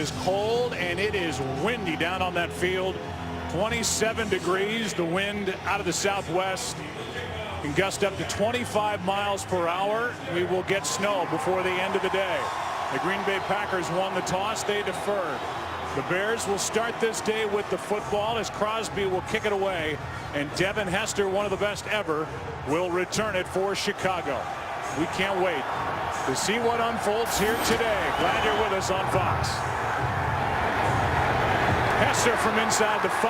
is cold and it is windy down on that field. 27 degrees. The wind out of the southwest can gust up to 25 miles per hour. We will get snow before the end of the day. The Green Bay Packers won the toss. They deferred. The Bears will start this day with the football as Crosby will kick it away, and Devin Hester, one of the best ever, will return it for Chicago. We can't wait to see what unfolds here today. Glad you're with us on Fox. Hester from inside the 5.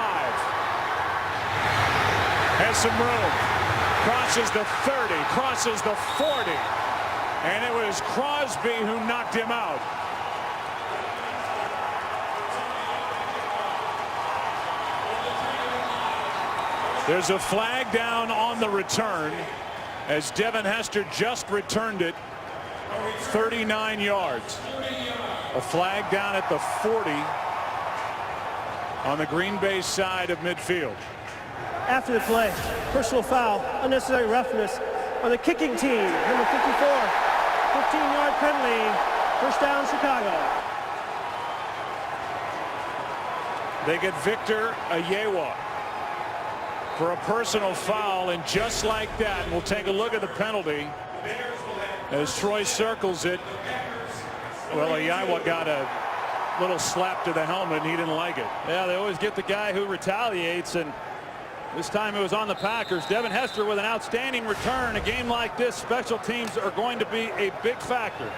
Has some room. Crosses the 30, crosses the 40. And it was Crosby who knocked him out. There's a flag down on the return as Devin Hester just returned it 39 yards. A flag down at the 40 on the Green Bay side of midfield. After the play, personal foul, unnecessary roughness on the kicking team. Number 54, 15-yard penalty, first down Chicago. They get Victor Ayewa for a personal foul, and just like that, we'll take a look at the penalty as Troy circles it. Well, Ayewa got a little slap to the helmet and he didn't like it. Yeah, they always get the guy who retaliates, and this time it was on the Packers. Devin Hester with an outstanding return. A game like this, special teams are going to be a big factor.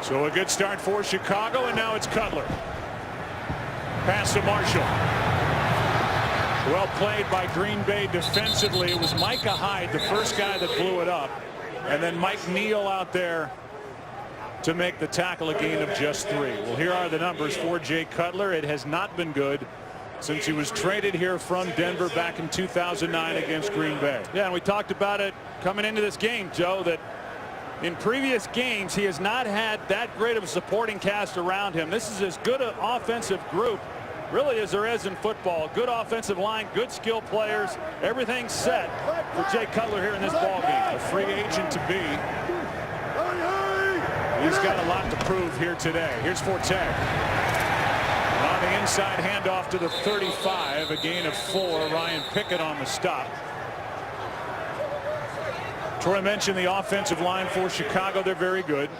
So a good start for Chicago, and now it's Cutler. Pass to Marshall. Well played by Green Bay defensively. It was Micah Hyde, the first guy that blew it up, and then Mike Neal out there to make the tackle, a gain of just 3. Well, here are the numbers for Jay Cutler. It has not been good since he was traded here from Denver back in 2009 against Green Bay. Yeah, and we talked about it coming into this game, Joe, that in previous games he has not had that great of a supporting cast around him. This is as good an offensive group really as there is in football. Good offensive line, good skill players, everything set for Jay Cutler here in this ball game. A free agent to be. He's got a lot to prove here today. Here's Forte. On the inside handoff to the 35, a gain of 4. Ryan Pickett on the stop. Troy mentioned the offensive line for Chicago. They're very good.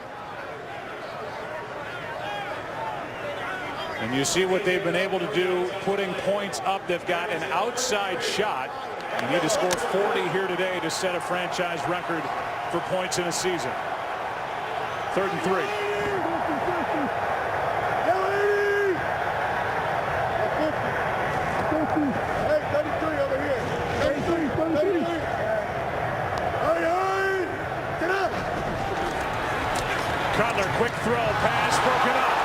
And you see what they've been able to do putting points up. They've got an outside shot. You need to score 40 here today to set a franchise record for points in a season. 3rd and 3. Cutler, quick throw, pass broken up.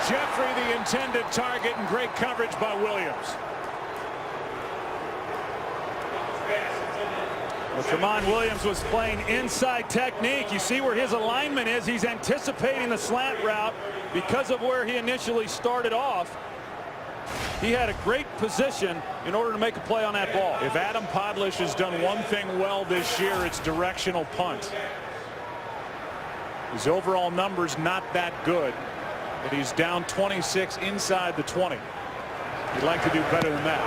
Jeffrey the intended target, and great coverage by Williams. Well, Tramon Williams was playing inside technique. You see where his alignment is. He's anticipating the slant route because of where he initially started off. He had a great position in order to make a play on that ball. If Adam Podlish has done one thing well this year, it's directional punt. His overall numbers not that good, but he's down 26 inside the 20. He'd like to do better than that.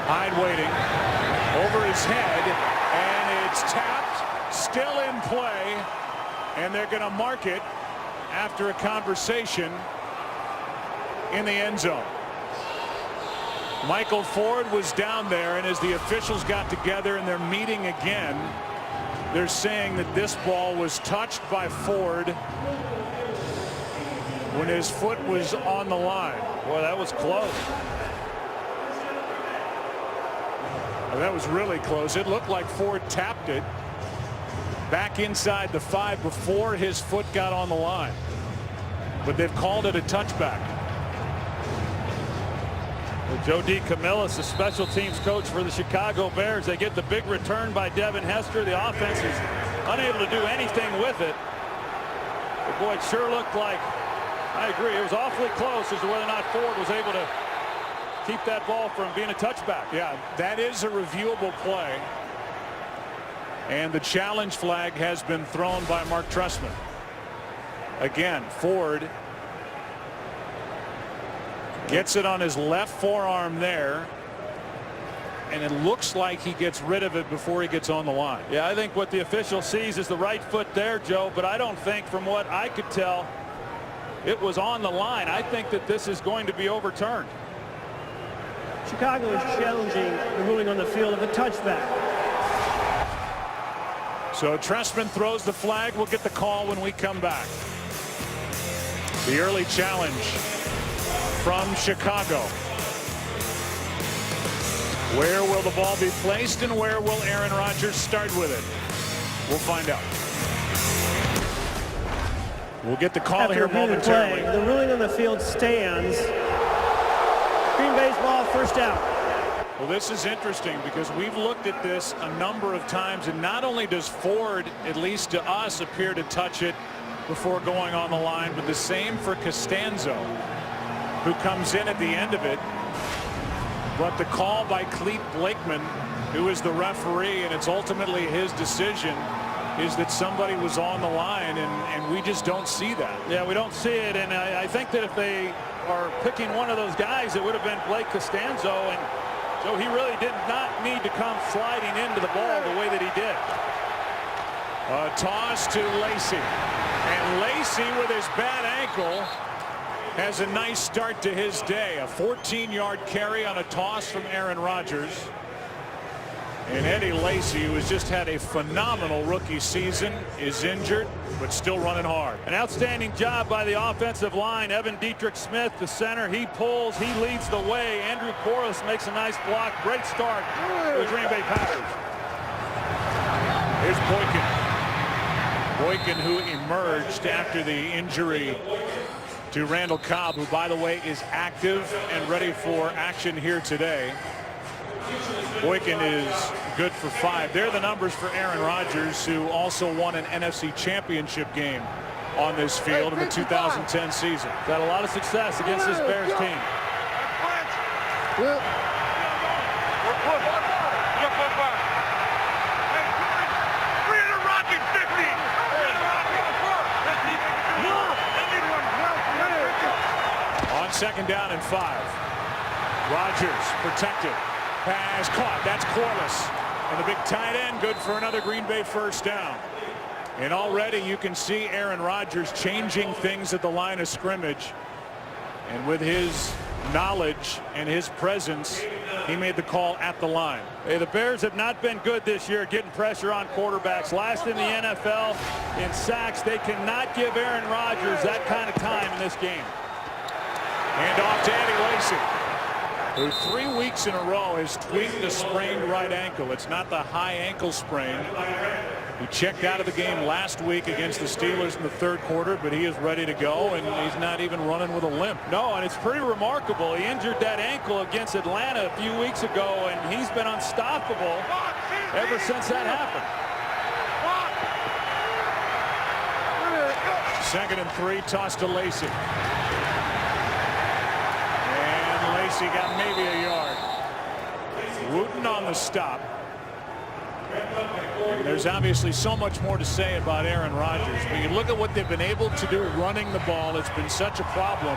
Hyde waiting over his head, and it's tapped, still in play, and they're going to mark it after a conversation in the end zone. Michael Ford was down there, and as the officials got together and they're meeting again, they're saying that this ball was touched by Ford when his foot was on the line. Boy, that was close. That was really close. It looked like Ford tapped it back inside the 5 before his foot got on the line. But they've called it a touchback. Well, Joe DeCamillis, the special teams coach for the Chicago Bears. They get the big return by Devin Hester. The offense is unable to do anything with it. But boy, it sure looked like, I agree, it was awfully close as to whether or not Ford was able to keep that ball from being a touchback. Yeah, that is a reviewable play. And the challenge flag has been thrown by Mark Trestman. Again, Ford gets it on his left forearm there, and it looks like he gets rid of it before he gets on the line. Yeah, I think what the official sees is the right foot there, Joe, but I don't think, from what I could tell, it was on the line. I think that this is going to be overturned. Chicago is challenging the ruling on the field of a touchback. So Trestman throws the flag. We'll get the call when we come back. The early challenge from Chicago. Where will the ball be placed, and where will Aaron Rodgers start with it? We'll find out. We'll get the call here momentarily. The ruling on the field stands. Green Bay's ball, first down. Well, this is interesting because we've looked at this a number of times, and not only does Ford, at least to us, appear to touch it before going on the line, but the same for Costanzo, who comes in at the end of it. But the call by Clete Blakeman, who is the referee, and it's ultimately his decision, is that somebody was on the line, and we just don't see that. Yeah, we don't see it, and I think that if they are picking one of those guys, it would have been Blake Costanzo, and so he really did not need to come sliding into the ball the way that he did. A toss to Lacy, and Lacy with his bad ankle has a nice start to his day. A 14-yard carry on a toss from Aaron Rodgers. And Eddie Lacy, who has just had a phenomenal rookie season, is injured but still running hard. An outstanding job by the offensive line. Evan Dietrich Smith, the center, he pulls, he leads the way. Andrew Corliss makes a nice block. Great start for the Green Bay Packers. Here's Boykin, who emerged after the injury to Randall Cobb, who, by the way, is active and ready for action here today. Boykin is good for 5. They're the numbers for Aaron Rodgers, who also won an NFC Championship game on this field in the 2010 season. Got a lot of success against this Bears team. On second down and 5. Rodgers protected. Pass caught. That's Corliss. And the big tight end, good for another Green Bay first down. And already you can see Aaron Rodgers changing things at the line of scrimmage. And with his knowledge and his presence, he made the call at the line. Hey, the Bears have not been good this year getting pressure on quarterbacks. Last in the NFL in sacks. They cannot give Aaron Rodgers that kind of time in this game. And off to Eddie Lacy, who 3 weeks in a row has tweaked a sprained right ankle. It's not the high ankle sprain. He checked out of the game last week against the Steelers in the third quarter, but he is ready to go, and he's not even running with a limp. No, and it's pretty remarkable. He injured that ankle against Atlanta a few weeks ago, and he's been unstoppable ever since that happened. Second and 3, toss to Lacy. Lacy got maybe a yard. Wooten on the stop. And there's obviously so much more to say about Aaron Rodgers. When you look at what they've been able to do running the ball, it's been such a problem.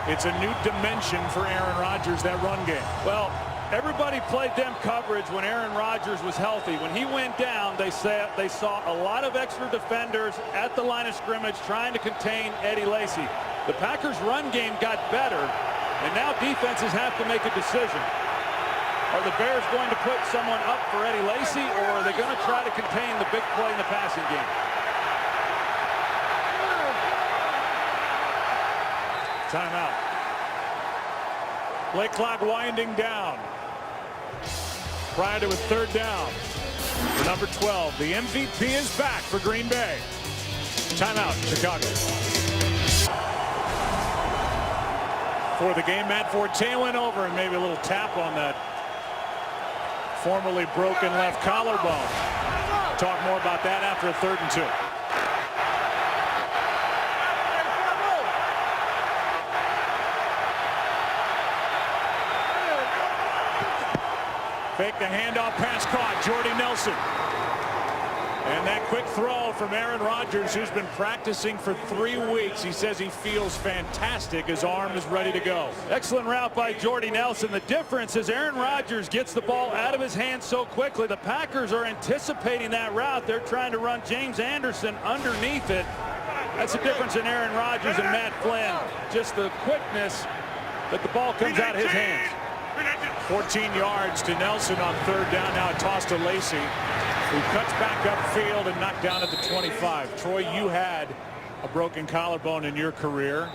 It's a new dimension for Aaron Rodgers, that run game. Well, everybody played them coverage when Aaron Rodgers was healthy. When he went down, they saw a lot of extra defenders at the line of scrimmage trying to contain Eddie Lacy. The Packers' run game got better, and now defenses have to make a decision. Are the Bears going to put someone up for Eddie Lacy, or are they going to try to contain the big play in the passing game? Timeout. Play clock winding down. Prior to a third down for number 12. The MVP is back for Green Bay. Timeout, Chicago. For the game, Matt Forte went over, and maybe a little tap on that formerly broken left collarbone. Talk more about that after a 3rd and 2. Fake the handoff, pass caught. Jordy Nelson. And that quick throw from Aaron Rodgers, who's been practicing for 3 weeks. He says he feels fantastic. His arm is ready to go. Excellent route by Jordy Nelson. The difference is Aaron Rodgers gets the ball out of his hands so quickly. The Packers are anticipating that route. They're trying to run James Anderson underneath it. That's the difference in Aaron Rodgers and Matt Flynn. Just the quickness that the ball comes out of his hands. 14 yards to Nelson on 3rd down. Now a toss to Lacey, who cuts back upfield and knocked down at the 25. Troy, you had a broken collarbone in your career.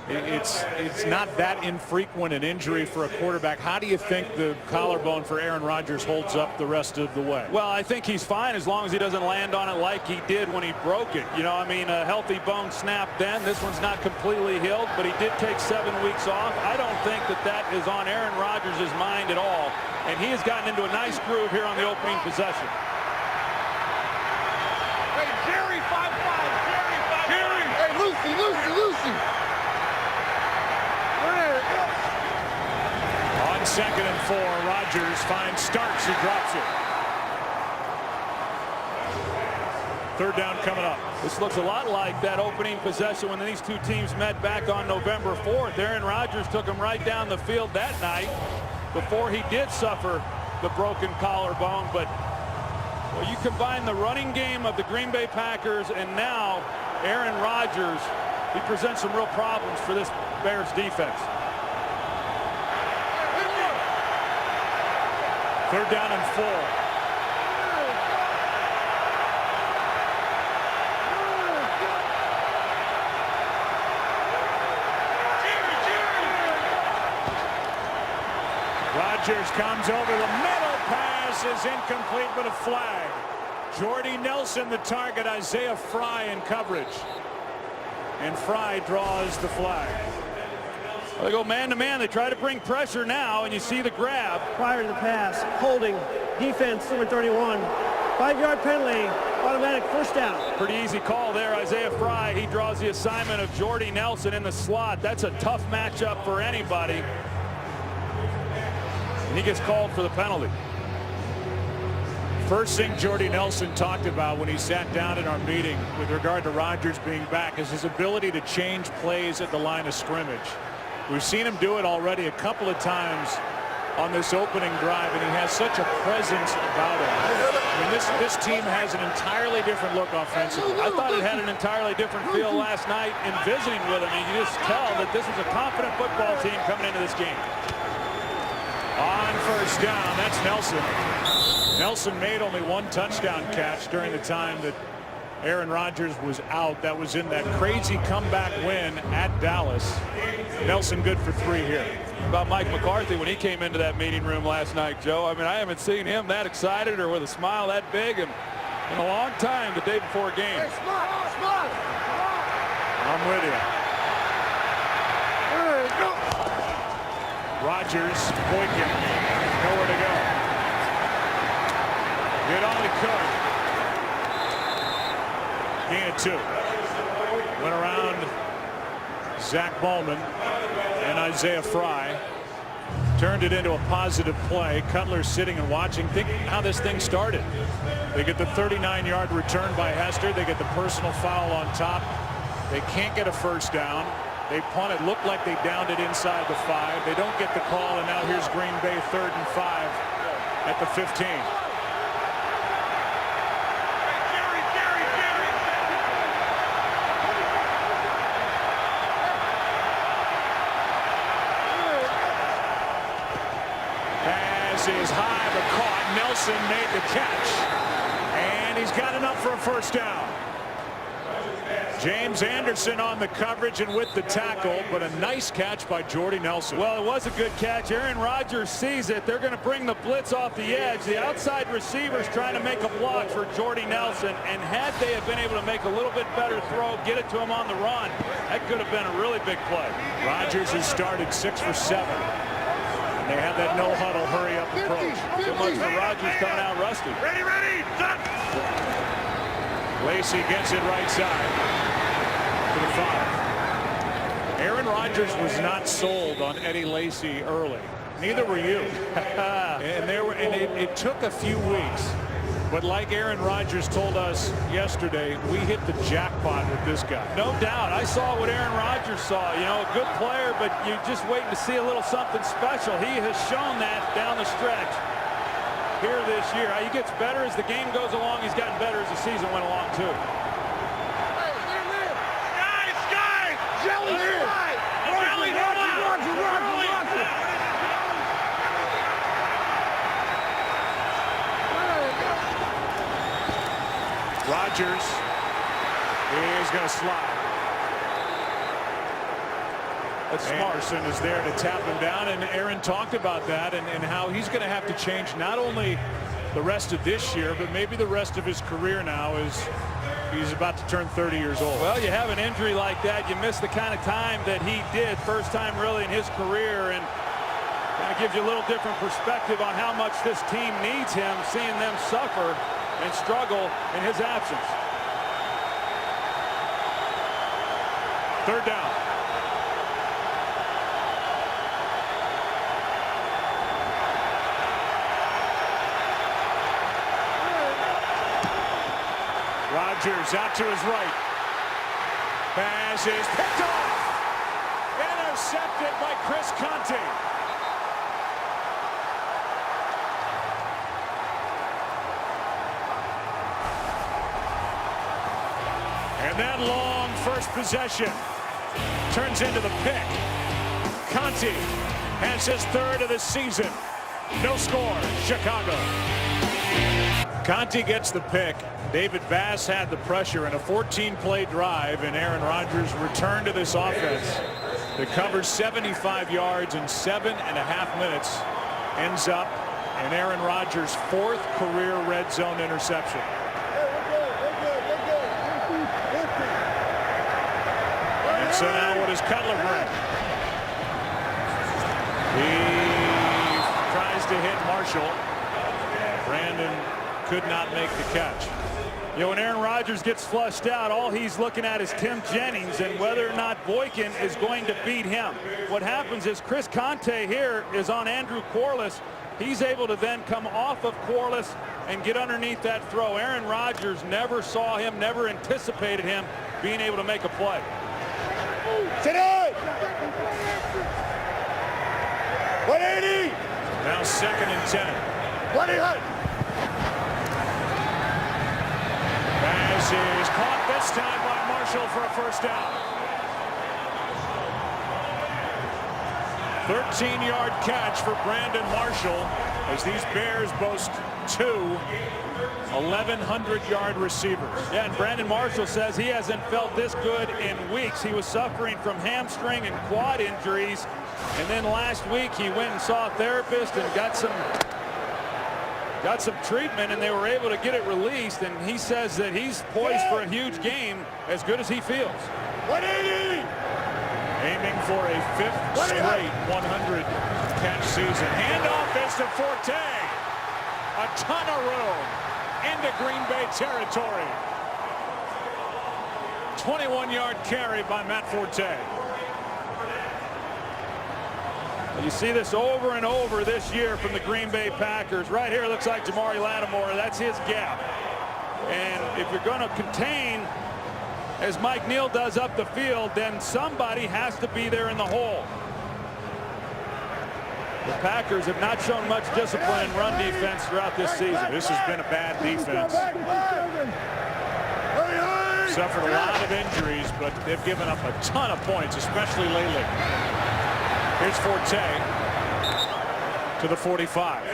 It's not that infrequent an injury for a quarterback. How do you think the collarbone for Aaron Rodgers holds up the rest of the way? Well, I think he's fine as long as he doesn't land on it like he did when he broke it. You know, I mean, a healthy bone snapped then. This one's not completely healed, but he did take 7 weeks off. I don't think that is on Aaron Rodgers' mind at all, and he has gotten into a nice groove here on the opening possession. Hey, Jerry, 5-5. Jerry. Hey, Lucy. On 2nd and 4, Rodgers finds Starks, who drops it. 3rd down coming up. This looks a lot like that opening possession when these two teams met back on November 4th. Aaron Rodgers took him right down the field that night before he did suffer the broken collarbone. But well, you combine the running game of the Green Bay Packers and now Aaron Rodgers, he presents some real problems for this Bears defense. 3rd down and 4. Rodgers comes over the middle. Pass is incomplete, but a flag. Jordy Nelson the target. Isaiah Fry in coverage. And Fry draws the flag. Well, they go man-to-man. They try to bring pressure now, and you see the grab. Prior to the pass, holding, defense, number 31. 5-yard penalty, automatic 1st down. Pretty easy call there. Isaiah Fry, he draws the assignment of Jordy Nelson in the slot. That's a tough matchup for anybody. And he gets called for the penalty. First thing Jordy Nelson talked about when he sat down in our meeting with regard to Rodgers being back is his ability to change plays at the line of scrimmage. We've seen him do it already a couple of times on this opening drive, and he has such a presence about him. I mean, this team has an entirely different look offensively. I thought it had an entirely different feel last night in visiting with him. And you just tell that this is a confident football team coming into this game. On 1st down, that's Nelson. Nelson made only 1 touchdown catch during the time that Aaron Rodgers was out. That was in that crazy comeback win at Dallas. Nelson good for 3 here. About Mike McCarthy when he came into that meeting room last night, Joe. I mean, I haven't seen him that excited or with a smile that big in a long time the day before a game. Hey, smart. I'm with you. Rodgers, Boykin, nowhere to go. Did all he could. Gain of 2. Went around Zach Bowman and Isaiah Fry. Turned it into a positive play. Cutler sitting and watching. Think how this thing started. They get the 39-yard return by Hester. They get the personal foul on top. They can't get a 1st down. They punt it. Looked like they downed it inside the 5. They don't get the call, and now here's Green Bay 3rd and 5 at the 15. Pass is high but caught. Nelson made the catch, and he's got enough for a 1st down. James Anderson on the coverage and with the tackle, but a nice catch by Jordy Nelson. Well, it was a good catch. Aaron Rodgers sees it. They're going to bring the blitz off the edge. The outside receivers trying to make a block for Jordy Nelson, and had they have been able to make a little bit better throw, get it to him on the run, that could have been a really big play. Rodgers has started 6 for 7. And they have that no-huddle hurry-up approach. Too much for Rodgers coming out rusty. Ready, done. Lacey gets it right side. To the 5. Aaron Rodgers was not sold on Eddie Lacy early. Neither were you. And it took a few weeks But like Aaron Rodgers told us yesterday, we hit the jackpot with this guy. No doubt. I saw what Aaron Rodgers saw. You know, a good player, but you're just waiting to see a little something special. He has shown that down the stretch here this year. He gets better as the game goes along. He's gotten better as the season went along, too. Sky! Jelly! Sky! Jelly! Rodgers is going to slide. That's smart. Anderson is there to tap him down, and Aaron talked about that and how he's going to have to change not only the rest of this year, but maybe the rest of his career now as he's about to turn 30 years old. Well, you have an injury like that, you miss the kind of time that he did, first time really in his career, and kind of gives you a little different perspective on how much this team needs him, seeing them suffer and struggle in his absence. Third down. Rodgers out to his right. Pass is picked off. Intercepted by Chris Conte. And that long first possession turns into the pick. Conte has his third of the season. No score, Chicago. Conte gets the pick. David Bass had the pressure in a 14-play drive, and Aaron Rodgers returned to this offense that covers 75 yards in 7.5 minutes. Ends up in Aaron Rodgers' 4th career red zone interception. And so now what does Cutler bring? He tries to hit Marshall. Brandon could not make the catch. You know, when Aaron Rodgers gets flushed out, all he's looking at is Tim Jennings and whether or not Boykin is going to beat him. What happens is Chris Conte here is on Andrew Corliss. He's able to then come off of Corliss and get underneath that throw. Aaron Rodgers never saw him, never anticipated him being able to make a play. Today! 180! Now 2nd and 10. 180! Pass is caught this time by Marshall for a first down. 13-yard catch for Brandon Marshall as these Bears boast 2 1,100-yard receivers. Yeah, and Brandon Marshall says he hasn't felt this good in weeks. He was suffering from hamstring and quad injuries, and then last week he went and saw a therapist and got some treatment, and they were able to get it released, and he says that he's poised for a huge game, as good as he feels. 180! Aiming for a 5th straight 100-catch season. Handoff is to Forte. A ton of room into Green Bay territory. 21-yard carry by Matt Forte. You see this over and over this year from the Green Bay Packers. Right here looks like Jamari Lattimore. That's his gap. And if you're going to contain, as Mike Neal does up the field, then somebody has to be there in the hole. The Packers have not shown much discipline in run defense throughout this season. This has been a bad defense. Suffered a lot of injuries, but they've given up a ton of points, especially lately. Here's Forte to the 45.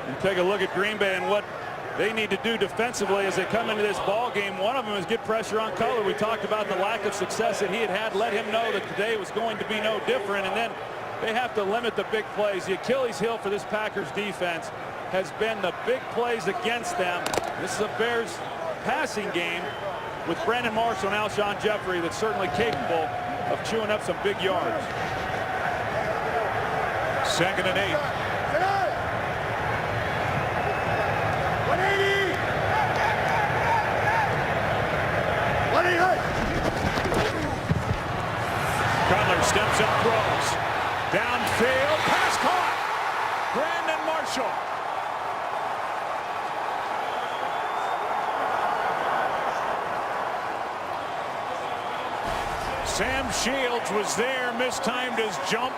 And take a look at Green Bay and what they need to do defensively as they come into this ball game. One of them is get pressure on Cutler. We talked about the lack of success that he had. Let him know that today was going to be no different. And then they have to limit the big plays. The Achilles heel for this Packers defense has been the big plays against them. This is a Bears passing game with Brandon Marshall and Alshon Jeffrey that's certainly capable of chewing up some big yards. 2nd and 8. 180! 180! Cutler steps up, throws. Downfield, pass caught. Brandon Marshall. Sam Shields was there, mistimed his jump.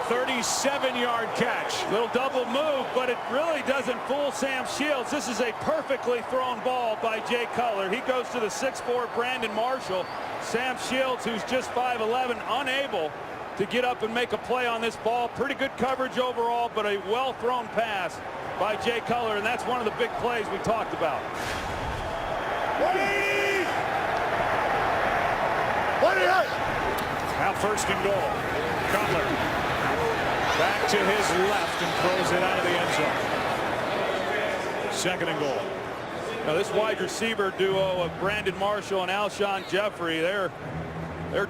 37-yard catch. Little double move, but it really doesn't fool Sam Shields. This is a perfectly thrown ball by Jay Cutler. He goes to the 6'4" Brandon Marshall. Sam Shields, who's just 5'11", unable to get up and make a play on this ball. Pretty good coverage overall, but a well-thrown pass by Jay Cutler, and that's one of the big plays we talked about. 180! 180! Now first and goal. Cutler back to his left and throws it out of the end zone. Second and goal. Now this wide receiver duo of Brandon Marshall and Alshon Jeffrey, they're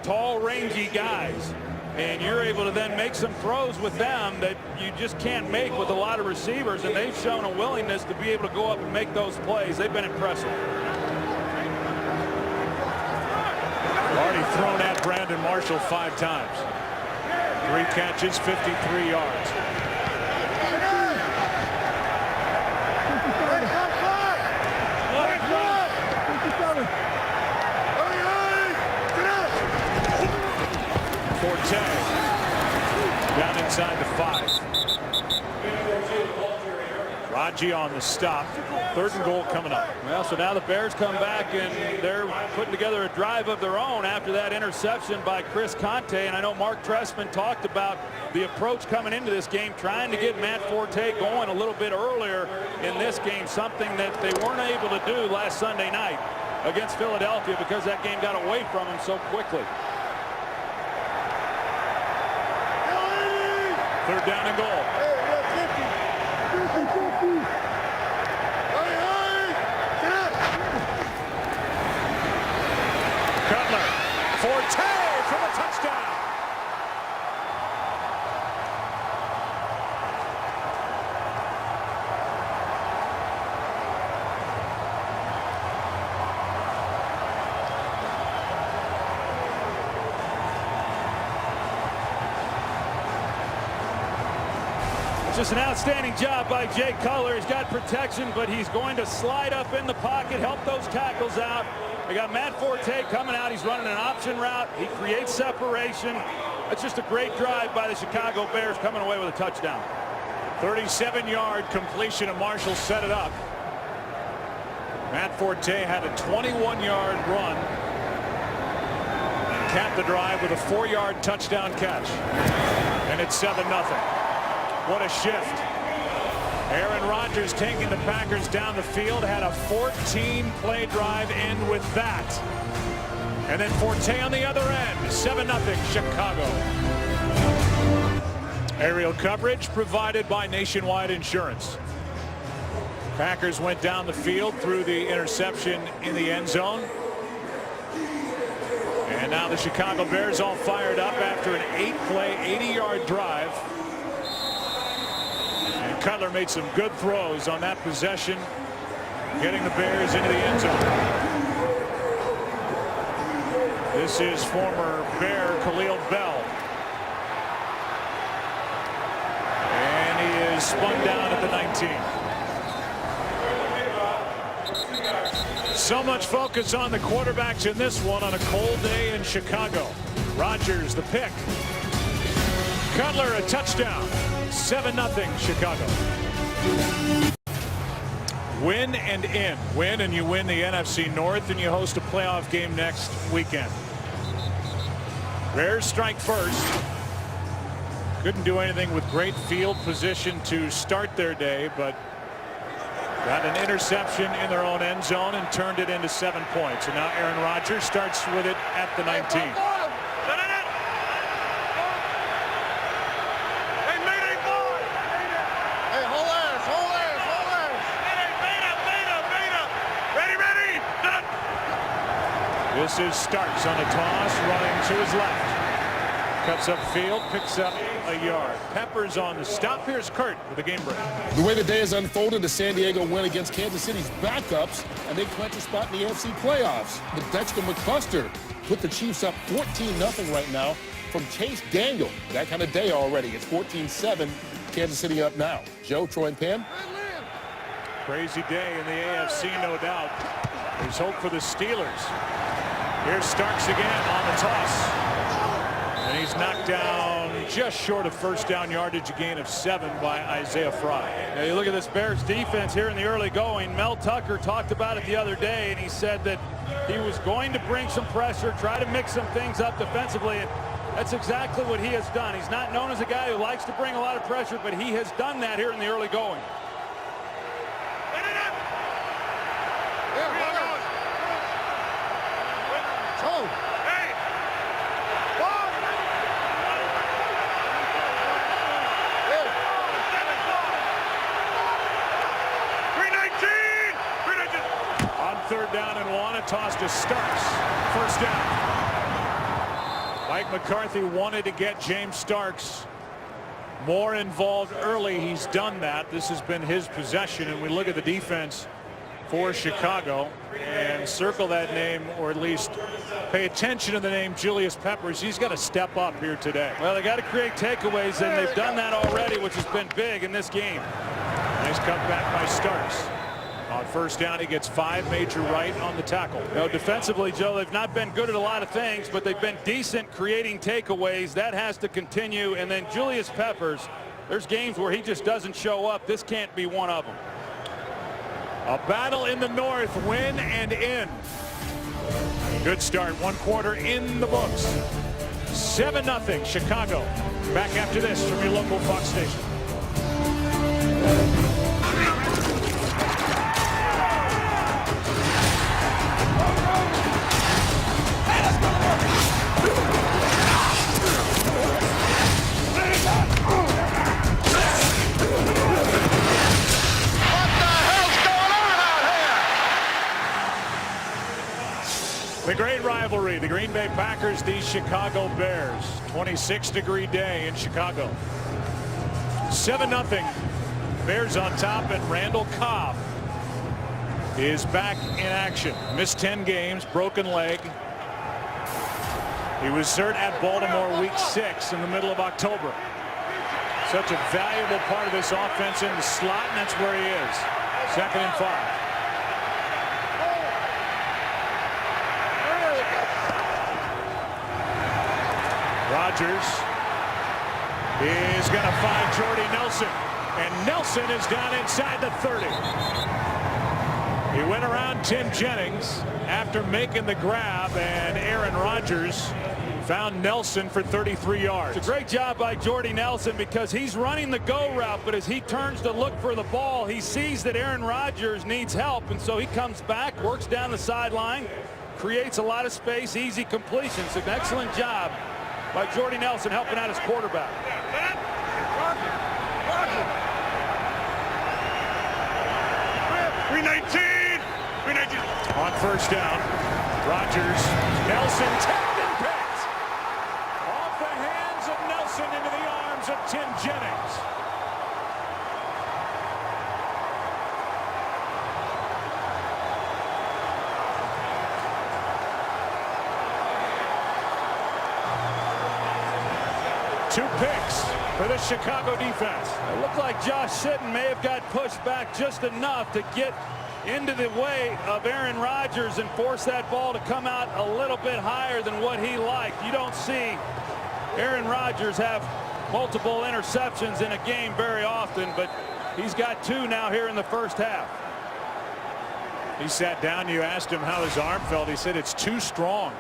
tall, rangy guys, and you're able to then make some throws with them that you just can't make with a lot of receivers, and they've shown a willingness to be able to go up and make those plays. They've been impressive. Already thrown at Brandon Marshall 5 times. 3 catches, 53 yards. Forte down inside the 5. Raji on the stop. Third and goal coming up. Well, so now the Bears come back and they're putting together a drive of their own after that interception by Chris Conte. And I know Mark Trestman talked about the approach coming into this game, trying to get Matt Forte going a little bit earlier in this game, something that they weren't able to do last Sunday night against Philadelphia because that game got away from them so quickly. Third down and goal. Cutler, Forte for the touchdown. Just an outstanding job by Jay Cutler. He's got protection, but he's going to slide up in the pocket, help those tackles out. They got Matt Forte coming out. He's running an option route. He creates separation. That's just a great drive by the Chicago Bears, coming away with a touchdown. 37-yard completion, and Marshall set it up. Matt Forte had a 21-yard run and capped the drive with a 4-yard touchdown catch. And it's 7-0. What a shift. Aaron Rodgers taking the Packers down the field, had a 14-play drive end with that. And then Forte on the other end, 7-0 Chicago. Aerial coverage provided by Nationwide Insurance. Packers went down the field, through the interception in the end zone. And now the Chicago Bears all fired up after an 8-play, 80-yard drive. And Cutler made some good throws on that possession, getting the Bears into the end zone. This is former Bear Khalil Bell. And he is spun down at the 19. So much focus on the quarterbacks in this one on a cold day in Chicago. Rodgers the pick. Cutler a touchdown. 7-0 Chicago. Win and in. Win and you win the NFC North, and you host a playoff game next weekend. Bears strike first. Couldn't do anything with great field position to start their day, but got an interception in their own end zone and turned it into 7 points. And now Aaron Rodgers starts with it at the 19. This is Starks on a toss, running to his left. Cuts upfield, picks up a yard. Peppers on the stop. Here's Kurt with the game break. The way the day has unfolded, the San Diego win against Kansas City's backups, and they clinch a spot in the AFC playoffs. But Dexter McCluster put the Chiefs up 14-0 right now from Chase Daniel. That kind of day already. It's 14-7. Kansas City up now. Joe, Troy, and Pam. Crazy day in the AFC, no doubt. There's hope for the Steelers. Here's Starks again on the toss. he's knocked down just short of first down yardage, a gain of 7 by Isaiah Fry. Now you look at this Bears defense here in the early going. Mel Tucker talked about it the other day, and he said that he was going to bring some pressure, try to mix some things up defensively, and that's exactly what he has done. He's not known as a guy who likes to bring a lot of pressure, but he has done that here in the early going. Third down and 1, a toss to Starks. First down. Mike McCarthy wanted to get James Starks more involved early. He's done that. This has been his possession, and we look at the defense for Chicago and circle that name, or at least pay attention to the name Julius Peppers. He's got to step up here today. Well, they got to create takeaways, and they've done that already, which has been big in this game. Nice cutback by Starks. On first down, he gets 5, major right on the tackle. You know, defensively, Joe, they've not been good at a lot of things, but they've been decent creating takeaways. That has to continue. And then Julius Peppers, there's games where he just doesn't show up. This can't be one of them. A battle in the north, win and in. Good start, 1 quarter in the books. 7-0 Chicago. Back after this from your local Fox station. The great rivalry, the Green Bay Packers, the Chicago Bears. 26-degree day in Chicago. 7-0. Bears on top, and Randall Cobb is back in action. Missed 10 games, broken leg. He was hurt at Baltimore week 6 in the middle of October. Such a valuable part of this offense in the slot, and that's where he is. 2nd and 5. Rodgers is going to find Jordy Nelson, and Nelson is down inside the 30. He went around Tim Jennings after making the grab, and Aaron Rodgers found Nelson for 33 yards. It's a great job by Jordy Nelson, because he's running the go route, but as he turns to look for the ball, he sees that Aaron Rodgers needs help, and so he comes back, works down the sideline, creates a lot of space, easy completion. It's an excellent job by Jordy Nelson helping out his quarterback. 319. On first down, Rodgers, Nelson tapped and picked. Off the hands of Nelson into the arms of Tim Jennings. Two picks for the Chicago defense. It looked like Josh Sitton may have got pushed back just enough to get into the way of Aaron Rodgers and force that ball to come out a little bit higher than what he liked. You don't see Aaron Rodgers have multiple interceptions in a game very often, but he's got 2 now here in the first half. He sat down. You asked him how his arm felt. He said it's too strong.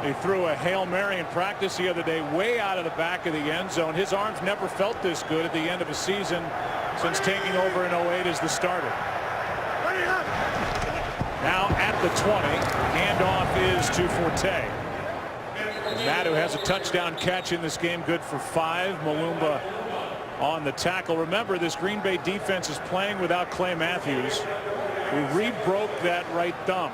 He threw a Hail Mary in practice the other day way out of the back of the end zone. His arms never felt this good at the end of a season since taking over in 08 as the starter. Now at the 20, handoff is to Forte. Matt, who has a touchdown catch in this game, good for 5. Malumba on the tackle. Remember, this Green Bay defense is playing without Clay Matthews, who re-broke that right thumb.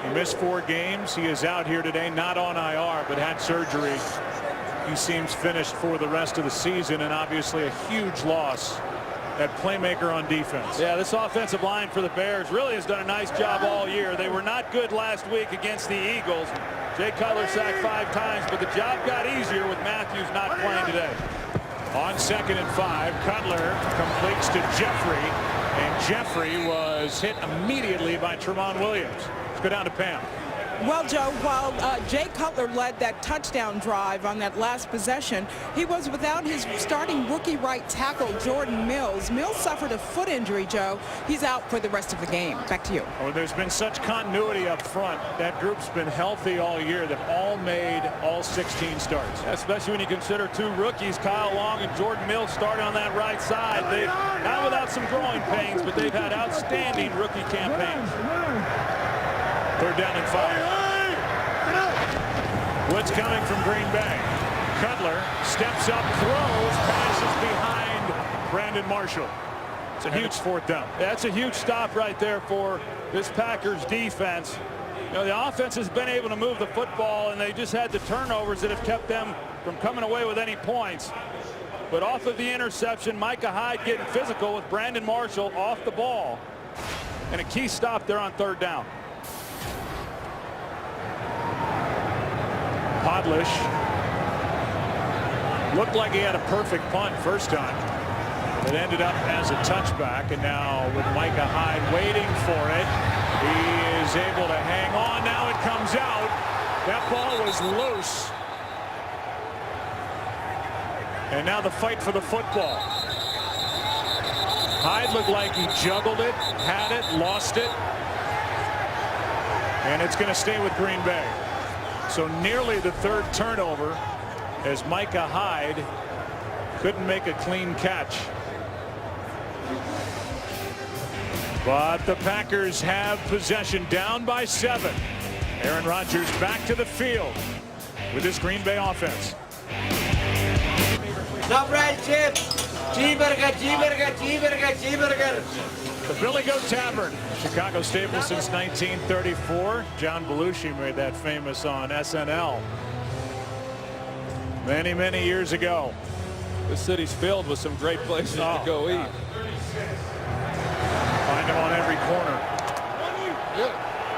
He missed 4 games. He is out here today, not on IR, but had surgery. He seems finished for the rest of the season, and obviously a huge loss. That playmaker on defense. Yeah, this offensive line for the Bears really has done a nice job all year. They were not good last week against the Eagles. Jay Cutler sacked 5 times, but the job got easier with Matthews not playing today. On 2nd and 5, Cutler completes to Jeffrey, and Jeffrey was hit immediately by Tremont Williams. Let's go down to Pam. Well, Joe, while Jay Cutler led that touchdown drive on that last possession, he was without his starting rookie right tackle, Jordan Mills. Mills suffered a foot injury, Joe. He's out for the rest of the game. Back to you. Well, there's been such continuity up front. That group's been healthy all year. They've all made all 16 starts. Especially when you consider two rookies, Kyle Long and Jordan Mills, starting on that right side. They not without some growing pains, but they've had outstanding rookie campaigns. 3rd down and 5. Blitz coming from Green Bay. Cutler steps up, throws, passes behind Brandon Marshall. It's a huge 4th down. That's a huge stop right there for this Packers defense. You know, the offense has been able to move the football, and they just had the turnovers that have kept them from coming away with any points. But off of the interception, Micah Hyde getting physical with Brandon Marshall off the ball. And a key stop there on 3rd down. Podlish looked like he had a perfect punt first time. It ended up as a touchback, and now with Micah Hyde waiting for it, he is able to hang on. Now it comes out. That ball was loose. And now the fight for the football. Hyde looked like he juggled it, had it, lost it. And it's going to stay with Green Bay. So nearly the 3rd turnover as Micah Hyde couldn't make a clean catch. But the Packers have possession, down by 7. Aaron Rodgers back to the field with this Green Bay offense. Top right chip. Cheeseburger, cheeseburger, cheeseburger, cheeseburger. The Billy Goat Tavern, Chicago staple since 1934. John Belushi made that famous on SNL many, many years ago. This city's filled with some great places to go eat. Find them on every corner.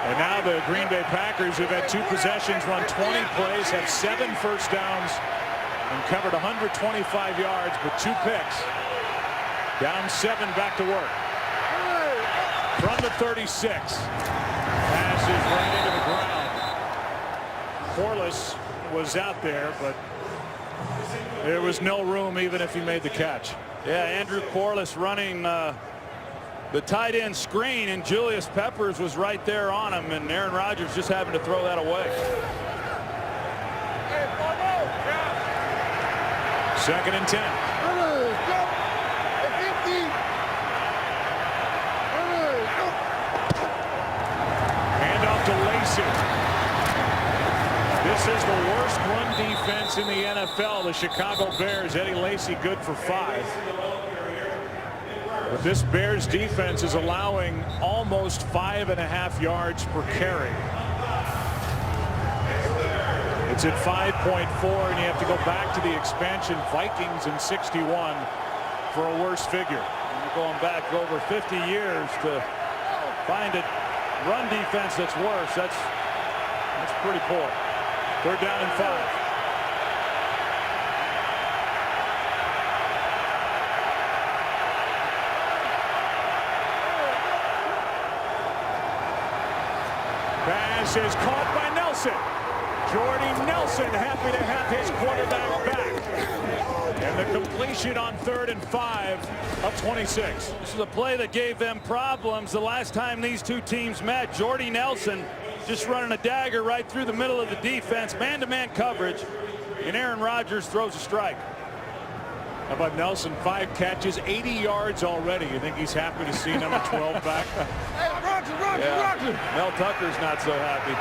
And now the Green Bay Packers, who've had 2 possessions, run 20 plays, have 7 first downs, and covered 125 yards with 2 picks. Down 7, back to work. From the 36. Passes right into the ground. Corliss was out there, but there was no room even if he made the catch. Yeah, Andrew Corliss running the tight end screen, and Julius Peppers was right there on him, and Aaron Rodgers just having to throw that away. 2nd and 10. Handoff to Lacey. This is the worst run defense in the NFL. The Chicago Bears. Eddie Lacy good for 5. But this Bears defense is allowing almost 5.5 yards per carry. It's at 5.4, and you have to go back to the expansion Vikings in 61 for a worse figure. You're going back over 50 years to find a run defense that's worse. That's pretty poor. 3rd down and 5. Pass is caught by Nelson. Jordy Nelson happy to have his quarterback back. And the completion on 3rd and 5 of 26. This is a play that gave them problems the last time these two teams met. Jordy Nelson just running a dagger right through the middle of the defense, man-to-man coverage, and Aaron Rodgers throws a strike. How about Nelson? 5 catches, 80 yards already. You think he's happy to see number 12 back? Roger. Mel Tucker's not so happy.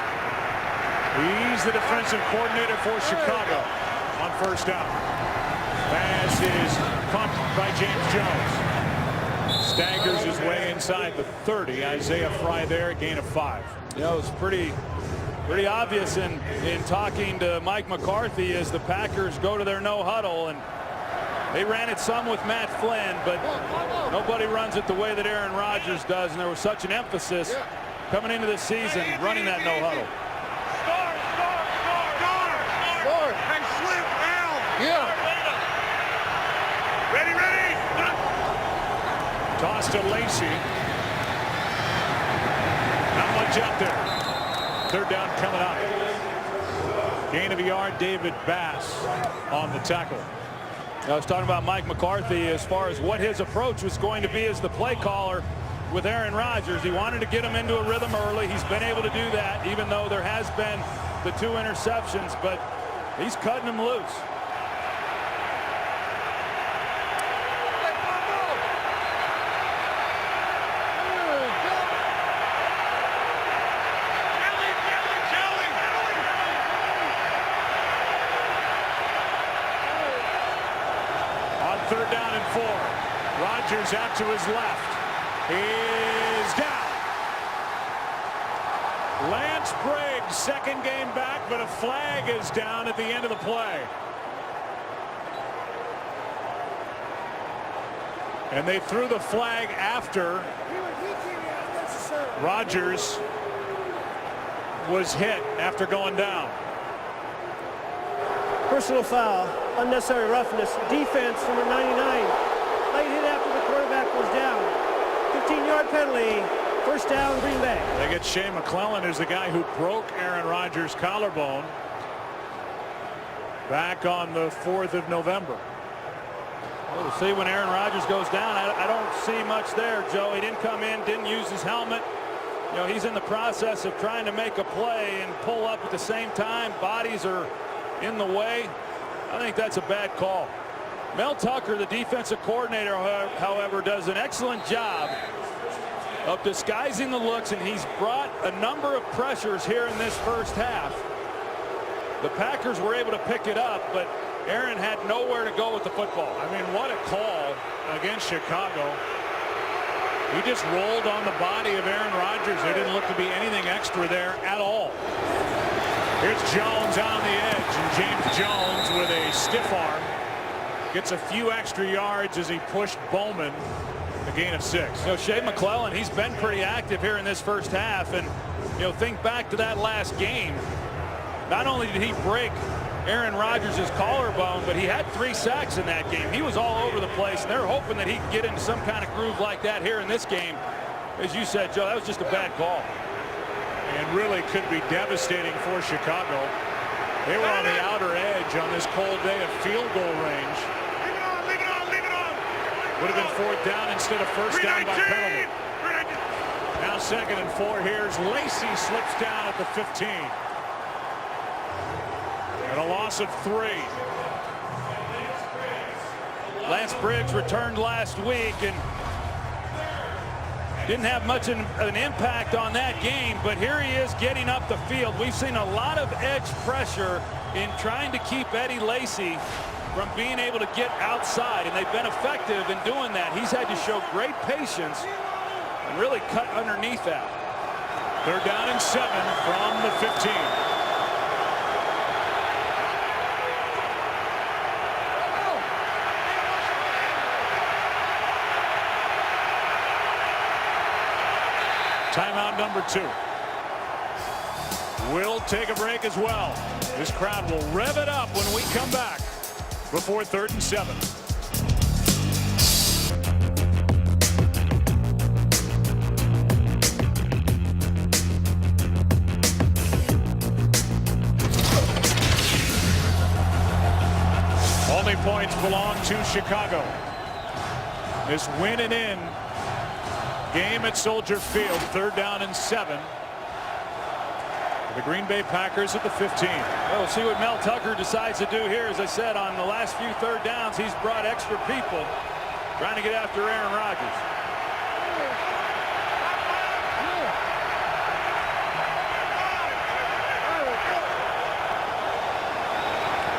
He's the defensive coordinator for Chicago on 1st down. Pass is caught by James Jones. Staggers his way inside the 30. Isaiah Fry there, a gain of 5. You know, it's pretty obvious in talking to Mike McCarthy as the Packers go to their no huddle, and they ran it some with Matt Flynn, but nobody runs it the way that Aaron Rodgers does, and there was such an emphasis coming into this season running that no huddle. And slip out. Yeah. Ready. Toss to Lacey. Not much out there. Third down coming up. Gain of a yard, David Bass on the tackle. I was talking about Mike McCarthy as far as what his approach was going to be as the play caller with Aaron Rodgers. He wanted to get him into a rhythm early. He's been able to do that, even though there has been the 2 interceptions, but he's cutting him loose. Third down and 4. Rodgers out to his left. He's down. Lance Briggs, second game back, but a flag is down at the end of the play. And they threw the flag after Rodgers was hit after going down. Personal foul, unnecessary roughness, defense, number 99. Late hit after the quarterback was down. 15-yard penalty, first down, Green Bay. They get Shea McClellan, who's the guy who broke Aaron Rodgers' collarbone back on the 4th of November. Well, we'll see when Aaron Rodgers goes down. I don't see much there, Joe. He didn't come in, didn't use his helmet. You know, he's in the process of trying to make a play and pull up at the same time. Bodies are in the way. I think that's a bad call. Mel Tucker, the defensive coordinator, however, does an excellent job of disguising the looks, and he's brought a number of pressures here in this first half. The Packers were able to pick it up, but Aaron had nowhere to go with the football. I mean, what a call against Chicago. He just rolled on the body of Aaron Rodgers. There didn't look to be anything extra there at all. Here's Jones on the edge, and James Jones with a stiff arm gets a few extra yards as he pushed Bowman, a gain of 6. You know, Shea McClellan, he's been pretty active here in this first half, and you know, think back to that last game. Not only did he break Aaron Rodgers' collarbone, but he had 3 sacks in that game. He was all over the place, and they're hoping that he can get into some kind of groove like that here in this game. As you said, Joe, that was just a bad call. And really could be devastating for Chicago. They were on the outer edge on this cold day of field goal range. Leave it on, leave it on. Would have been 4th down instead of first down by penalty. Now 2nd and 4. Here's Lacy, slips down at the 15. And a loss of 3. Lance Briggs returned last week and didn't have much an impact on that game, but here he is getting up the field. We've seen a lot of edge pressure in trying to keep Eddie Lacy from being able to get outside, and they've been effective in doing that. He's had to show great patience and really cut underneath that. 3rd down and 7 from the 15. Timeout number 2. We'll take a break as well. This crowd will rev it up when we come back before 3rd and 7. Only points belong to Chicago. This win and in game at Soldier Field. 3rd down and 7. The Green Bay Packers at the 15. Well, we'll see what Mel Tucker decides to do here. As I said, on the last few 3rd downs, he's brought extra people trying to get after Aaron Rodgers.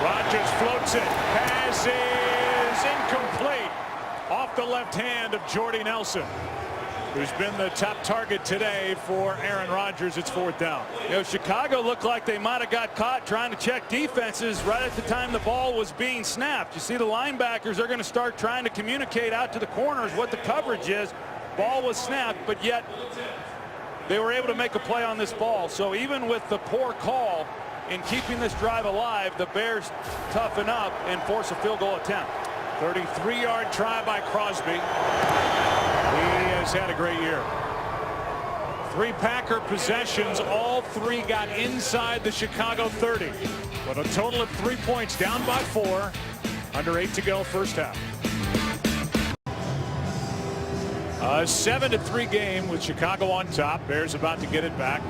Rodgers floats it. Pass is incomplete. Off the left hand of Jordy Nelson, who's been the top target today for Aaron Rodgers. It's 4th down. You know, Chicago looked like they might have got caught trying to check defenses right at the time the ball was being snapped. You see the linebackers are going to start trying to communicate out to the corners what the coverage is. Ball was snapped, but yet they were able to make a play on this ball. So even with the poor call in keeping this drive alive, the Bears toughen up and force a field goal attempt. 33-yard try by Crosby. He has had a great year. 3 Packer possessions, all 3 got inside the Chicago 30. With a total of 3 points, down by 4. Under 8 to go, first half. A 7-3 game with Chicago on top. Bears about to get it back.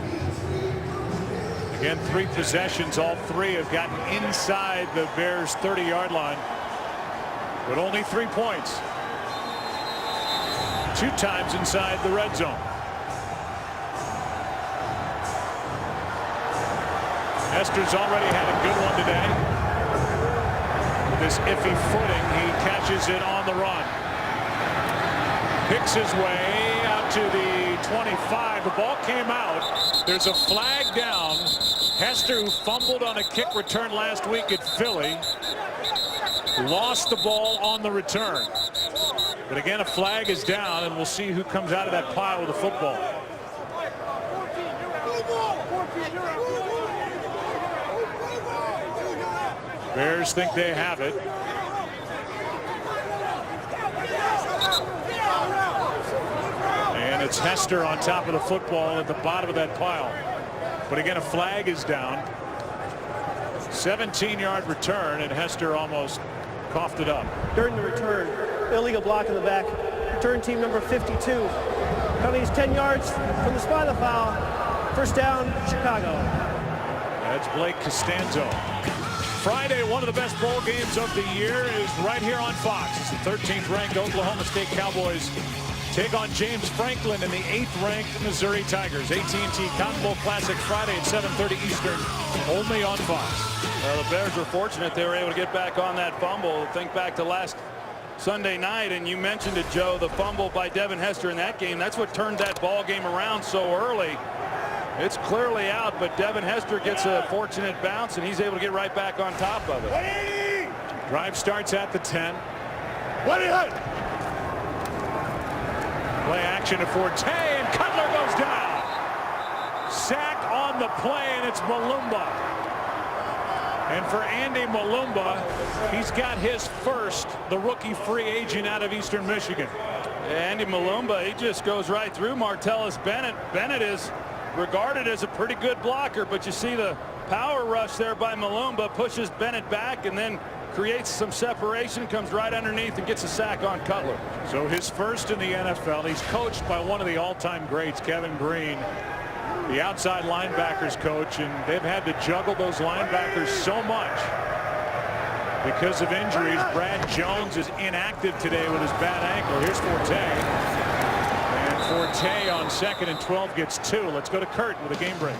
Again, 3 possessions. All 3 have gotten inside the Bears' 30-yard line. With only 3 points. 2 times inside the red zone. Hester's already had a good one today. With this iffy footing, he catches it on the run. Picks his way out to the 25. The ball came out. There's a flag down. Hester, who fumbled on a kick return last week at Philly, lost the ball on the return. But again, a flag is down, and we'll see who comes out of that pile with the football. Bears think they have it. And it's Hester on top of the football at the bottom of that pile. But again, a flag is down. 17-yard return, and Hester almost coughed it up. During the return, illegal block in the back. Return team number 52. Penalty is 10 yards from the spot of the foul. First down, Chicago. That's Blake Costanzo. Friday, one of the best bowl games of the year is right here on Fox. It's the 13th ranked Oklahoma State Cowboys take on James Franklin and the 8th ranked Missouri Tigers. AT&T Cotton Bowl Classic Friday at 7:30 Eastern, only on Fox. Well, the Bears were fortunate they were able to get back on that fumble. Think back to last Sunday night, and you mentioned it, Joe, the fumble by Devin Hester in that game. That's what turned that ball game around so early. It's clearly out, but Devin Hester gets a fortunate bounce, and he's able to get right back on top of it. Drive starts at the 10. Play action to Forte, and Cutler goes down. Sack on the play, and it's Malumba. And for Andy Malumba, he's got his first, the rookie free agent out of Eastern Michigan. Andy Malumba, he just goes right through Martellus Bennett. Bennett is regarded as a pretty good blocker, but you see the power rush there by Malumba, pushes Bennett back and then creates some separation, comes right underneath and gets a sack on Cutler. So his first in the NFL. He's coached by one of the all-time greats, Kevin Green, the outside linebackers coach, and they've had to juggle those linebackers so much because of injuries. Brad Jones is inactive today with his bad ankle. Here's Forte. Forte on 2nd and 12 gets 2. Let's go to Kurt with a game break.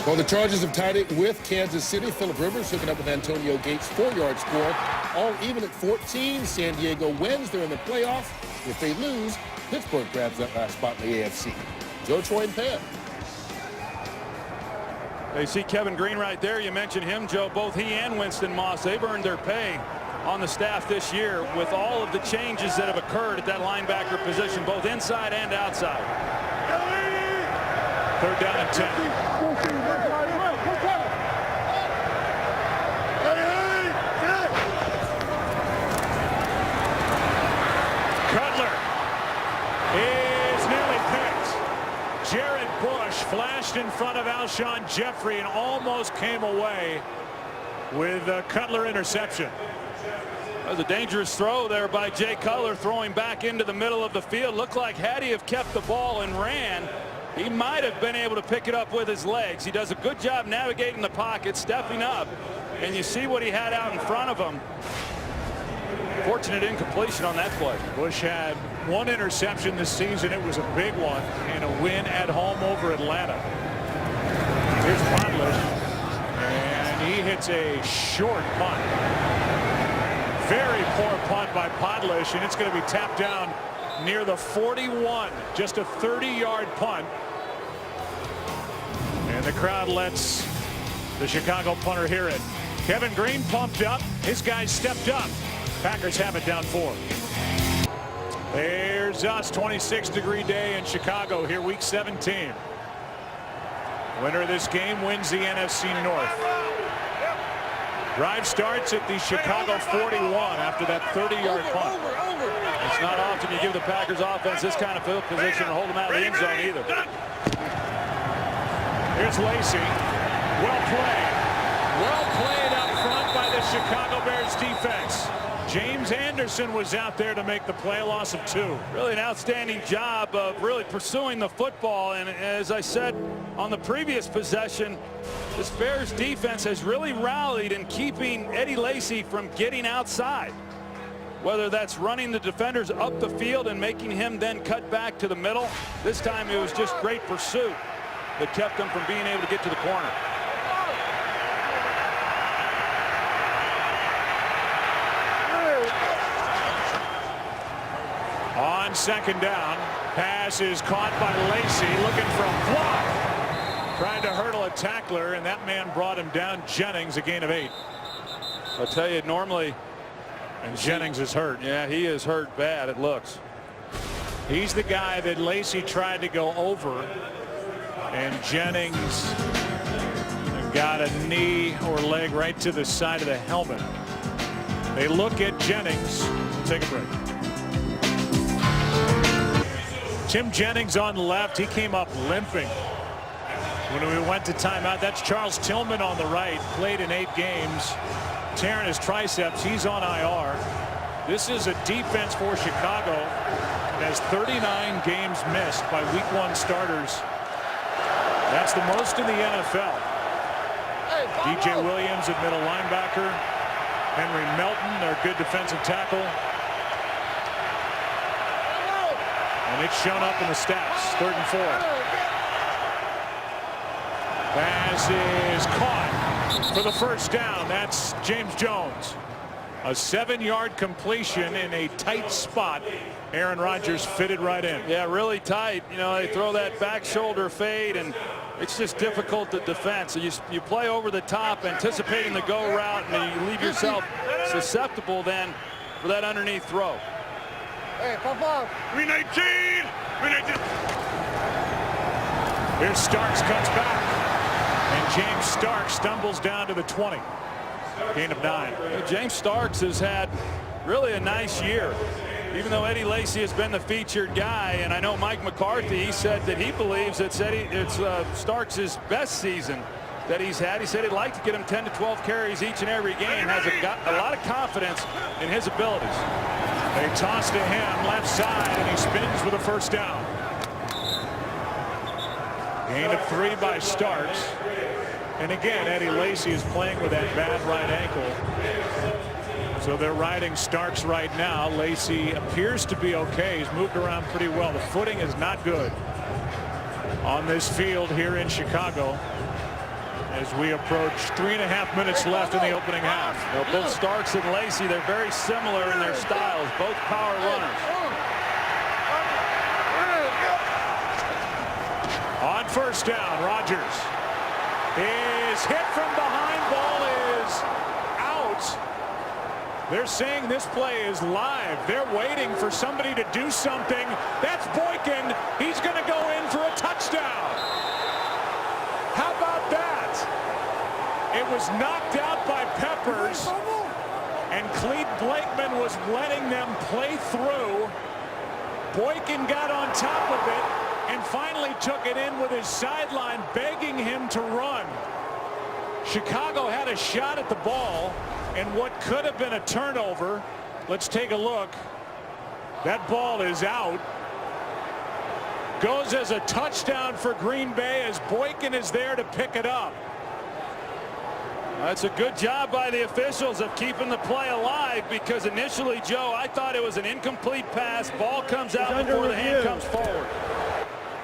Well, the Chargers have tied it with Kansas City. Phillip Rivers hooking up with Antonio Gates' 4-yard score. All even at 14. San Diego wins. They're in the playoff. If they lose, Pittsburgh grabs that last spot in the AFC. Joe, Troy, and Pam. You see Kevin Green right there. You mentioned him, Joe. Both he and Winston Moss, they've earned their pay on the staff this year with all of the changes that have occurred at that linebacker position, both inside and outside. 3rd down and 10. Cutler is nearly picked. Jared Bush flashed in front of Alshon Jeffrey and almost came away with a Cutler interception. That was a dangerous throw there by Jay Cutler, throwing back into the middle of the field. Looked like had he have kept the ball and ran, he might have been able to pick it up with his legs. He does a good job navigating the pocket, stepping up, and you see what he had out in front of him. Fortunate incompletion on that play. Bush had 1 interception this season. It was a big one, and a win at home over Atlanta. Here's Podlish, and he hits a short punt. Very poor punt by Podlish, and it's going to be tapped down near the 41. Just a 30-yard punt. And the crowd lets the Chicago punter hear it. Kevin Green pumped up. His guys stepped up. Packers have it down 4. There's us, 26-degree day in Chicago here, week 17. Winner of this game wins the NFC North. Drive starts at the Chicago 41 after that 30-yard punt. It's not often you give the Packers offense this kind of field position and hold them out of the end zone either. Here's Lacey. Well played. Well played up front by the Chicago Bears defense. James Anderson was out there to make the play, a loss of 2. Really an outstanding job of really pursuing the football. And as I said on the previous possession, this Bears defense has really rallied in keeping Eddie Lacy from getting outside. Whether that's running the defenders up the field and making him then cut back to the middle. This time it was just great pursuit that kept them from being able to get to the corner. On second down, pass is caught by Lacey, looking for a block. Trying to hurdle a tackler, and that man brought him down. Jennings, a gain of 8. I'll tell you, normally, and Jennings is hurt. Yeah, he is hurt bad, it looks. He's the guy that Lacey tried to go over, and Jennings got a knee or leg right to the side of the helmet. They look at Jennings. We'll take a break. Tim Jennings on the left. He came up limping when we went to timeout. That's Charles Tillman on the right. Played in 8 games. Tearing his triceps. He's on IR. This is a defense for Chicago that has 39 games missed by week 1 starters. That's the most in the NFL. DJ Williams at middle linebacker. Henry Melton, their good defensive tackle. And it's shown up in the stats. 3rd and 4. Pass is caught for the first down. That's James Jones. A 7-yard completion in a tight spot. Aaron Rodgers fitted right in. Yeah, really tight. You know, they throw that back shoulder fade, and it's just difficult to defend. So you play over the top, anticipating the go route, and you leave yourself susceptible then for that underneath throw. Hey, pop up. 319. 319. Here's Starks, comes back. And James Starks stumbles down to the 20. Gain of 9. James Starks has had really a nice year. Even though Eddie Lacy has been the featured guy, and I know Mike McCarthy, he said that he believes it's Starks' best season that he's had. He said he'd like to get him 10 to 12 carries each and every game. Has a lot of confidence in his abilities. They toss to him left side, and he spins with a first down. Gain of 3 by Starks. And again, Eddie Lacy is playing with that bad right ankle. So they're riding Starks right now. Lacy appears to be okay. He's moved around pretty well. The footing is not good on this field here in Chicago as we approach 3.5 minutes left in the opening half. Well, both Starks and Lacy, they're very similar in their styles, both power runners. On first down, Rodgers is hit from behind. Ball is out. They're saying this play is live. They're waiting for somebody to do something. That's Boykin. He's going to go in for a touchdown. How about that? It was knocked out by Peppers, and Clete Blakeman was letting them play through. Boykin got on top of it and finally took it in with his sideline, begging him to run. Chicago had a shot at the ball, and what could have been a turnover. Let's take a look. That ball is out. Goes as a touchdown for Green Bay as Boykin is there to pick it up. That's a good job by the officials of keeping the play alive, because initially, Joe, I thought it was an incomplete pass. Ball comes out before the hand comes forward.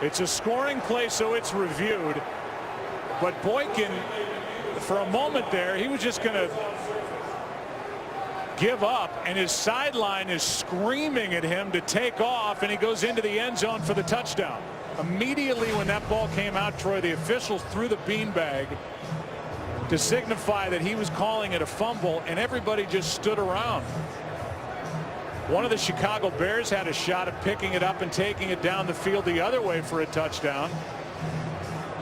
It's a scoring play, so it's reviewed. But Boykin, for a moment there, he was just going to give up, and his sideline is screaming at him to take off, and he goes into the end zone for the touchdown. Immediately when that ball came out, Troy, the officials threw the beanbag to signify that he was calling it a fumble, and everybody just stood around. One of the Chicago Bears had a shot at picking it up and taking it down the field the other way for a touchdown.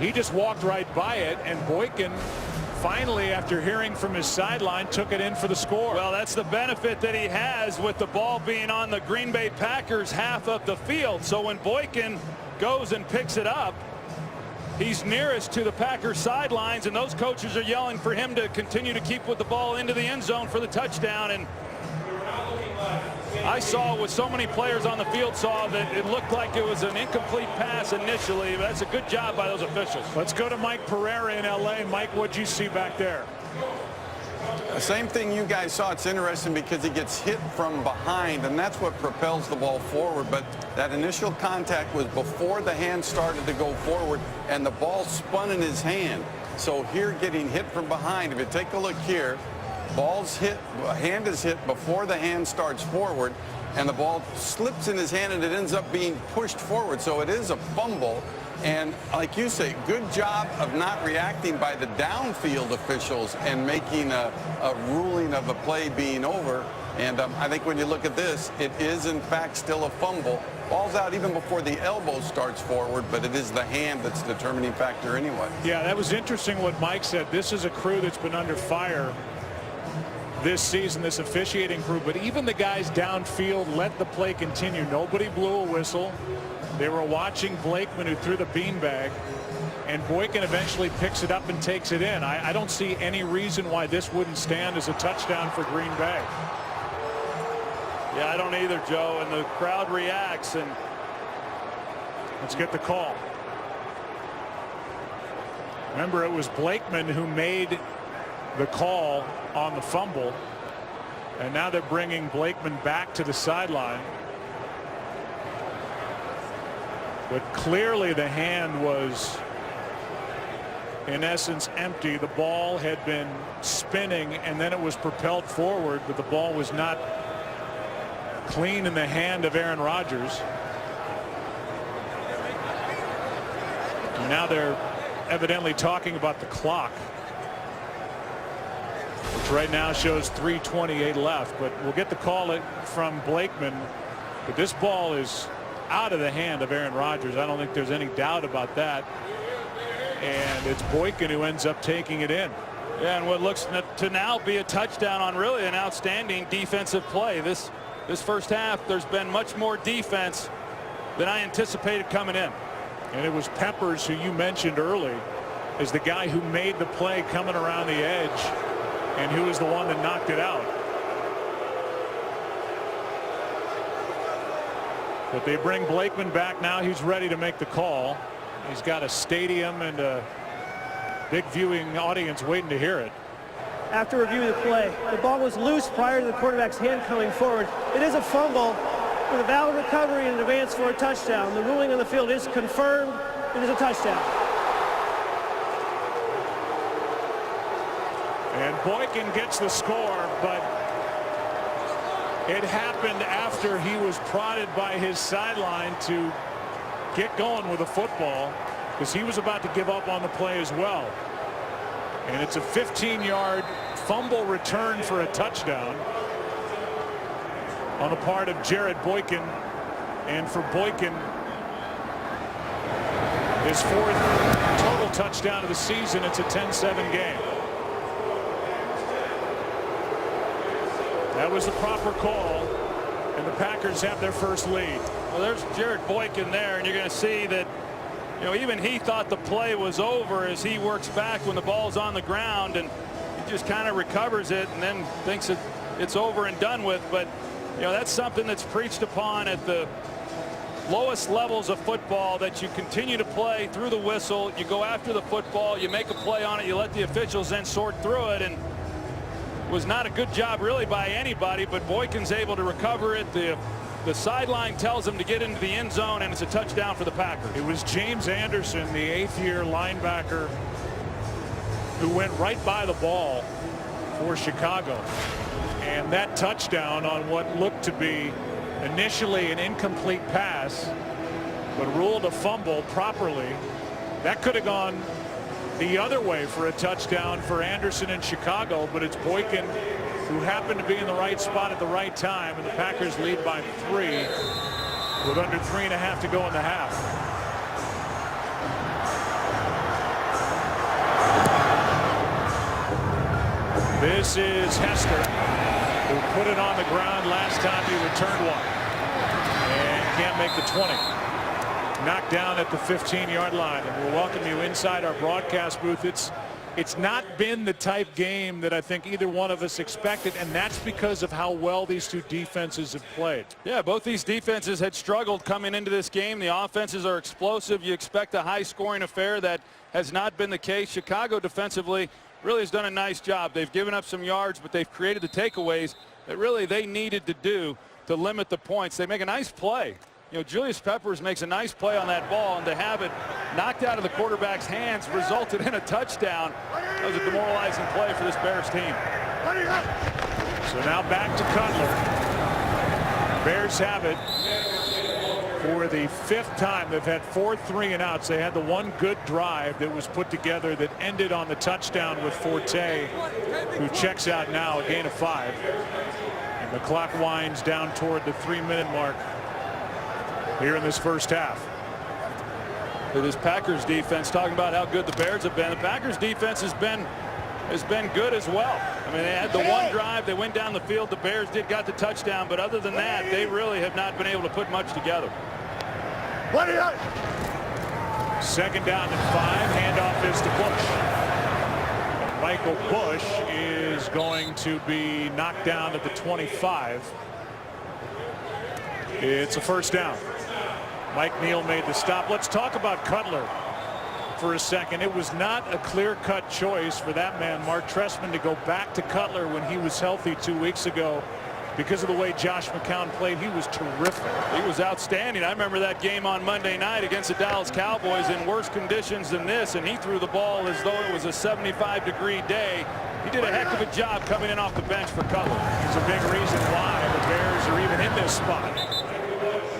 He just walked right by it, and Boykin finally, after hearing from his sideline, took it in for the score. Well, that's the benefit that he has with the ball being on the Green Bay Packers half of the field. So when Boykin goes and picks it up, he's nearest to the Packers sidelines, and those coaches are yelling for him to continue to keep with the ball into the end zone for the touchdown. And I saw with so many players on the field saw that it looked like it was an incomplete pass initially, but that's a good job by those officials. Let's go to Mike Pereira in LA. Mike, what'd you see back there? The same thing you guys saw. It's interesting because he gets hit from behind, and that's what propels the ball forward. But that initial contact was before the hand started to go forward, and the ball spun in his hand. So here, getting hit from behind, if you take a look here, ball's hit, hand is hit before the hand starts forward, and the ball slips in his hand, and it ends up being pushed forward. So it is a fumble. And like you say, good job of not reacting by the downfield officials and making a ruling of a play being over. And I think when you look at this, it is in fact still a fumble. Ball's out even before the elbow starts forward, but it is the hand that's the determining factor anyway. Yeah, that was interesting what Mike said. This is a crew that's been under fire this season, this officiating crew, but even the guys downfield let the play continue. Nobody blew a whistle. They were watching Blakeman, who threw the beanbag, and Boykin eventually picks it up and takes it in. I don't see any reason why this wouldn't stand as a touchdown for Green Bay. Yeah, I don't either, Joe, and the crowd reacts. And let's get the call. Remember, it was Blakeman who made the call on the fumble, and now they're bringing Blakeman back to the sideline. But clearly the hand was in essence empty. The ball had been spinning and then it was propelled forward, but the ball was not clean in the hand of Aaron Rodgers. And now they're evidently talking about the clock, which right now shows 3:28 left, but we'll get the call from Blakeman. But this ball is out of the hand of Aaron Rodgers. I don't think there's any doubt about that. And it's Boykin who ends up taking it in. Yeah, and what looks to now be a touchdown on really an outstanding defensive play. This first half, there's been much more defense than I anticipated coming in. And it was Peppers, who you mentioned early, is the guy who made the play coming around the edge and who was the one that knocked it out. But they bring Blakeman back now. He's ready to make the call. He's got a stadium and a big viewing audience waiting to hear it. After reviewing the play, the ball was loose prior to the quarterback's hand coming forward. It is a fumble with a valid recovery and advance for a touchdown. The ruling on the field is confirmed. It is a touchdown. And Boykin gets the score, but it happened after he was prodded by his sideline to get going with the football, because he was about to give up on the play as well. And it's a 15-yard fumble return for a touchdown on the part of Jared Boykin. And for Boykin, his fourth total touchdown of the season. It's a 10-7 game. That was the proper call, and the Packers have their first lead. Well, there's Jared Boykin there, and you're going to see that, you know, even he thought the play was over as he works back when the ball's on the ground, and he just kind of recovers it and then thinks it's over and done with. But, you know, that's something that's preached upon at the lowest levels of football, that you continue to play through the whistle. You go after the football, you make a play on it, you let the officials then sort through it. And was not a good job really by anybody, but Boykin's able to recover it. The sideline tells him to get into the end zone, and it's a touchdown for the Packers. It was James Anderson, the 8th-year linebacker, who went right by the ball for Chicago. And that touchdown on what looked to be initially an incomplete pass, but ruled a fumble properly, that could have gone the other way for a touchdown for Anderson in Chicago, but it's Boykin who happened to be in the right spot at the right time, and the Packers lead by 3 with under 3.5 to go in the half. This is Hester, who put it on the ground last time he returned one and can't make the 20. knocked down at the 15-yard line. And we'll welcome you inside our broadcast booth. It's not been the type game that I think either one of us expected, and that's because of how well these two defenses have played. Yeah, both these defenses had struggled coming into this game. The offenses are explosive. You expect a high-scoring affair. That has not been the case. Chicago defensively really has done a nice job. They've given up some yards, but they've created the takeaways that really they needed to do to limit the points. They make a nice play. You know, Julius Peppers makes a nice play on that ball, and to have it knocked out of the quarterback's hands resulted in a touchdown. That was a demoralizing play for this Bears team. So now back to Cutler. Bears have it for the 5th time. They've had 4 3-and-outs. They had the one good drive that was put together that ended on the touchdown with Forte, who checks out now, a gain of 5. And the clock winds down toward the 3-minute mark here in this first half. For this Packers defense, talking about how good the Bears have been, the Packers defense has been good as well. I mean, they had the one drive, they went down the field, the Bears got the touchdown, but other than that, they really have not been able to put much together. 2nd down and 5. Handoff is to Bush. And Michael Bush is going to be knocked down at the 25. It's a 1st down. Mike Neal made the stop. Let's talk about Cutler for a second. It was not a clear-cut choice for that man, Mark Trestman, to go back to Cutler when he was healthy 2 weeks ago. Because of the way Josh McCown played, he was terrific. He was outstanding. I remember that game on Monday night against the Dallas Cowboys in worse conditions than this, and he threw the ball as though it was a 75-degree day. He did a heck of a job coming in off the bench for Cutler. It's a big reason why the Bears are even in this spot.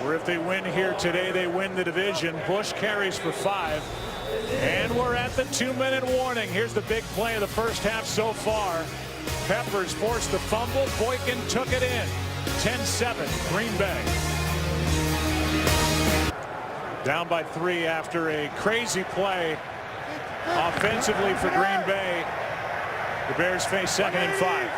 Or if they win here today, they win the division. Bush carries for 5. And we're at the 2-minute warning. Here's the big play of the first half so far. Peppers forced the fumble. Boykin took it in. 10-7, Green Bay. Down by 3 after a crazy play offensively for Green Bay. The Bears face 2nd and 5.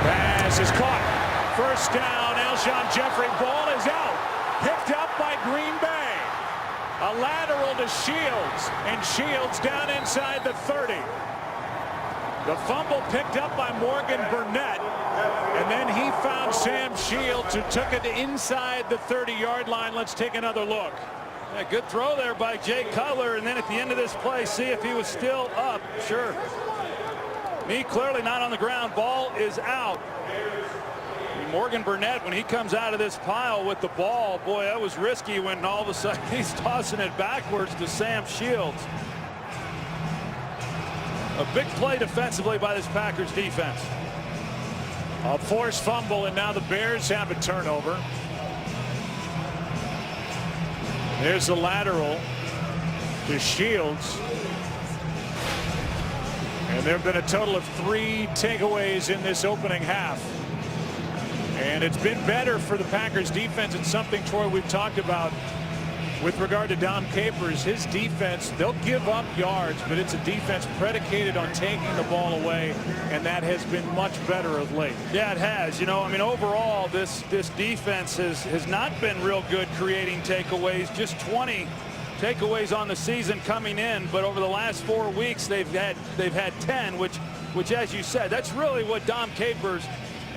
Pass is caught. 1st down. Alshon Jeffrey. Ball is out. Picked up by Green Bay. A lateral to Shields, and Shields down inside the 30. The fumble picked up by Morgan Burnett, and then he found Sam Shields, who took it inside the 30-yard line. Let's take another look. Yeah, good throw there by Jay Cutler, and then at the end of this play, see if he was still up. Sure. Me clearly not on the ground. Ball is out. Morgan Burnett, when he comes out of this pile with the ball, boy, that was risky when all of a sudden he's tossing it backwards to Sam Shields. A big play defensively by this Packers defense. A forced fumble, and now the Bears have a turnover. There's the lateral to Shields. And there have been a total of 3 takeaways in this opening half. And it's been better for the Packers defense. It's something, Troy, we've talked about with regard to Dom Capers. His defense, they'll give up yards, but it's a defense predicated on taking the ball away, and that has been much better of late. Yeah, it has. You know, I mean, overall, this defense has not been real good creating takeaways. Just 20 takeaways on the season coming in, but over the last 4 weeks, they've had 10, which, as you said, that's really what Dom Capers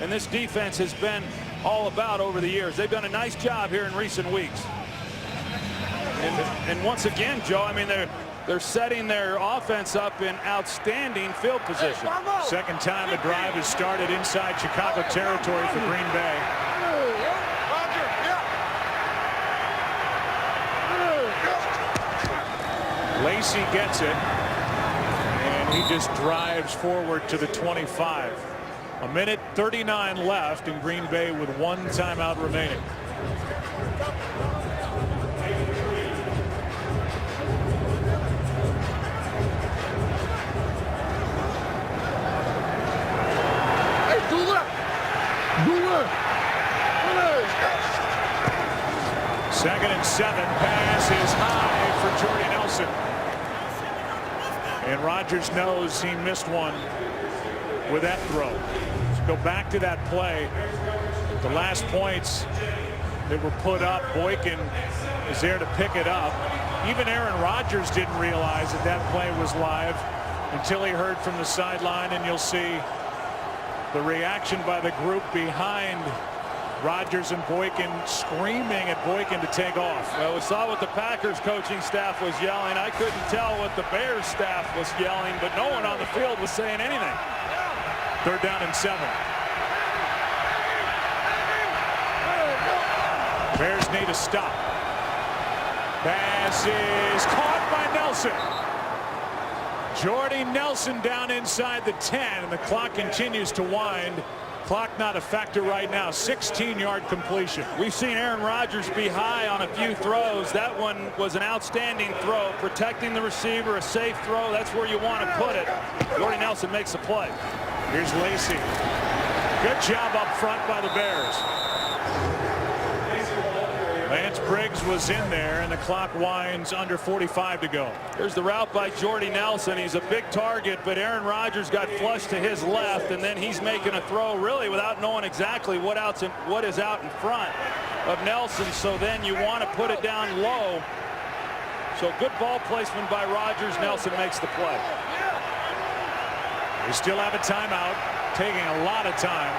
and this defense has been all about over the years. They've done a nice job here in recent weeks. And once again, Joe, I mean, they're setting their offense up in outstanding field position. 2nd time the drive has started inside Chicago territory for Green Bay. Lacey gets it, and he just drives forward to the 25. 1:39 left, in Green Bay with 1 timeout remaining. Hey, do that! 2nd and 7. Pass is high for Jordy Nelson. And Rodgers knows he missed one with that throw. go back to that play. The last points that were put up, Boykin is there to pick it up. Even Aaron Rodgers didn't realize that that play was live until he heard from the sideline, and you'll see the reaction by the group behind Rodgers and Boykin, screaming at Boykin to take off. Well, we saw what the Packers coaching staff was yelling. I couldn't tell what the Bears staff was yelling, but no one on the field was saying anything. 3rd down and 7. Bears need a stop. Pass is caught by Nelson. Jordy Nelson down inside the 10, and the clock continues to wind. Clock not a factor right now. 16-yard completion. We've seen Aaron Rodgers be high on a few throws. That one was an outstanding throw, protecting the receiver, a safe throw. That's where you want to put it. Jordy Nelson makes a play. Here's Lacy. Good job up front by the Bears. Lance Briggs was in there, and the clock winds under 45 to go. Here's the route by Jordy Nelson. He's a big target, but Aaron Rodgers got flushed to his left, and then he's making a throw really without knowing exactly what is out in front of Nelson. So then you want to put it down low. So good ball placement by Rodgers. Nelson makes the play. We still have a timeout, taking a lot of time.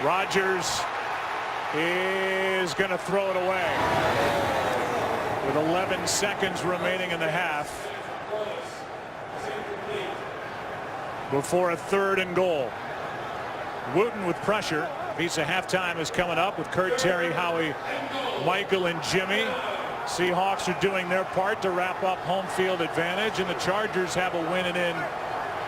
Rodgers is going to throw it away with 11 seconds remaining in the half before a 3rd and goal. Wooten with pressure. Piece of halftime is coming up with Kurt, Terry, Howie, Michael, and Jimmy. Seahawks are doing their part to wrap up home field advantage, and the Chargers have a win and in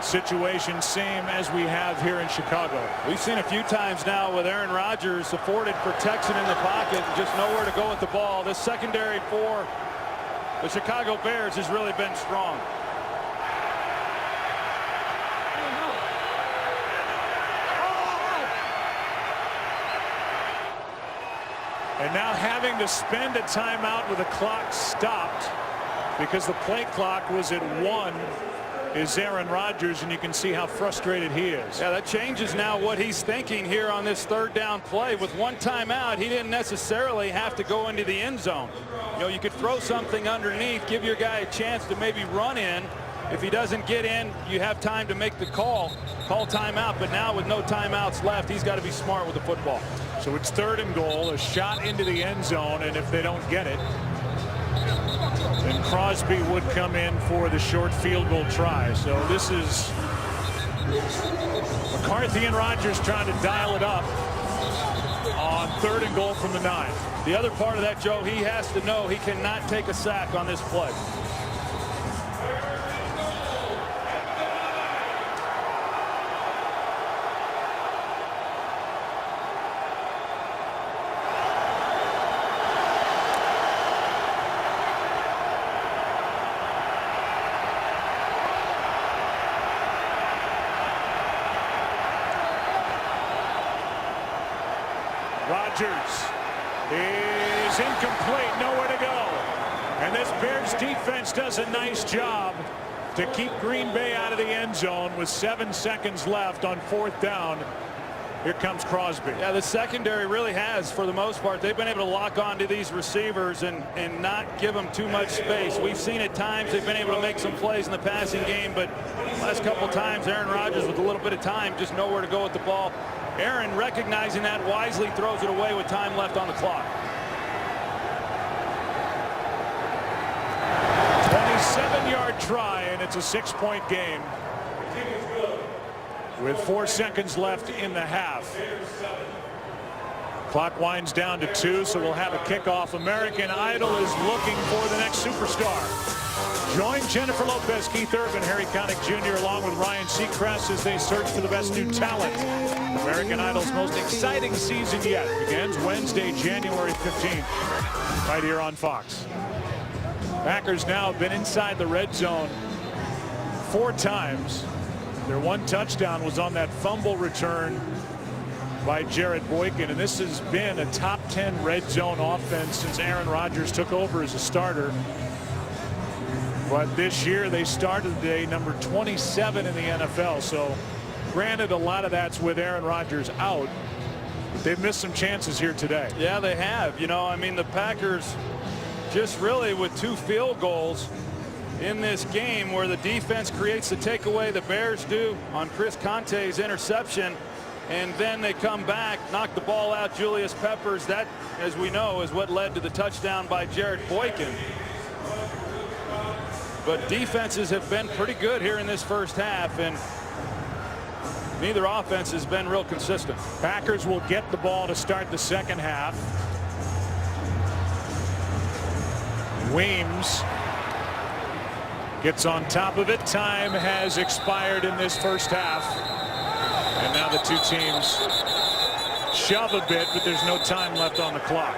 situation, same as we have here in Chicago. We've seen a few times now with Aaron Rodgers afforded protection in the pocket, just nowhere to go with the ball. This secondary for the Chicago Bears has really been strong. And now having to spend a timeout with the clock stopped because the play clock was at 1 is Aaron Rodgers, and you can see how frustrated he is. Yeah, that changes now what he's thinking here on this 3rd down play. With 1 timeout, he didn't necessarily have to go into the end zone. You know, you could throw something underneath, give your guy a chance to maybe run in. If he doesn't get in, you have time to make the call timeout. But now with no timeouts left, he's got to be smart with the football. So it's 3rd and goal, a shot into the end zone, and if they don't get it, then Crosby would come in for the short field goal try. So this is McCarthy and Rodgers trying to dial it up on 3rd and goal from the 9. The other part of that, Joe, he has to know he cannot take a sack on this play. Rodgers is incomplete, nowhere to go. And this Bears defense does a nice job to keep Green Bay out of the end zone with 7 seconds left on 4th down. Here comes Crosby. Yeah, the secondary really has, for the most part, they've been able to lock on to these receivers and not give them too much space. We've seen at times they've been able to make some plays in the passing game, but last couple times Aaron Rodgers with a little bit of time, just nowhere to go with the ball. Aaron, recognizing that, wisely throws it away with time left on the clock. 27-yard try, and it's a 6-point game with 4 seconds left in the half. Clock winds down to 2, so we'll have a kickoff. American Idol is looking for the next superstar. Join Jennifer Lopez, Keith Urban, Harry Connick Jr., along with Ryan Seacrest as they search for the best new talent. American Idol's most exciting season yet begins Wednesday, January 15th, right here on Fox. Packers now have been inside the red zone 4 times. Their 1 touchdown was on that fumble return by Jared Boykin, and this has been a top 10 red zone offense since Aaron Rodgers took over as a starter. But this year they started the day number 27 in the NFL. So granted, a lot of that's with Aaron Rodgers out. But they've missed some chances here today. Yeah, they have. You know, I mean, the Packers just really with 2 field goals in this game where the defense creates the takeaway. The Bears do on Chris Conte's interception. And then they come back, knock the ball out. Julius Peppers, that, as we know, is what led to the touchdown by Jared Boykin. But defenses have been pretty good here in this first half, and neither offense has been real consistent. Packers will get the ball to start the second half. Weems gets on top of it. Time has expired in this first half. And now the two teams shove a bit, but there's no time left on the clock.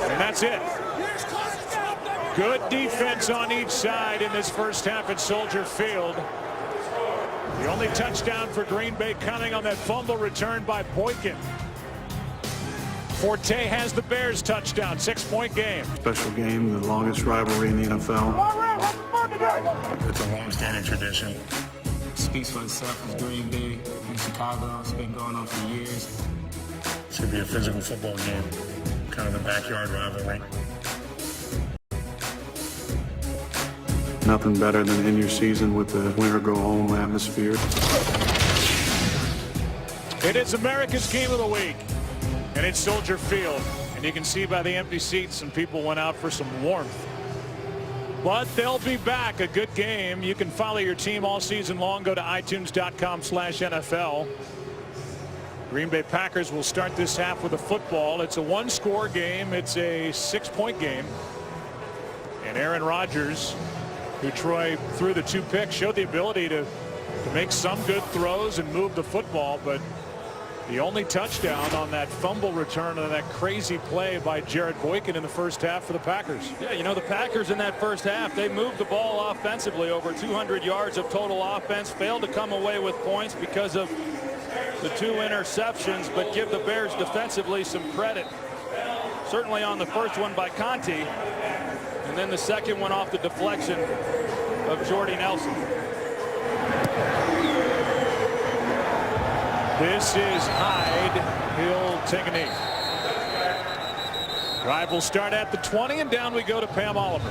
And that's it. Good defense on each side in this first half at Soldier Field. The only touchdown for Green Bay coming on that fumble return by Boykin. Forte has the Bears touchdown. 6-point game. Special game, the longest rivalry in the NFL. It's a long-standing tradition. Speaks for itself as Green Bay in Chicago. It's been going on for years. Should be a physical football game, kind of a backyard rivalry. Nothing better than end your season with the winner go home atmosphere. It is America's game of the week, and it's Soldier Field. And you can see by the empty seats, some people went out for some warmth. But they'll be back. A good game. You can follow your team all season long. Go to itunes.com/NFL. Green Bay Packers will start this half with a football. It's a 1-score game. It's a 6-point game. And Aaron Rodgers, who Troy threw the 2 picks, showed the ability to make some good throws and move the football, but the only touchdown on that fumble return and that crazy play by Jared Boykin in the first half for the Packers. Yeah, you know, the Packers in that first half, they moved the ball offensively, over 200 yards of total offense, failed to come away with points because of the 2 interceptions, but give the Bears defensively some credit. Certainly on the first one by Conte, and then the second one off the deflection of Jordy Nelson. This is Hyde. He'll take a knee. Drive will start at the 20, and down we go to Pam Oliver.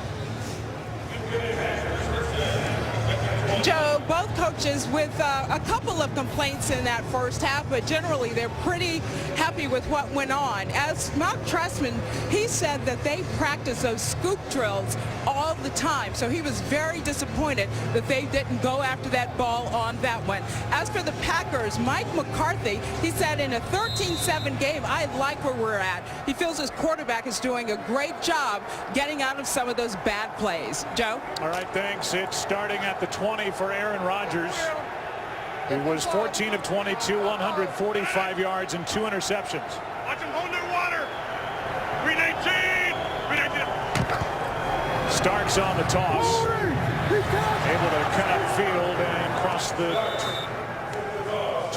Joe, both coaches with a couple of complaints in that first half, but generally they're pretty happy with what went on. As Mark Trestman, he said that they practice those scoop drills all the time, so he was very disappointed that they didn't go after that ball on that one. As for the Packers, Mike McCarthy, he said in a 13-7 game, I like where we're at. He feels his quarterback is doing a great job getting out of some of those bad plays. Joe? All right, thanks. It's starting at the 20 for Aaron Rodgers, who was 14 of 22, 145 yards and 2 interceptions. Watch him hold their water. 319. 319. Starks on the toss, able to cut up field and cross the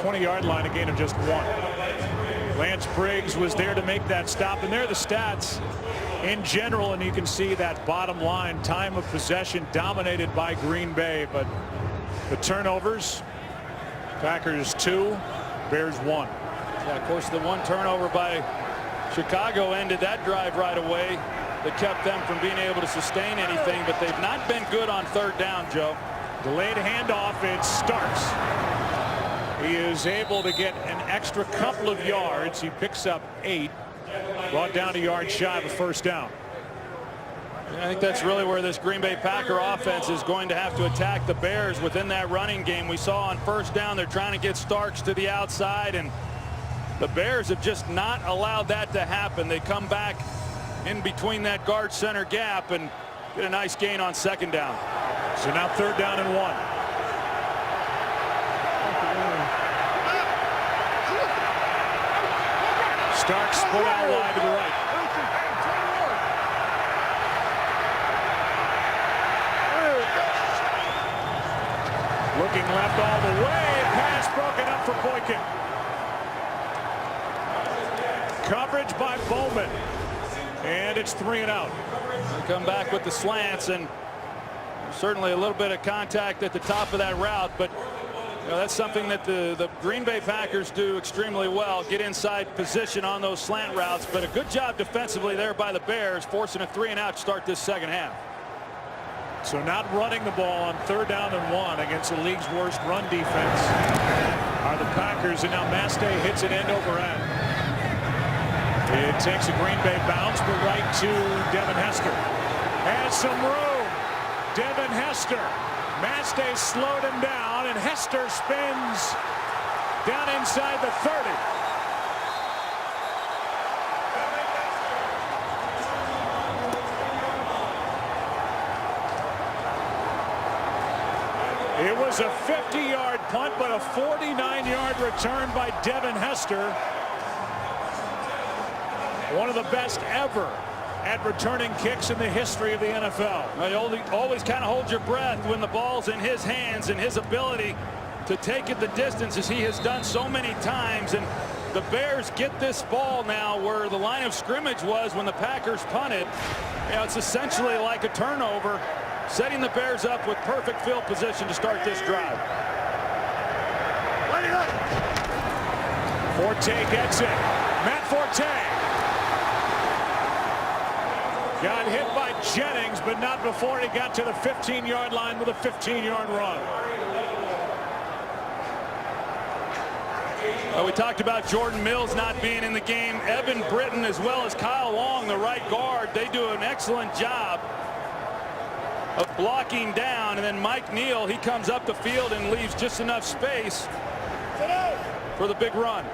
20-yard line, a gain of just 1. Lance Briggs was there to make that stop, and there are the stats in general, and you can see that bottom line, time of possession dominated by Green Bay, but the turnovers, Packers 2, Bears 1. Yeah, of course, the 1 turnover by Chicago ended that drive right away that kept them from being able to sustain anything, but they've not been good on 3rd down, Joe. Delayed handoff, it Starks. He is able to get an extra couple of yards. He picks up 8, brought down a yard shy of a 1st down. I think that's really where this Green Bay Packer offense is going to have to attack the Bears within that running game. We saw on 1st down, they're trying to get Starks to the outside, and the Bears have just not allowed that to happen. They come back in between that guard center gap and get a nice gain on 2nd down. So now 3rd down and 1. Starks split out wide to the right. Looking left all the way. Pass broken up for Boykin. Coverage by Bowman. And it's 3 and out. They come back with the slants, and certainly a little bit of contact at the top of that route, but that's something that the Green Bay Packers do extremely well, get inside position on those slant routes, but a good job defensively there by the Bears, forcing a 3 and out to start this second half. So not running the ball on 3rd down and 1 against the league's worst run defense are the Packers, and now Mastay hits it end over end. It takes a Green Bay bounce, but right to Devin Hester. Has some room. Devin Hester. Mastay slowed him down, and Hester spins down inside the 30. It was a 50-yard punt, but a 49-yard return by Devin Hester. One of the best ever at returning kicks in the history of the NFL. You always kind of hold your breath when the ball's in his hands, and his ability to take it the distance as he has done so many times. And the Bears get this ball now where the line of scrimmage was when the Packers punted. It's essentially like a turnover, setting the Bears up with perfect field position to start this drive. Forte gets it. Matt Forte. Got hit by Jennings, but not before he got to the 15-yard line with a 15-yard run. We talked about Jordan Mills not being in the game. Evan Britton as well as Kyle Long, the right guard, they do an excellent job of blocking down. And then Mike Neal, he comes up the field and leaves just enough space for the big run.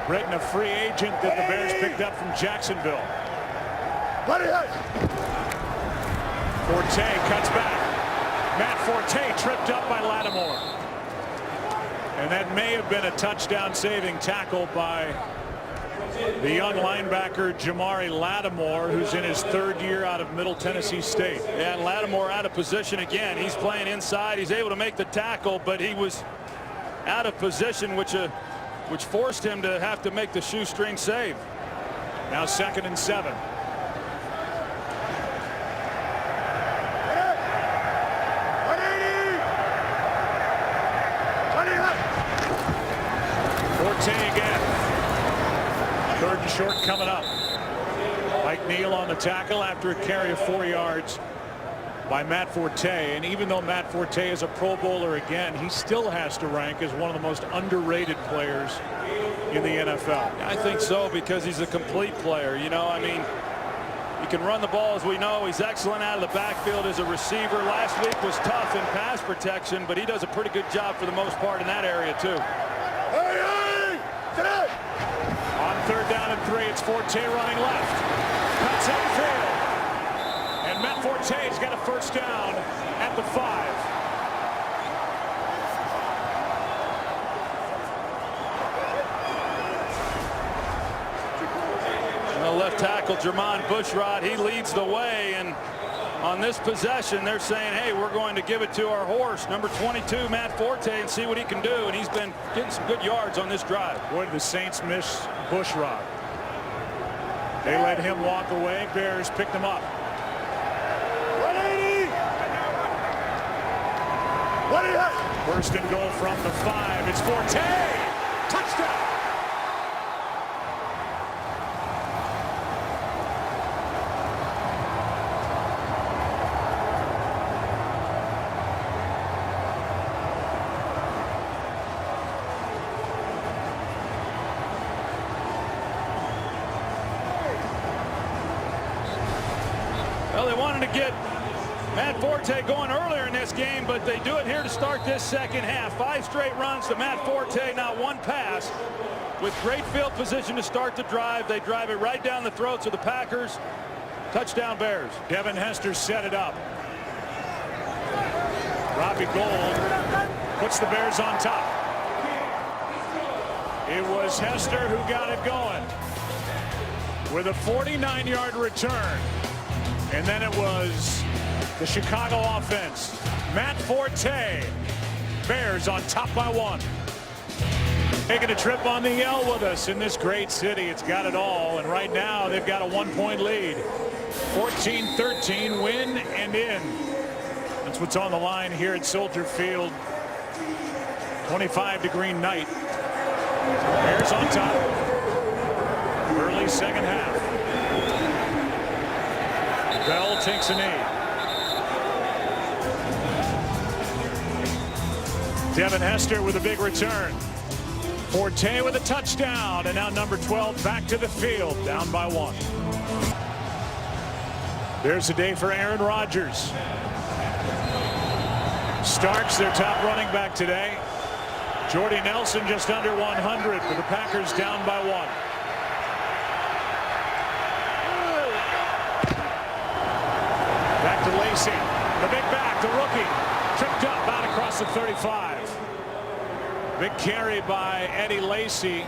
Britton, a free agent that the Bears picked up from Jacksonville. Forte cuts back. Matt Forte tripped up by Lattimore. And that may have been a touchdown saving tackle by the young linebacker Jamari Lattimore, who's in his 3rd year out of Middle Tennessee State. Yeah, and Lattimore out of position again. He's playing inside. He's able to make the tackle, but he was out of position, which forced him to have to make the shoestring save. Now 2nd and 7. Forte again. 3rd and short coming up. Mike Neal on the tackle after a carry of 4 yards by Matt Forte. And even though Matt Forte is a Pro Bowler again, he still has to rank as one of the most underrated players in the NFL. I think so, because he's a complete player. I mean, he can run the ball, as we know. He's excellent out of the backfield as a receiver. Last week was tough in pass protection, but he does a pretty good job for the most part in that area too. On 3rd down and 3, it's Forte running left. Cuts upfield. And Matt Forte's got a 1st down at the 5. The left tackle, Jermon Bushrod, he leads the way, and on this possession they're saying, hey, we're going to give it to our horse, number 22, Matt Forte, and see what he can do. And he's been getting some good yards on this drive. Boy, did the Saints miss Bushrod. They let him walk away. Bears picked him up. 1st and goal from the 5. It's Forte. Touchdown. Well, they wanted to get Matt Forte going earlier in this game, but they do it here to start this second half. 5 straight runs to Matt Forte, not one pass. With great field position to start the drive. They drive it right down the throats of the Packers. Touchdown Bears. Devin Hester set it up. Robbie Gould puts the Bears on top. It was Hester who got it going with a 49-yard return. And then it was the Chicago offense. Matt Forte. Bears on top by 1. Taking a trip on the L with us in this great city. It's got it all, and right now they've got a 1-point lead. 14-13, win and in. That's what's on the line here at Soldier Field. 25-degree night. Bears on top. Early second half. Bell takes a knee. Devin Hester with a big return. Forte with a touchdown, and now number 12 back to the field, down by 1. There's a day for Aaron Rodgers. Starks, their top running back today. Jordy Nelson just under 100, with the Packers down by 1. Back to Lacy, the big back, the rookie, tripped up out across the 35. Big carry by Eddie Lacy,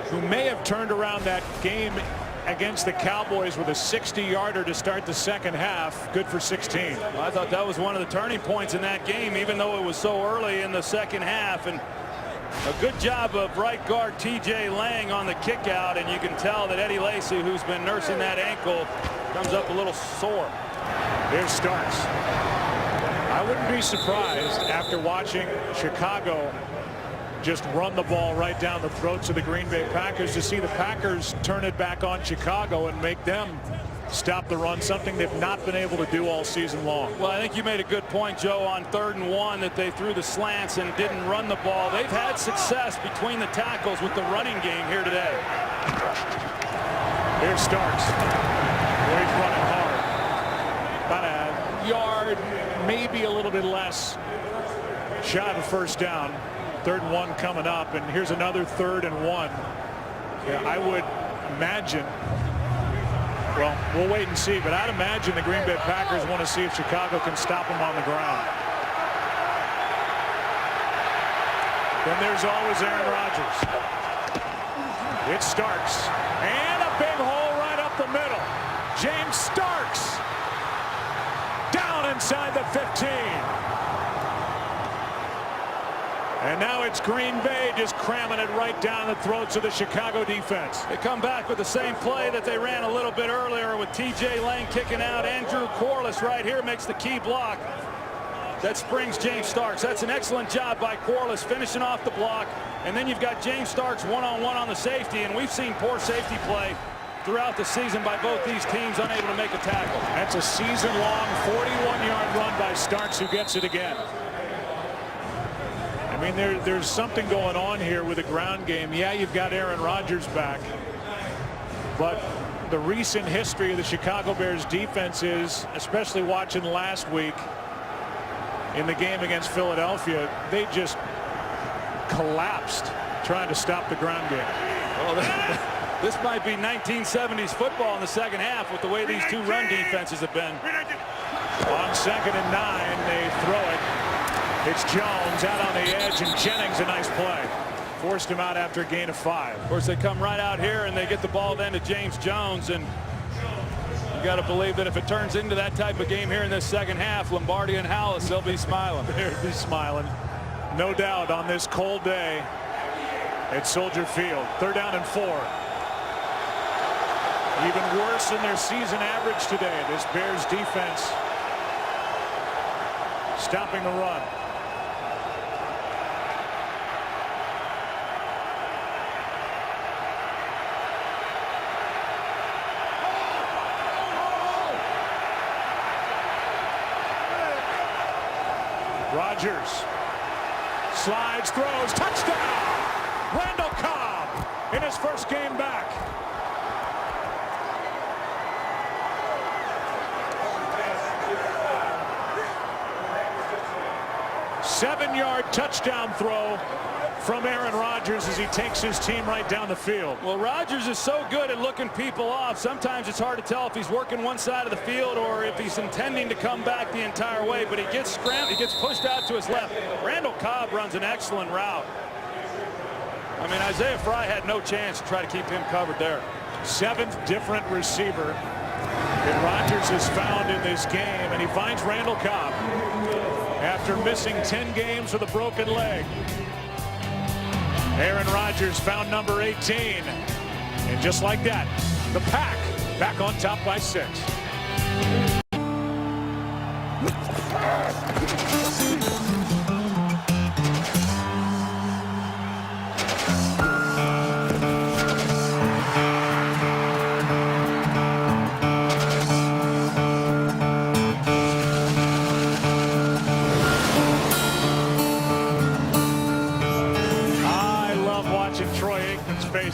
who may have turned around that game against the Cowboys with a 60-yarder to start the second half. Good for 16. Well, I thought that was one of the turning points in that game, even though it was so early in the second half. And a good job of right guard T.J. Lang on the kick out, and you can tell that Eddie Lacy, who's been nursing that ankle, comes up a little sore. Here's Starks. I wouldn't be surprised after watching Chicago just run the ball right down the throats of the Green Bay Packers to see the Packers turn it back on Chicago and make them stop the run, something they've not been able to do all season long. Well, I think you made a good point, Joe, on 3rd and 1 that they threw the slants and didn't run the ball. They've had success between the tackles with the running game here today. Here's Starks. He's running hard. About a yard, maybe a little bit less. Shy of a first down. 3rd and 1 coming up, and here's another 3rd and 1. Yeah, I would imagine, well, we'll wait and see, but I'd imagine the Green Bay Packers want to see if Chicago can stop them on the ground. Then there's always Aaron Rodgers. It's Starks, and a big hole right up the middle. James Starks down inside the 15. And now it's Green Bay just cramming it right down the throats of the Chicago defense. They come back with the same play that they ran a little bit earlier with T.J. Lang kicking out. Andrew Corliss right here makes the key block. That springs James Starks. That's an excellent job by Corliss finishing off the block. And then you've got James Starks one-on-one on the safety. And we've seen poor safety play throughout the season by both these teams, unable to make a tackle. That's a season-long 41-yard run by Starks, who gets it again. I mean, there's something going on here with the ground game. Yeah, you've got Aaron Rodgers back, but the recent history of the Chicago Bears defense is, especially watching last week in the game against Philadelphia, they just collapsed trying to stop the ground game. Well, this might be 1970s football in the second half with the way these two run defenses have been. On 2nd and 9, they throw it. It's Jones out on the edge, and Jennings, a nice play. Forced him out after a gain of 5. Of course, they come right out here and they get the ball then to James Jones, and you got to believe that if it turns into that type of game here in this second half, Lombardi and Hallis, they'll be smiling. They'll be smiling, no doubt, on this cold day at Soldier Field. 3rd down and 4. Even worse than their season average today. This Bears defense stopping the run. Rodgers slides, throws, touchdown! Randall Cobb in his first game back. Seven-yard touchdown throw from Aaron Rodgers as he takes his team right down the field. Well, Rodgers is so good at looking people off. Sometimes it's hard to tell if he's working one side of the field or if he's intending to come back the entire way, but he gets scrambled, he gets pushed out to his left. Randall Cobb runs an excellent route. I mean, Isaiah Fry had no chance to try to keep him covered there. 7th different receiver that Rodgers has found in this game, and he finds Randall Cobb after missing 10 games with a broken leg. Aaron Rodgers found number 18. And just like that, the Pack back on top by 6.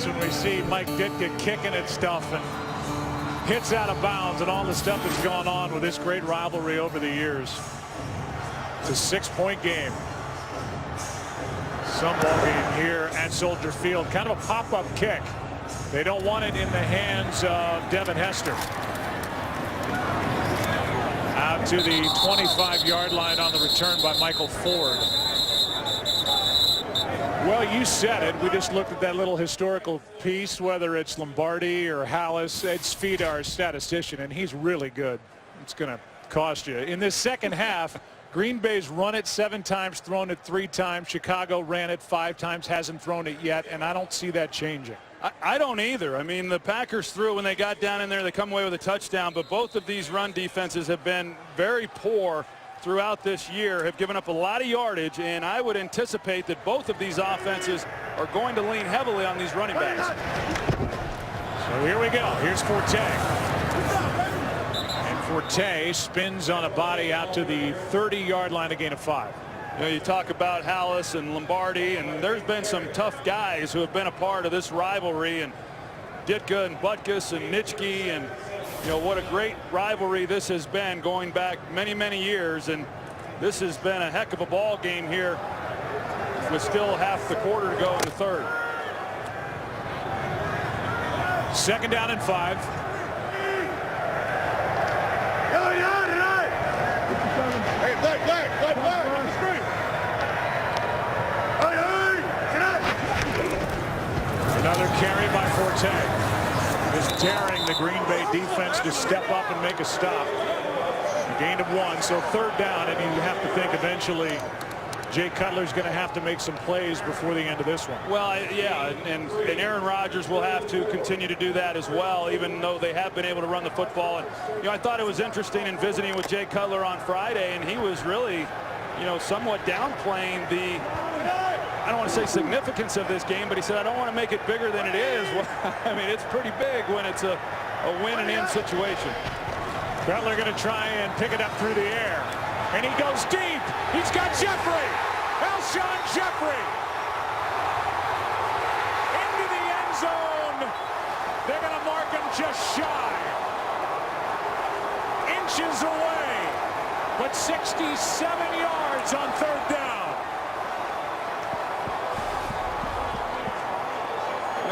When we see Mike Ditka kicking at stuff and hits out of bounds and all the stuff that's gone on with this great rivalry over the years. It's a 6-point game. Some ball game here at Soldier Field. Kind of a pop-up kick. They don't want it in the hands of Devin Hester. Out to the 25-yard line on the return by Michael Ford. Well, you said it. We just looked at that little historical piece, whether it's Lombardi or Hallis. It's feed our statistician, and he's really good. It's going to cost you. In this second half, Green Bay's run it 7 times, thrown it 3 times. Chicago ran it 5 times, hasn't thrown it yet, and I don't see that changing. I don't either. I mean, the Packers threw when they got down in there. They come away with a touchdown, but both of these run defenses have been very poor throughout this year, have given up a lot of yardage, and I would anticipate that both of these offenses are going to lean heavily on these running backs. So here we go. Here's Forte. And Forte spins on a body out to the 30-yard line, a gain of 5. You know, you talk about Hallis and Lombardi, and there's been some tough guys who have been a part of this rivalry, and Ditka and Butkus and Nitschke, and you know what a great rivalry this has been going back many, many years, and this has been a heck of a ball game here with still half the quarter to go in the third. 2nd down and 5. Hey, black. Another carry by Forte. Is daring the Green Bay defense to step up and make a stop. A gain of 1, so 3rd down, and you have to think eventually Jay Cutler's going to have to make some plays before the end of this one. Well, yeah, and Aaron Rodgers will have to continue to do that as well, even though they have been able to run the football. And you know, I thought it was interesting in visiting with Jay Cutler on Friday, and he was really, you know, somewhat downplaying the, I don't want to say significance of this game, but he said, I don't want to make it bigger than it is. Well, I mean, it's pretty big when it's a win and in situation. Cutler going to try and pick it up through the air. And he goes deep. He's got Jeffrey. Alshon Jeffrey. Into the end zone. They're going to mark him just shy. Inches away. But 67 yards on 3rd down.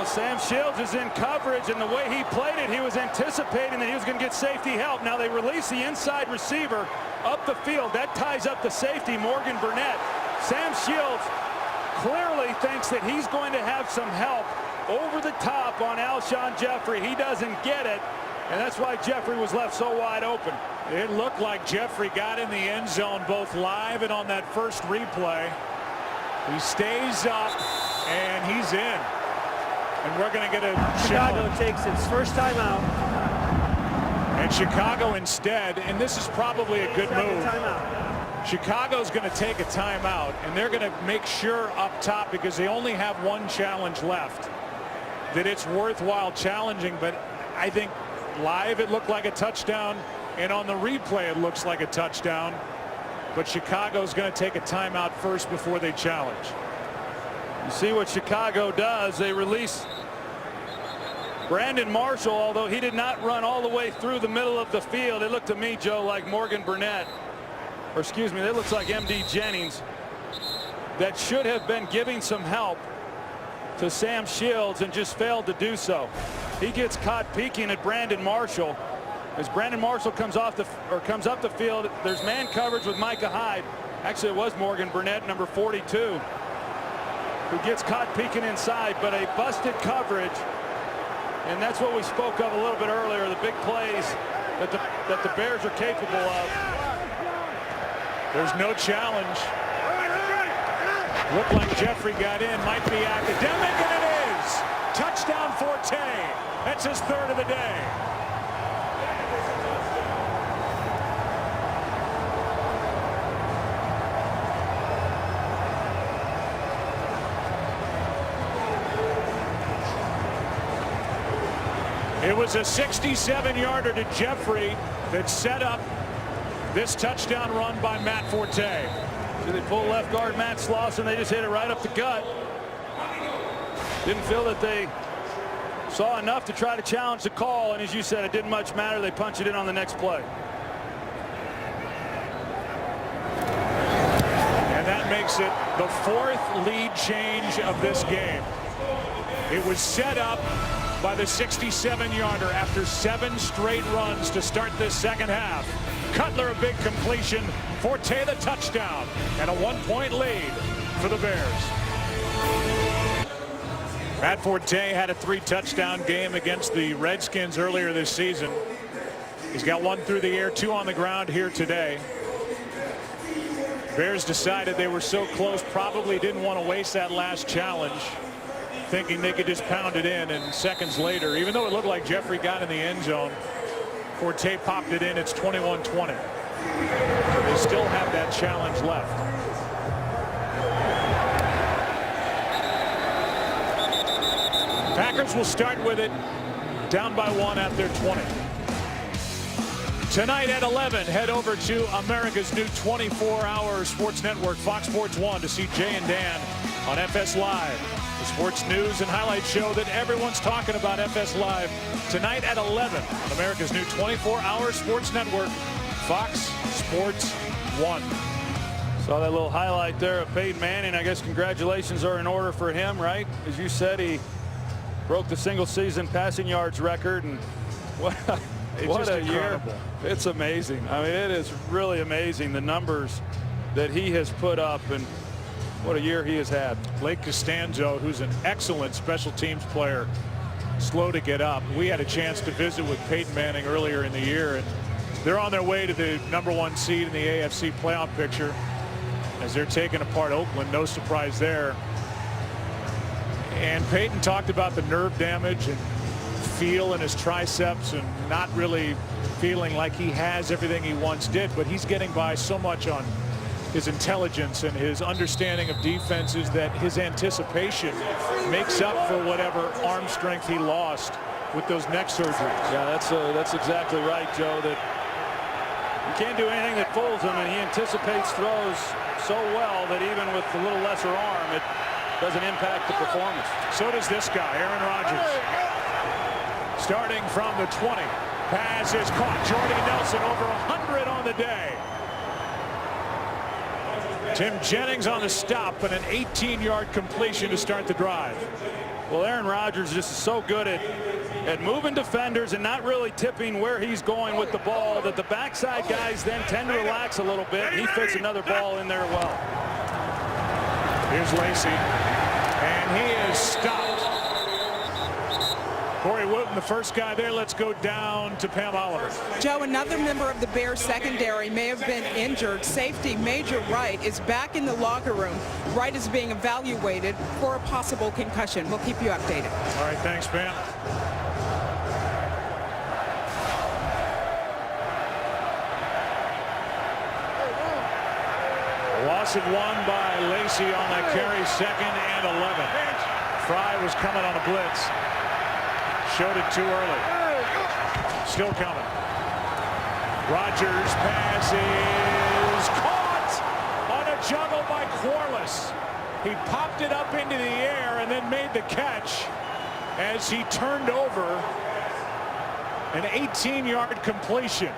Sam Shields is in coverage, and the way he played it, he was anticipating that he was going to get safety help. Now they release the inside receiver up the field. That ties up the safety, Morgan Burnett. Sam Shields clearly thinks that he's going to have some help over the top on Alshon Jeffrey. He doesn't get it, and that's why Jeffrey was left so wide open. It looked like Jeffrey got in the end zone both live and on that first replay. He stays up, and he's in. And we're going to get a Chicago takes its first timeout. And Chicago instead, and this is probably a good move. Timeout. Chicago's going to take a timeout, and they're going to make sure up top, because they only have 1 challenge left, that it's worthwhile challenging. But I think live it looked like a touchdown, and on the replay it looks like a touchdown. But Chicago's going to take a timeout first before they challenge. You see what Chicago does. They release Brandon Marshall, although he did not run all the way through the middle of the field. It looked to me, Joe, like Morgan Burnett, or excuse me, it looks like M.D. Jennings, that should have been giving some help to Sam Shields and just failed to do so. He gets caught peeking at Brandon Marshall. As Brandon Marshall comes up the field, there's man coverage with Micah Hyde. Actually, it was Morgan Burnett, number 42. Who gets caught peeking inside, but a busted coverage, and that's what we spoke of a little bit earlier, the big plays that the Bears are capable of. There's no challenge. Looked like Jeffrey got in, might be academic, and it is. Touchdown Forte. That's his third of the day. It was a 67-yarder to Jeffrey that set up this touchdown run by Matt Forte. So they pull left guard Matt Slauson. They just hit it right up the gut. Didn't feel that they saw enough to try to challenge the call, and as you said, it didn't much matter. They punch it in on the next play. And that makes it the fourth lead change of this game. It was set up by the 67-yarder after 7 straight runs to start this second half. Cutler a big completion, Forte the touchdown, and a 1-point lead for the Bears. Matt Forte had a 3-touchdown game against the Redskins earlier this season. He's got 1 through the air, 2 on the ground here today. Bears decided they were so close, probably didn't want to waste that last challenge, thinking they could just pound it in, and seconds later, even though it looked like Jeffrey got in the end zone, Forte popped it in. It's 21-20. So they still have that challenge left. Packers will start with it, down by 1 at their 20. Tonight at 11, head over to America's new 24-hour sports network, Fox Sports 1, to see Jay and Dan on FS Live. The sports news and highlight show that everyone's talking about. FS Live tonight at 11 on America's new 24-hour sports network, Fox Sports 1. Saw that little highlight there of Peyton Manning. I guess congratulations are in order for him, right? As you said, he broke the single-season passing yards record, and what a year. It's amazing. I mean, it is really amazing, the numbers that he has put up, and what a year he has had. Blake Costanzo, who's an excellent special teams player, slow to get up. We had a chance to visit with Peyton Manning earlier in the year, and they're on their way to the #1 seed in the AFC playoff picture as they're taking apart Oakland. No surprise there. And Peyton talked about the nerve damage and feel in his triceps and not really feeling like he has everything he once did, but he's getting by so much on his intelligence and his understanding of defenses that his anticipation makes up for whatever arm strength he lost with those neck surgeries. Yeah, that's exactly right, Joe, that you can't do anything that fools him, and he anticipates throws so well that even with the little lesser arm, it doesn't impact the performance. So does this guy, Aaron Rodgers. Starting from the 20. Pass is caught. Jordy Nelson over 100 on the day. Tim Jennings on the stop, and an 18-yard completion to start the drive. Well, Aaron Rodgers just is so good at moving defenders and not really tipping where he's going with the ball that the backside guys then tend to relax a little bit. He fits another ball in there well. Here's Lacy, and he is stopped. Corey Wooten, the first guy there. Let's go down to Pam Oliver. Joe, another member of the Bears secondary may have been injured. Safety Major Wright is back in the locker room. Wright is being evaluated for a possible concussion. We'll keep you updated. All right, thanks, Pam. A loss of 1 by Lacy on that carry, 2nd and 11. Fry was coming on a blitz. Showed it too early. Still coming. Rodgers pass is caught on a juggle by Corliss. He popped it up into the air and then made the catch as he turned over an 18-yard completion.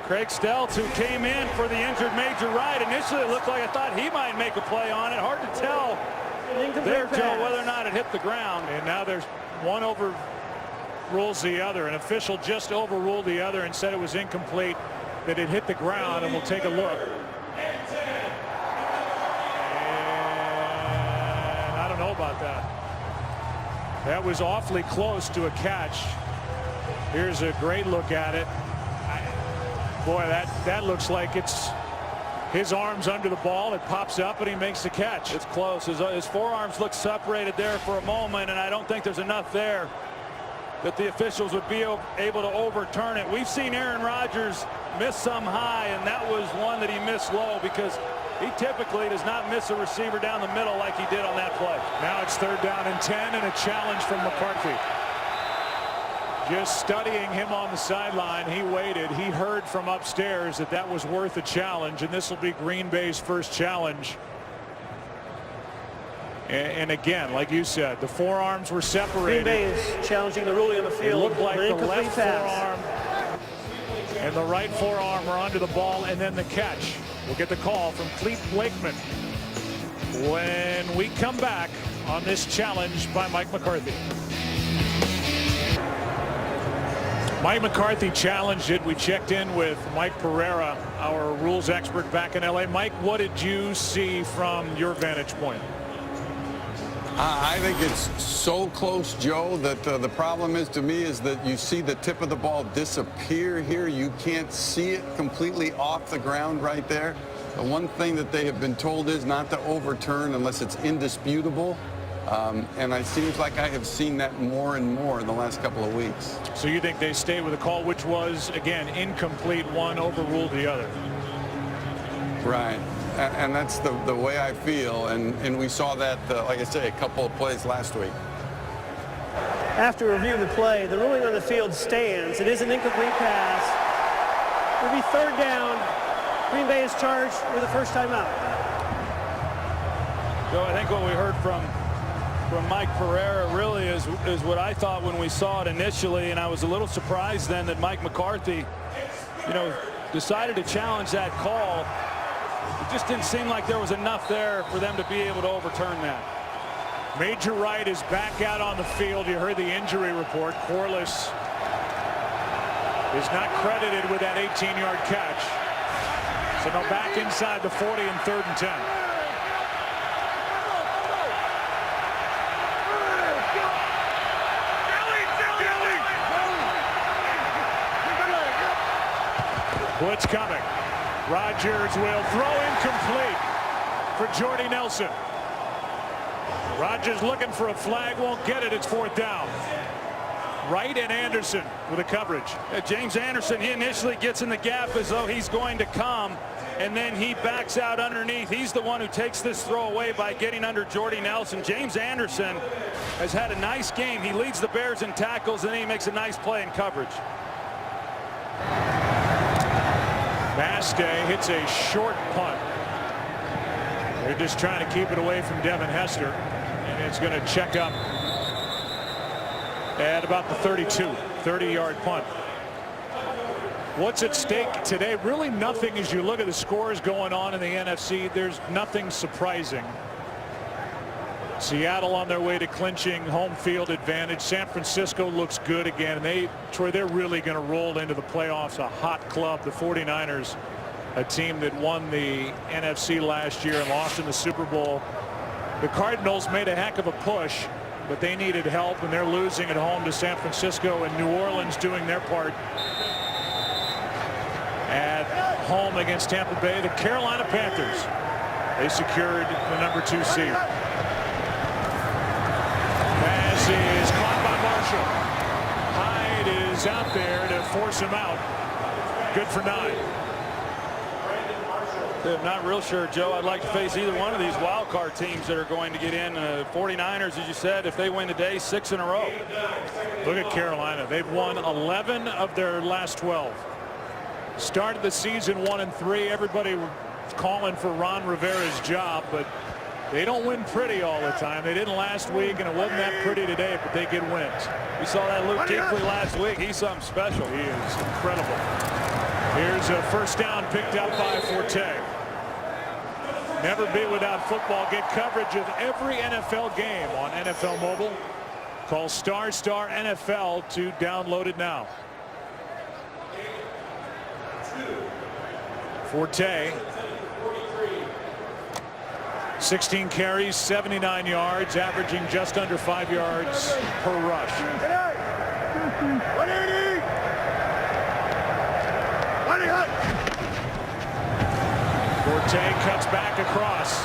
Craig Stelz, who came in for the injured Major Wright, initially it looked like I thought he might make a play on it. Hard to tell there, Joe, whether or not it hit the ground. And now there's one overrules the other. An official just overruled the other and said it was incomplete, that it hit the ground, and we'll take a look. And I don't know about that. That was awfully close to a catch. Here's a great look at it. Boy, that looks like it's His arms under the ball. It pops up and he makes the catch. It's close. His forearms look separated there for a moment, and I don't think there's enough there that the officials would be able to overturn it. We've seen Aaron Rodgers miss some high, and that was one that he missed low, because he typically does not miss a receiver down the middle like he did on that play. Now it's 3rd down and 10 and a challenge from McCarthy. Just studying him on the sideline, he waited. He heard from upstairs that that was worth a challenge, and this will be Green Bay's first challenge. And again, like you said, the forearms were separated. Green Bay is challenging the ruling on the field. It looked like the left pass. forearm and the right forearm were under the ball, and then the catch. We'll get the call from Clete Blakeman when we come back on this challenge by Mike McCarthy. Mike McCarthy challenged it. We checked in with Mike Pereira, our rules expert back in LA. Mike, what did you see from your vantage point? I think it's so close, Joe, that the problem is to me is that you see the tip of the ball disappear here. You can't see it completely off the ground right there. The one thing that they have been told is not to overturn unless it's indisputable. And it seems like I have seen that more and more in the last couple of weeks. So you think they stay with the call, which was, again, incomplete, one overruled the other? Right. And that's the way I feel. And we saw that, like I say, a couple of plays last week. After reviewing the play, the ruling on the field stands. It is an incomplete pass. It will be 3rd down. Green Bay is charged with a first time out. So I think what we heard from Mike Pereira really is what I thought when we saw it initially, and I was a little surprised then that Mike McCarthy, decided to challenge that call. It just didn't seem like there was enough there for them to be able to overturn that. Major Wright is back out on the field. You heard the injury report. Corliss is not credited with that 18-yard catch. So now back inside the 40 and 3rd and 10. Blitz coming. Rodgers will throw incomplete for Jordy Nelson. Rodgers looking for a flag, won't get it. It's 4th down. Wright and Anderson with the coverage. James Anderson, he initially gets in the gap as though he's going to come, and then he backs out underneath. He's the one who takes this throw away by getting under Jordy Nelson. James Anderson has had a nice game. He leads the Bears in tackles, and then he makes a nice play in coverage. Mastay hits a short punt. They're just trying to keep it away from Devin Hester, and it's going to check up at about the 32, 30-yard punt. What's at stake today? Really nothing. As you look at the scores going on in the NFC, there's nothing surprising. Seattle on their way to clinching home field advantage. San Francisco looks good again. Troy, they're really going to roll into the playoffs. A hot club, the 49ers, a team that won the NFC last year and lost in the Super Bowl. The Cardinals made a heck of a push, but they needed help, and they're losing at home to San Francisco, and New Orleans doing their part at home against Tampa Bay. The Carolina Panthers, they secured the #2 seed. Is caught by Marshall. Hyde is out there to force him out. Good for 9. I'm not real sure, Joe. I'd like to face either one of these wild card teams that are going to get in. 49ers, as you said, if they win today, 6 in a row. Look at Carolina. They've won 11 of their last 12. Started the season 1-3. Everybody was calling for Ron Rivera's job, but they don't win pretty all the time. They didn't last week, and it wasn't that pretty today, but they get wins. We saw that Luke Kuechly last week. He's something special. He is incredible. Here's a first down picked up by Forte. Never be without football. Get coverage of every NFL game on NFL Mobile. Call ** NFL to download it now. Forte. 16 carries, 79 yards, averaging just under 5 yards per rush. 180! Forte cuts back across.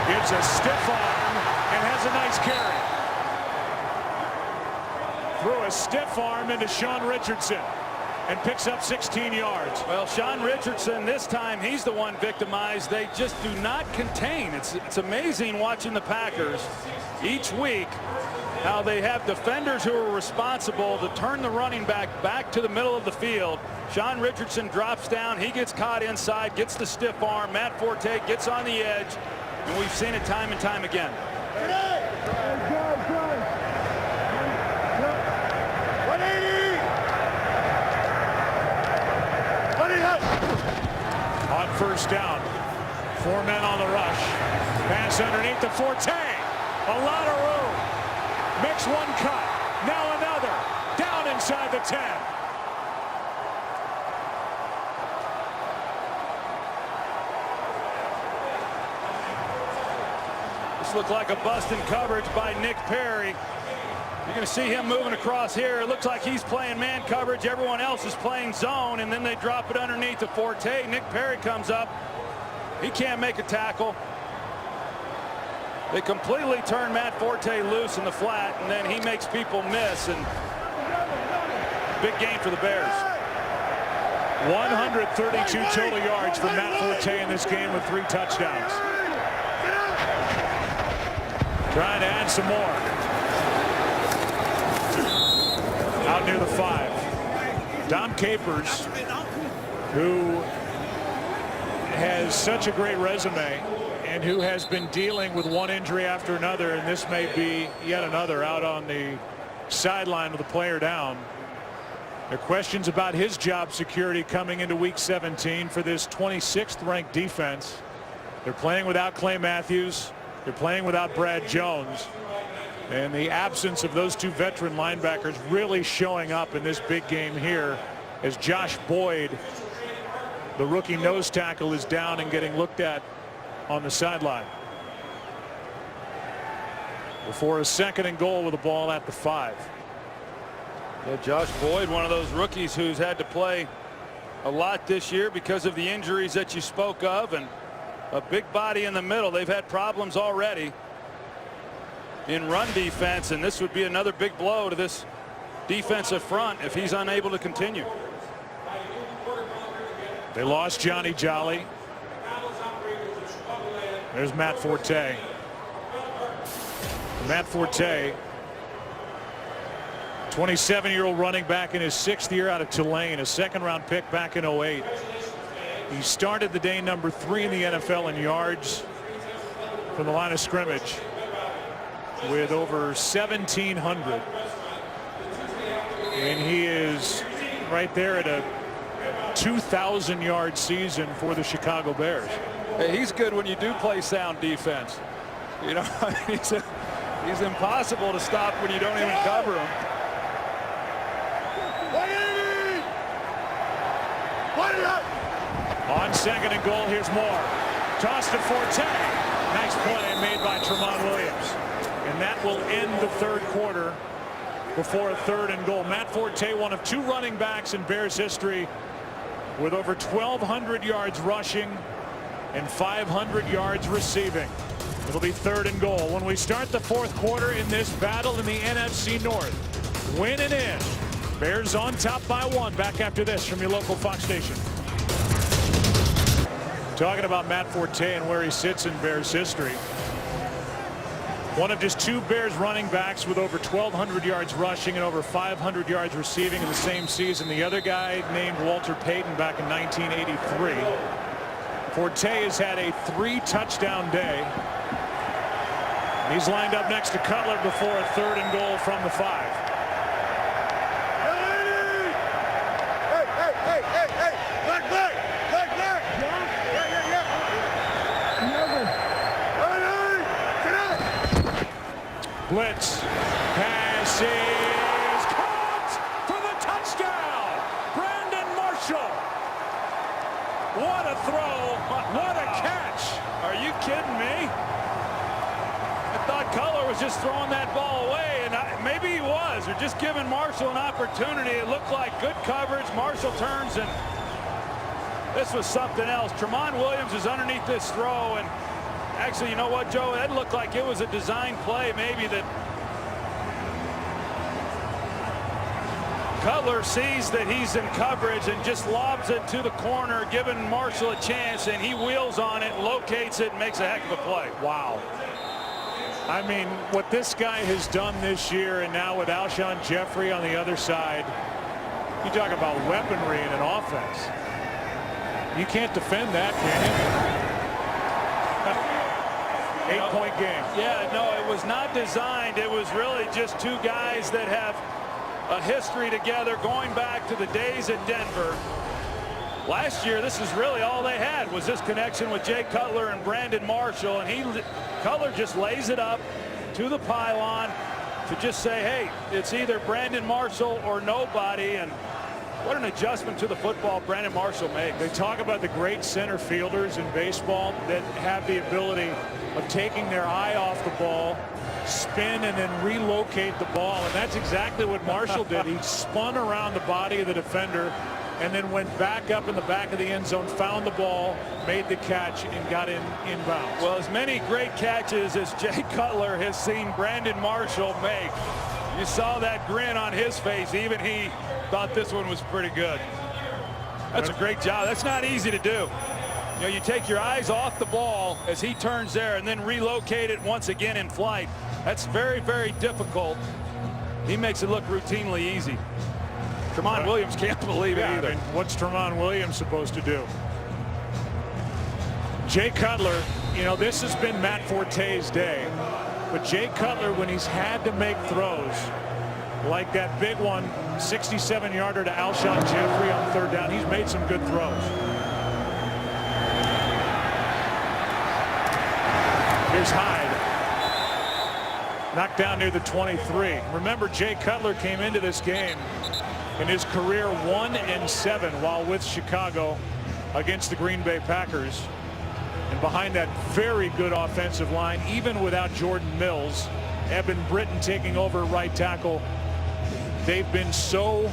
Gives a stiff arm and has a nice carry. Threw a stiff arm into Sean Richardson and picks up 16 yards. Well, Sean Richardson, this time he's the one victimized. They just do not contain. It's amazing watching the Packers each week how they have defenders who are responsible to turn the running back to the middle of the field. Sean Richardson drops down. He gets caught inside, gets the stiff arm. Matt Forte gets on the edge, and we've seen it time and time again. On first down, 4 men on the rush. Pass underneath to Forte. A lot of room. Makes one cut. Now another. Down inside the 10. This looked like a bust in coverage by Nick Perry. You're going to see him moving across here. It looks like he's playing man coverage. Everyone else is playing zone, and then they drop it underneath to Forte. Nick Perry comes up. He can't make a tackle. They completely turn Matt Forte loose in the flat, and then he makes people miss. And big gain for the Bears. 132 total yards for Matt Forte in this game with 3 touchdowns. Trying to add some more. Out near the 5. Dom Capers, who has such a great resume and who has been dealing with one injury after another, and this may be yet another, out on the sideline with a player down. There are questions about his job security coming into week 17 for this 26th ranked defense. They're playing without Clay Matthews. They're playing without Brad Jones. And the absence of those 2 veteran linebackers really showing up in this big game here as Josh Boyd, the rookie nose tackle, is down and getting looked at on the sideline. Before a 2nd and goal with the ball at the 5. Yeah, Josh Boyd, one of those rookies who's had to play a lot this year because of the injuries that you spoke of, and a big body in the middle. They've had problems already in run defense, and this would be another big blow to this defensive front if he's unable to continue. They lost Johnny Jolly. There's Matt Forte. Matt Forte, 27-year-old running back in his 6th year out of Tulane, a 2nd-round pick back in 08. He started the day number 3 in the NFL in yards from the line of scrimmage with over 1,700. And he is right there at a 2,000-yard season for the Chicago Bears. Hey, he's good when you do play sound defense. You know, he's impossible to stop when you don't even cover him. On 2nd and goal, here's Moore. Toss to Forte. Nice play made by Tremont Williams. And that will end the 3rd quarter before a 3rd and goal. Matt Forte, one of 2 running backs in Bears history with over 1,200 yards rushing and 500 yards receiving. It'll be 3rd and goal when we start the 4th quarter in this battle in the NFC North. Win and in. Bears on top by 1. Back after this from your local Fox station. Talking about Matt Forte and where he sits in Bears history. One of just 2 Bears running backs with over 1,200 yards rushing and over 500 yards receiving in the same season. The other guy named Walter Payton back in 1983. Forte has had a 3-touchdown day. He's lined up next to Cutler before a 3rd and goal from the 5. Blitz. Pass is caught for the touchdown. Brandon Marshall. What a throw. What a catch. Are you kidding me? I thought Cutler was just throwing that ball away, and maybe he was, or just giving Marshall an opportunity. It looked like good coverage. Marshall turns and This was something else. Tramon Williams is underneath this throw, and actually, you know what, Joe? That looked like it was a design play, maybe, that Cutler sees that he's in coverage and just lobs it to the corner, giving Marshall a chance, and he wheels on it, locates it, and makes a heck of a play. Wow. I mean, what this guy has done this year, and now with Alshon Jeffrey on the other side, you talk about weaponry in an offense. You can't defend that, can you? 8-point game. Yeah, no, it was not designed. It was really just two guys that have a history together going back to the days at Denver. Last year, this is really all they had, was this connection with Jay Cutler and Brandon Marshall, and Cutler just lays it up to the pylon to just say, hey, it's either Brandon Marshall or nobody. And what an adjustment to the football Brandon Marshall made. They talk about the great center fielders in baseball that have the ability of taking their eye off the ball, spin, and then relocate the ball. And that's exactly what Marshall did. He spun around the body of the defender and then went back up in the back of the end zone, found the ball, made the catch, and got inbounds. Well, as many great catches as Jay Cutler has seen Brandon Marshall make, you saw that grin on his face. Even he thought this one was pretty good. That's a great job. That's not easy to do. You know, you take your eyes off the ball as he turns there and then relocate it once again in flight. That's very, very difficult. He makes it look routinely easy. Tramon Williams can't believe it either. I mean, what's Tramon Williams supposed to do? Jay Cutler, you know, this has been Matt Forte's day. But Jay Cutler, when he's had to make throws, like that big one, 67-yarder to Alshon Jeffrey on third down, he's made some good throws. Here's Hyde. Knocked down near the 23. Remember, Jay Cutler came into this game in his career 1-7 while with Chicago against the Green Bay Packers. And behind that very good offensive line, even without Jordan Mills, Eben Britton taking over right tackle, they've been so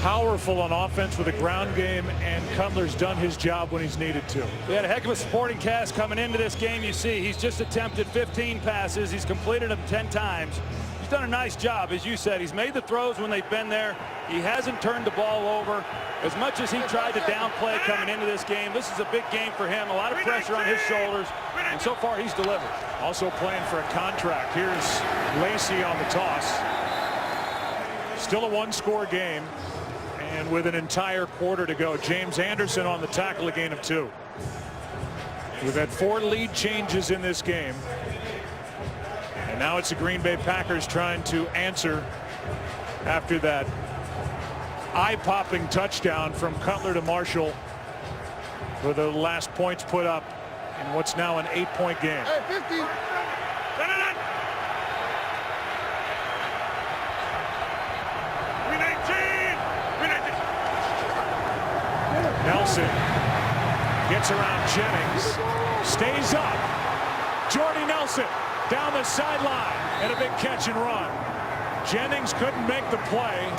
powerful on offense with a ground game, and Cutler's done his job when he's needed to. We had a heck of a supporting cast coming into this game. You see, he's just attempted 15 passes. He's completed them 10 times. He's done a nice job, as you said. He's made the throws when they've been there. He hasn't turned the ball over. As much as he tried to downplay coming into this game, this is a big game for him. A lot of pressure on his shoulders, and so far he's delivered. Also playing for a contract. Here's Lacey on the toss. Still a one-score game, and with an entire quarter to go. James Anderson on the tackle, a gain of 2. We've had 4 lead changes in this game. And now it's the Green Bay Packers trying to answer after that eye-popping touchdown from Cutler to Marshall for the last points put up in what's now an 8-point game. Hey, 50. Nelson gets around Jennings, stays up. Jordy Nelson down the sideline, and a big catch and run. Jennings couldn't make the play.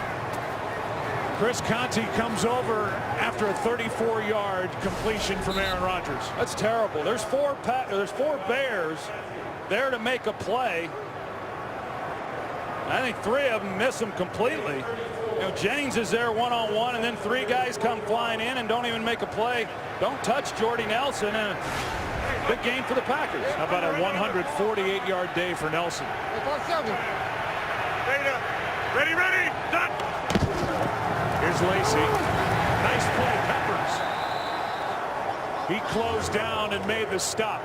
Chris Conte comes over after a 34-yard completion from Aaron Rodgers. That's terrible. There's four Bears there to make a play. I think 3 of them miss them completely. You know, Jennings is there one-on-one, and then 3 guys come flying in and don't even make a play. Don't touch Jordy Nelson, and a big game for the Packers. How about a 148-yard day for Nelson? Ready, done. Here's Lacey. Nice play, Peppers. He closed down and made the stop.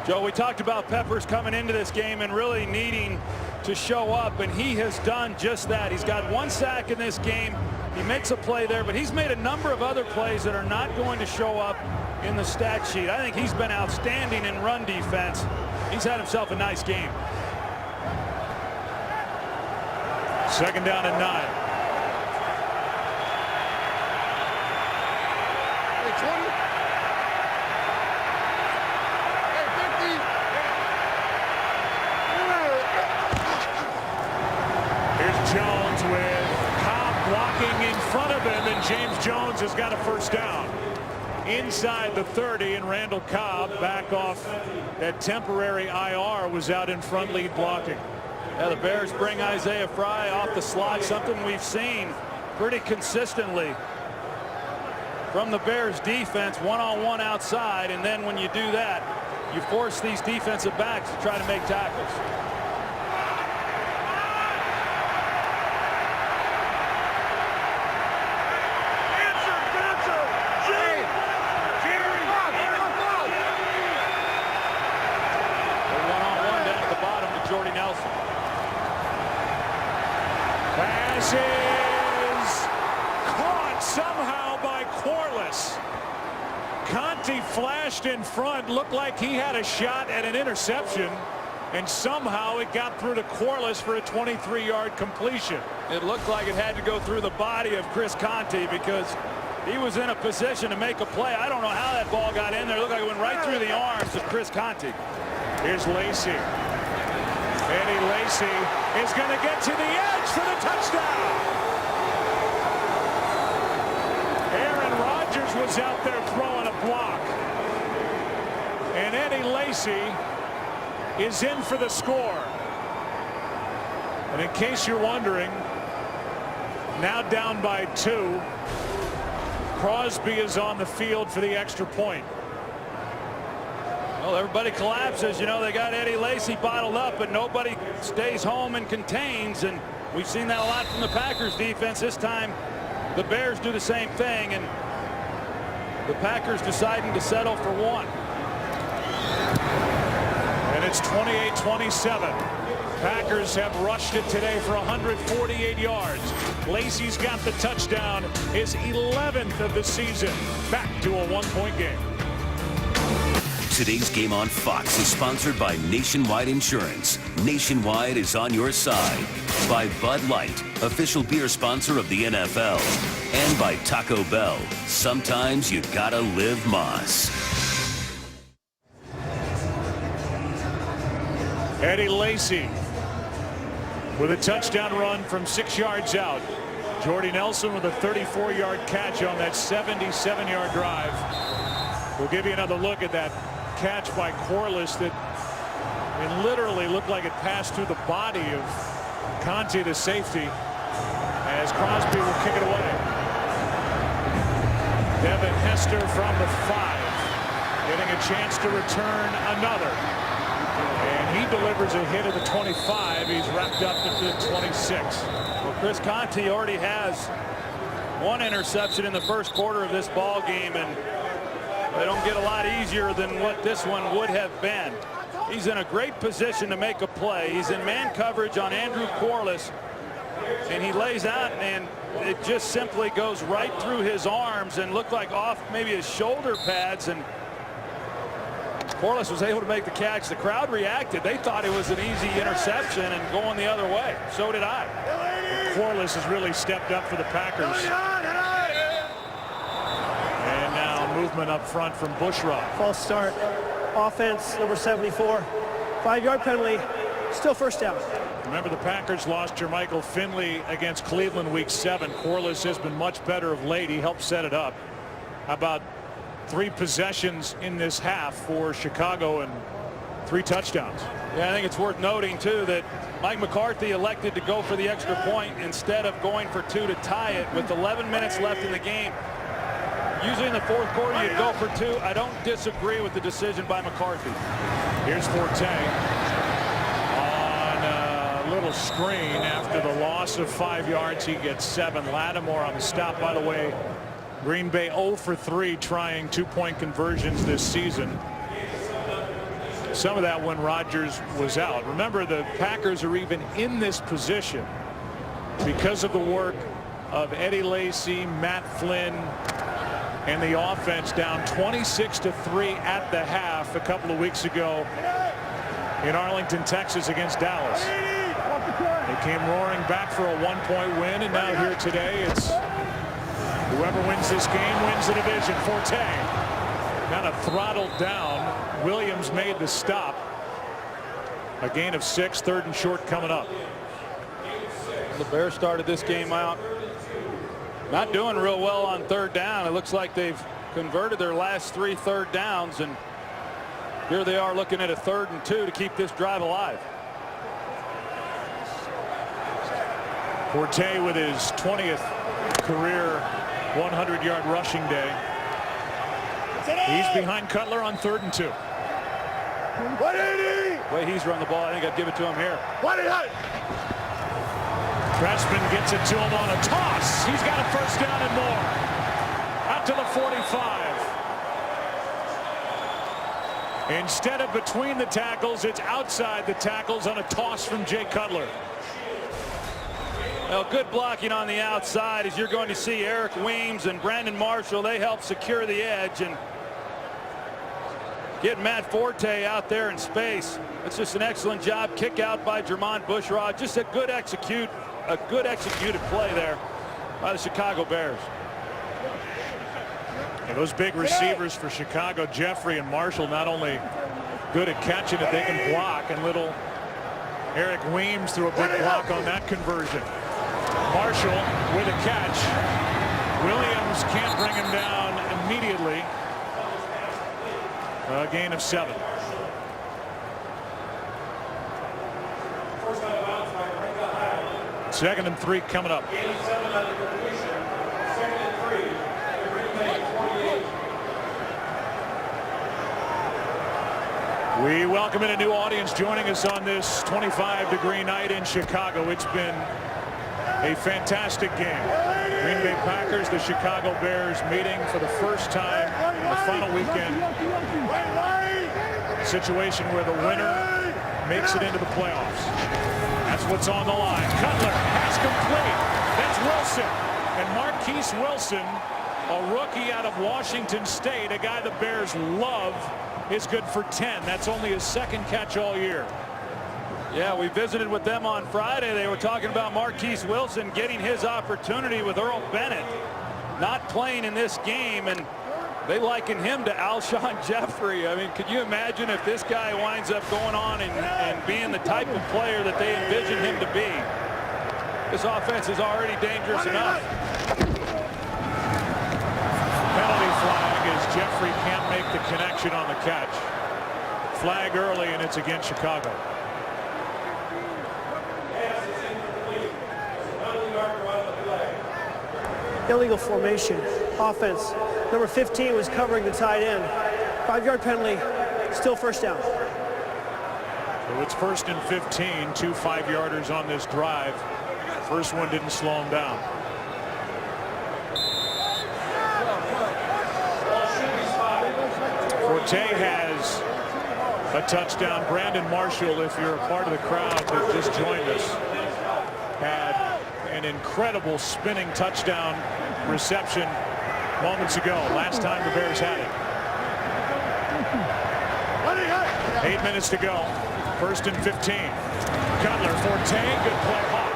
Joe, we talked about Peppers coming into this game and really needing to show up, and he has done just that. He's got 1 sack in this game. He makes a play there, but he's made a number of other plays that are not going to show up in the stat sheet. I think he's been outstanding in run defense. He's had himself a nice game. 2nd down and 9. Here's Jones with Cobb blocking in front of him, and James Jones has got a first down inside the 30, and Randall Cobb, back off that temporary IR, was out in front lead blocking. Yeah, the Bears bring Isaiah Fry off the slot, something we've seen pretty consistently from the Bears defense, one-on-one outside, and then when you do that, you force these defensive backs to try to make tackles. Pass is caught somehow by Corliss. Conti flashed in front, looked like he had a shot at an interception, and somehow it got through to Corliss for a 23-yard completion. It looked like it had to go through the body of Chris Conti because he was in a position to make a play. I don't know how that ball got in there. It looked like it went right through the arms of Chris Conti. Here's Lacey. Eddie Lacy is going to get to the edge for the touchdown. Aaron Rodgers was out there throwing a block. And Eddie Lacy is in for the score. And in case you're wondering, now down by 2. Crosby is on the field for the extra point. Well, everybody collapses. You know, they got Eddie Lacy bottled up, but nobody stays home and contains. And we've seen that a lot from the Packers defense. This time, the Bears do the same thing, and the Packers deciding to settle for 1. And it's 28-27. Packers have rushed it today for 148 yards. Lacy's got the touchdown, his 11th of the season. Back to a 1-point game. Today's game on Fox is sponsored by Nationwide Insurance. Nationwide is on your side. By Bud Light, official beer sponsor of the NFL. And by Taco Bell. Sometimes you gotta live Moss. Eddie Lacy with a touchdown run from 6 yards out. Jordy Nelson with a 34-yard catch on that 77-yard drive. We'll give you another look at that catch by Corliss that it literally looked like it passed through the body of Conti, the safety, as Crosby will kick it away. Devin Hester from the 5, getting a chance to return another. And he delivers a hit at the 25. He's wrapped up at the 26. Well, Chris Conti already has 1 interception in the first quarter of this ball game, and they don't get a lot easier than what this one would have been. He's in a great position to make a play. He's in man coverage on Andrew Corliss, and he lays out, and it just simply goes right through his arms and looked like off maybe his shoulder pads, and Corliss was able to make the catch. The crowd reacted. They thought it was an easy interception and going the other way. So did I. Corliss has really stepped up for the Packers. And now movement up front from Bushrod. False start. Offense, number 74. 5-yard penalty. Still first down. Remember, the Packers lost Jermichael Finley against Cleveland week 7. Corliss has been much better of late. He helped set it up. How about 3 possessions in this half for Chicago and 3 touchdowns? Yeah, I think it's worth noting, too, that Mike McCarthy elected to go for the extra point instead of going for 2 to tie it with 11 minutes left in the game. Usually in the fourth quarter, you'd go for 2. I don't disagree with the decision by McCarthy. Here's Forte on a little screen. After the loss of 5 yards, he gets 7. Lattimore on the stop. By the way, Green Bay 0 for 3 trying 2-point conversions this season. Some of that when Rodgers was out. Remember, the Packers are even in this position because of the work of Eddie Lacy, Matt Flynn, and the offense down 26-3 at the half a couple of weeks ago in Arlington, Texas against Dallas. They came roaring back for a 1-point win, and now here today it's whoever wins this game wins the division. Forte kind of throttled down. Williams made the stop. A gain of 6, 3rd and short coming up. The Bears started this game out Not doing real well on third down. It looks like they've converted their last 3 third downs, and here they are looking at a 3rd and 2 to keep this drive alive. Forte with his 20th career 100-yard rushing day. He's behind Cutler on 3rd and 2. 180. The way he's run the ball, I think I'd give it to him here. 180. Pressman gets it to him on a toss. He's got a first down and more. Out to the 45. Instead of between the tackles, it's outside the tackles on a toss from Jay Cutler. Well, good blocking on the outside, as you're going to see Eric Weems and Brandon Marshall. They help secure the edge and get Matt Forte out there in space. It's just an excellent job. Kick out by Jermon Bushrod. Just a good executed play there by the Chicago Bears. And those big receivers for Chicago, Jeffrey and Marshall, not only good at catching it, they can block. And little Eric Weems threw a big block on that conversion. Marshall with a catch. Williams can't bring him down immediately. A gain of 7. Second and 3 coming up. We welcome in a new audience joining us on this 25-degree night in Chicago. It's been a fantastic game. Green Bay Packers, the Chicago Bears meeting for the first time in the final weekend. Situation where the winner makes it into the playoffs. That's what's on the line. Cutler, pass complete. That's Wilson. And Marquise Wilson, a rookie out of Washington State, a guy the Bears love, is good for 10. That's only his 2nd catch all year. Yeah, we visited with them on Friday. They were talking about Marquise Wilson getting his opportunity with Earl Bennett not playing in this game, and they liken him to Alshon Jeffrey. I mean, could you imagine if this guy winds up going on and being the type of player that they envision him to be? This offense is already dangerous enough. Penalty flag as Jeffrey can't make the connection on the catch. Flag early, and it's against Chicago. Illegal formation. Offense. Number 15 was covering the tight end. 5-yard penalty. Still first down. So it's 1st and 15. 2 5-yarders on this drive. First one didn't slow him down. Forte has a touchdown. Brandon Marshall, if you're a part of the crowd that just joined us, had an incredible spinning touchdown reception moments ago. Last time the Bears had it. 8 minutes to go. 1st and 15. Cutler, Forte, good play, Hawk.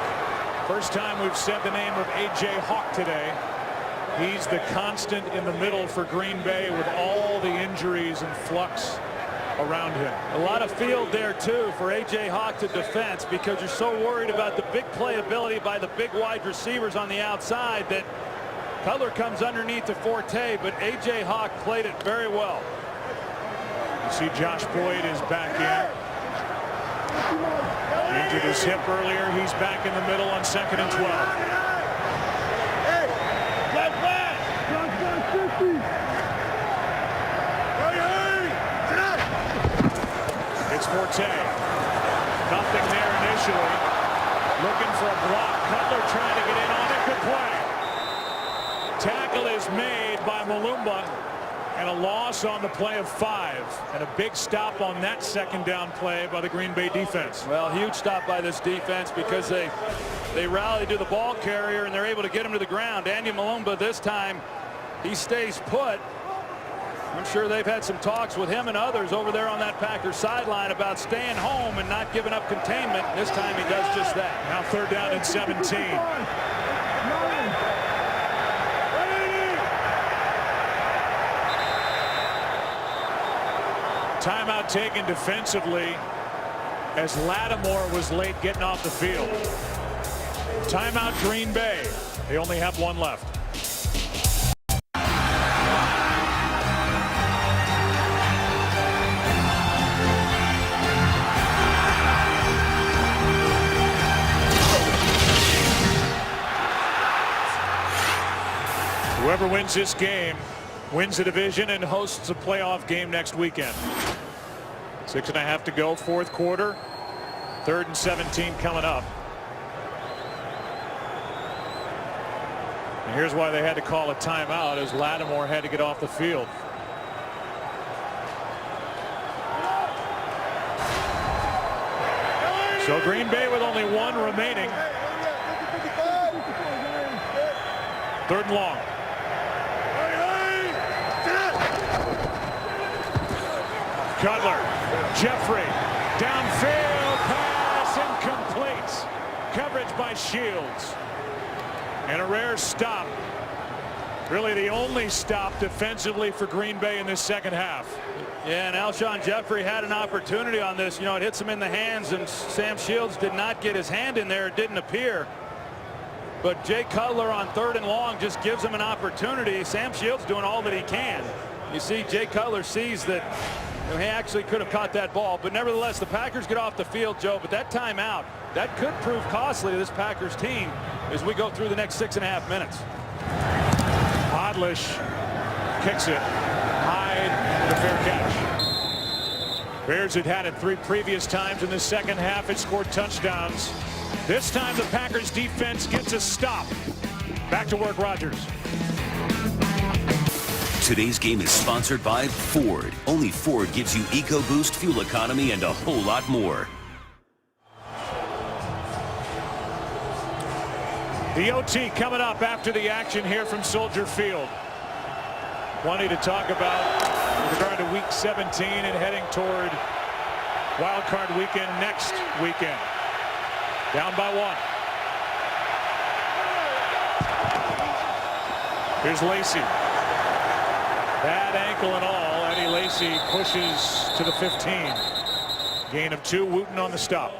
First time we've said the name of A.J. Hawk today. He's the constant in the middle for Green Bay with all the injuries and flux around him. A lot of field there too for A.J. Hawk to defense, because you're so worried about the big playability by the big wide receivers on the outside that Cutler comes underneath to Forte, but A.J. Hawk played it very well. You see Josh Boyd is back in. Injured his hip earlier. He's back in the middle on 2nd and 12. It's Forte. Nothing there initially. Looking for a block. Cutler trying to get in on it. Good play. Tackle is made by Malumba, and a loss on the play of 5. And a big stop on that 2nd down play by the Green Bay defense. Well, huge stop by this defense, because they rally to the ball carrier and they're able to get him to the ground. Andy Malumba this time, he stays put. I'm sure they've had some talks with him and others over there on that Packers sideline about staying home and not giving up containment. This time he does just that. Now 3rd down and 17. Timeout taken defensively as Lattimore was late getting off the field. Timeout Green Bay. They only have one left. Whoever wins this game wins the division and hosts a playoff game next weekend. 6.5 to go, fourth quarter. 3rd and 17 coming up. And here's why they had to call a timeout, as Lattimore had to get off the field. So Green Bay with only 1 remaining. 3rd and long. Cutler, Jeffrey, downfield pass, incomplete. Coverage by Shields. And a rare stop. Really the only stop defensively for Green Bay in this second half. Yeah, and Alshon Jeffrey had an opportunity on this. You know, it hits him in the hands, and Sam Shields did not get his hand in there. It didn't appear. But Jay Cutler on 3rd and long just gives him an opportunity. Sam Shields doing all that he can. You see, Jay Cutler sees that he actually could have caught that ball. But nevertheless, the Packers get off the field, Joe. But that timeout, that could prove costly to this Packers team as we go through the next 6.5 minutes. Odlish kicks it. Hyde, the fair catch. Bears had it 3 previous times in the second half. It scored touchdowns. This time the Packers defense gets a stop. Back to work, Rodgers. Today's game is sponsored by Ford. Only Ford gives you EcoBoost fuel economy and a whole lot more. The OT coming up after the action here from Soldier Field. Plenty to talk about with regard to Week 17 and heading toward Wild Card Weekend next weekend. Down by 1. Here's Lacy. Bad ankle and all. Eddie Lacy pushes to the 15. Gain of 2. Wooten on the stop.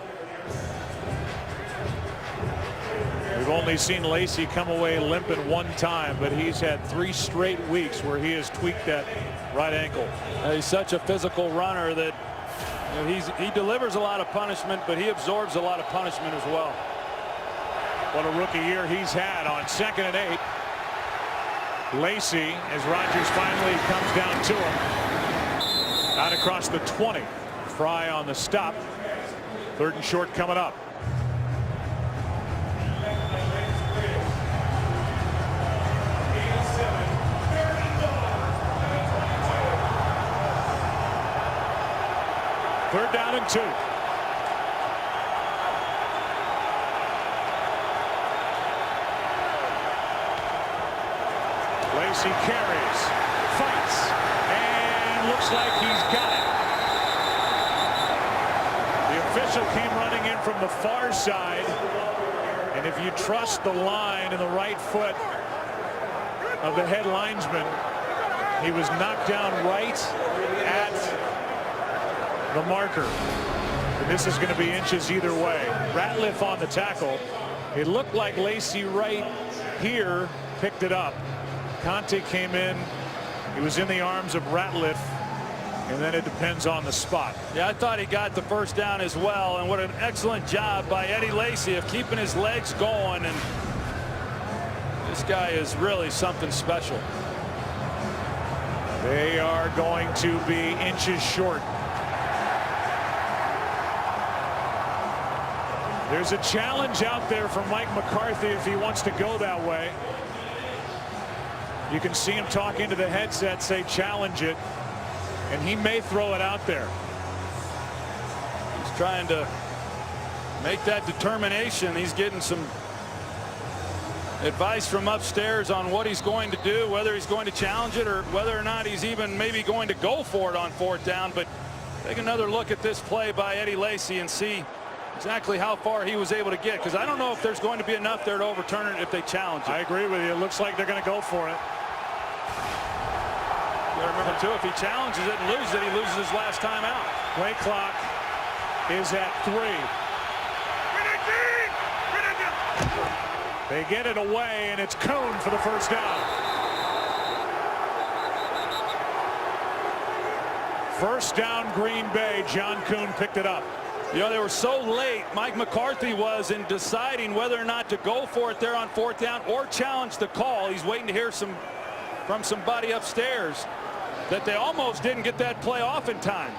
We've only seen Lacy come away limping 1 time, but he's had 3 straight weeks where he has tweaked that right ankle. He's such a physical runner that he delivers a lot of punishment, but he absorbs a lot of punishment as well. What a rookie year he's had. On 2nd and 8. Lacy, as Rodgers finally comes down to him. Out across the 20. Fry on the stop. 3rd and short coming up. Third down and 2. Lacy carries, fights, and looks like he's got it. The official came running in from the far side, and if you trust the line in the right foot of the head linesman, he was knocked down right at the marker. And this is going to be inches either way. Ratliff on the tackle. It looked like Lacy right here picked it up. Conte came in. He was in the arms of Ratliff. And then it depends on the spot. Yeah, I thought he got the first down as well. And what an excellent job by Eddie Lacy of keeping his legs going. And this guy is really something special. They are going to be inches short. There's a challenge out there for Mike McCarthy if he wants to go that way. You can see him talk into the headset, say challenge it, and he may throw it out there. He's trying to make that determination. He's getting some advice from upstairs on what he's going to do, whether he's going to challenge it or whether or not he's even maybe going to go for it on 4th down. But take another look at this play by Eddie Lacy and see exactly how far he was able to get, because I don't know if there's going to be enough there to overturn it if they challenge it. I agree with you. It looks like they're going to go for it. You gotta remember too, if he challenges it and loses it, he loses his last time out. Play clock is at 3. They get it away, and it's Kuhn for the first down. First down, Green Bay. John Kuhn picked it up. You know, they were so late, Mike McCarthy was, in deciding whether or not to go for it there on 4th down or challenge the call. He's waiting to hear some from somebody upstairs that they almost didn't get that play off in time.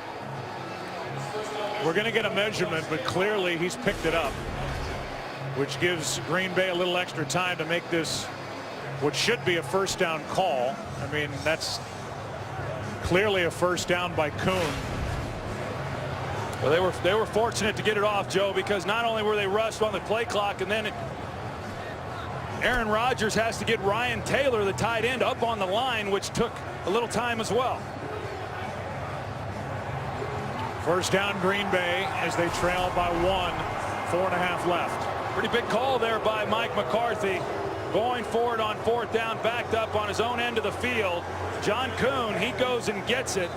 We're going to get a measurement, but clearly he's picked it up, which gives Green Bay a little extra time to make this what should be a first down call. I mean, that's clearly a first down by Kuhn. Well, they were fortunate to get it off, Joe, because not only were they rushed on the play clock, and then Aaron Rodgers has to get Ryan Taylor, the tight end, up on the line, which took a little time as well. First down Green Bay as they trail by 1, 4.5 left. Pretty big call there by Mike McCarthy. Going forward on 4th down, backed up on his own end of the field. John Kuhn, he goes and gets it.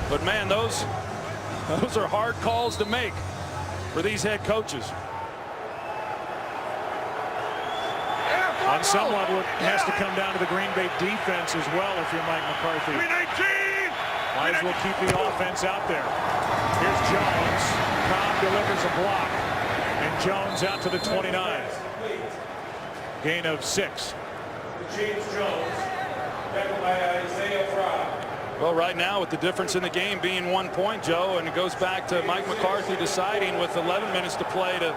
But man, those are hard calls to make for these head coaches. On some level, it has to come down to the Green Bay defense as well if you're Mike McCarthy. 319! Might as well keep the offense out there. Here's Jones. Cobb delivers a block. And Jones out to the 29. Gain of 6. James Jones. Back by Isaiah Fry. Well, right now with the difference in the game being 1 point, Joe, and it goes back to Mike McCarthy deciding with 11 minutes to play to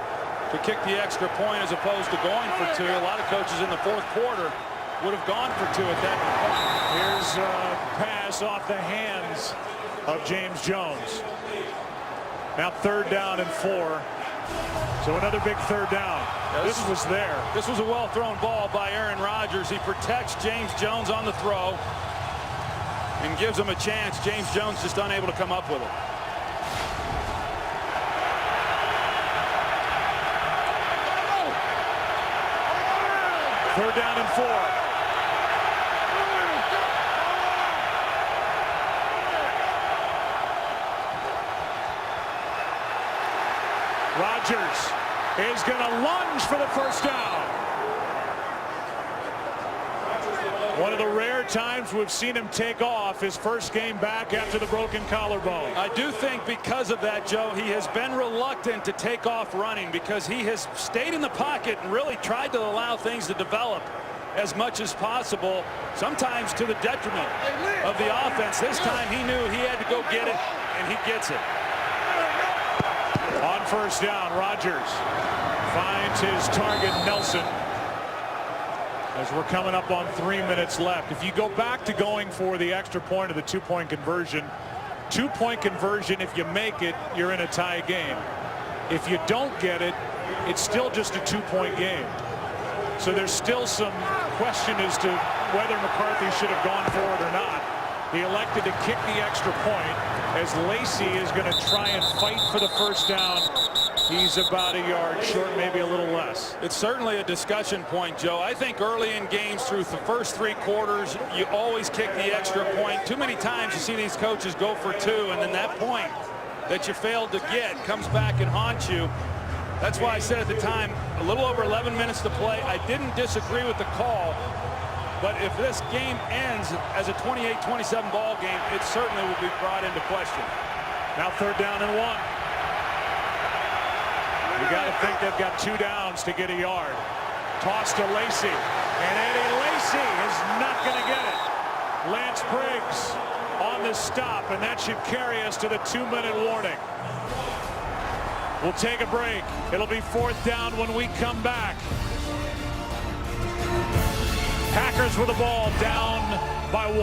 kick the extra point as opposed to going for 2. A lot of coaches in the 4th quarter would have gone for 2 at that point. Here's a pass off the hands of James Jones. Now 3rd down and 4. So another big 3rd down. Yeah, this was there. This was a well-thrown ball by Aaron Rodgers. He protects James Jones on the throw and gives him a chance. James Jones just unable to come up with it. Third down and 4. Rodgers is going to lunge for the first down. One of the rare times we've seen him take off his first game back after the broken collarbone. I do think because of that, Joe, he has been reluctant to take off running because he has stayed in the pocket and really tried to allow things to develop as much as possible, sometimes to the detriment of the offense. This time he knew he had to go get it, and he gets it. On first down, Rodgers finds his target, Nelson, as we're coming up on 3 minutes left. If you go back to going for the extra point of the 2-point conversion, 2-point conversion, if you make it, you're in a tie game. If you don't get it, it's still just a 2-point game. So there's still some question as to whether McCarthy should have gone for it or not. He elected to kick the extra point as Lacey is going to try and fight for the first down. He's about a yard short, maybe a little less. It's certainly a discussion point, Joe. I think early in games through the first 3 quarters, you always kick the extra point. Too many times you see these coaches go for 2, and then that point that you failed to get comes back and haunts you. That's why I said at the time, a little over 11 minutes to play. I didn't disagree with the call, but if this game ends as a 28-27 ball game, it certainly will be brought into question. Now 3rd down and 1. You got to think they've got 2 downs to get a yard. Toss to Lacey, and Eddie Lacy is not going to get it. Lance Briggs on the stop, and that should carry us to the 2-minute warning. We'll take a break. It'll be 4th down when we come back. Packers with the ball, down by 1.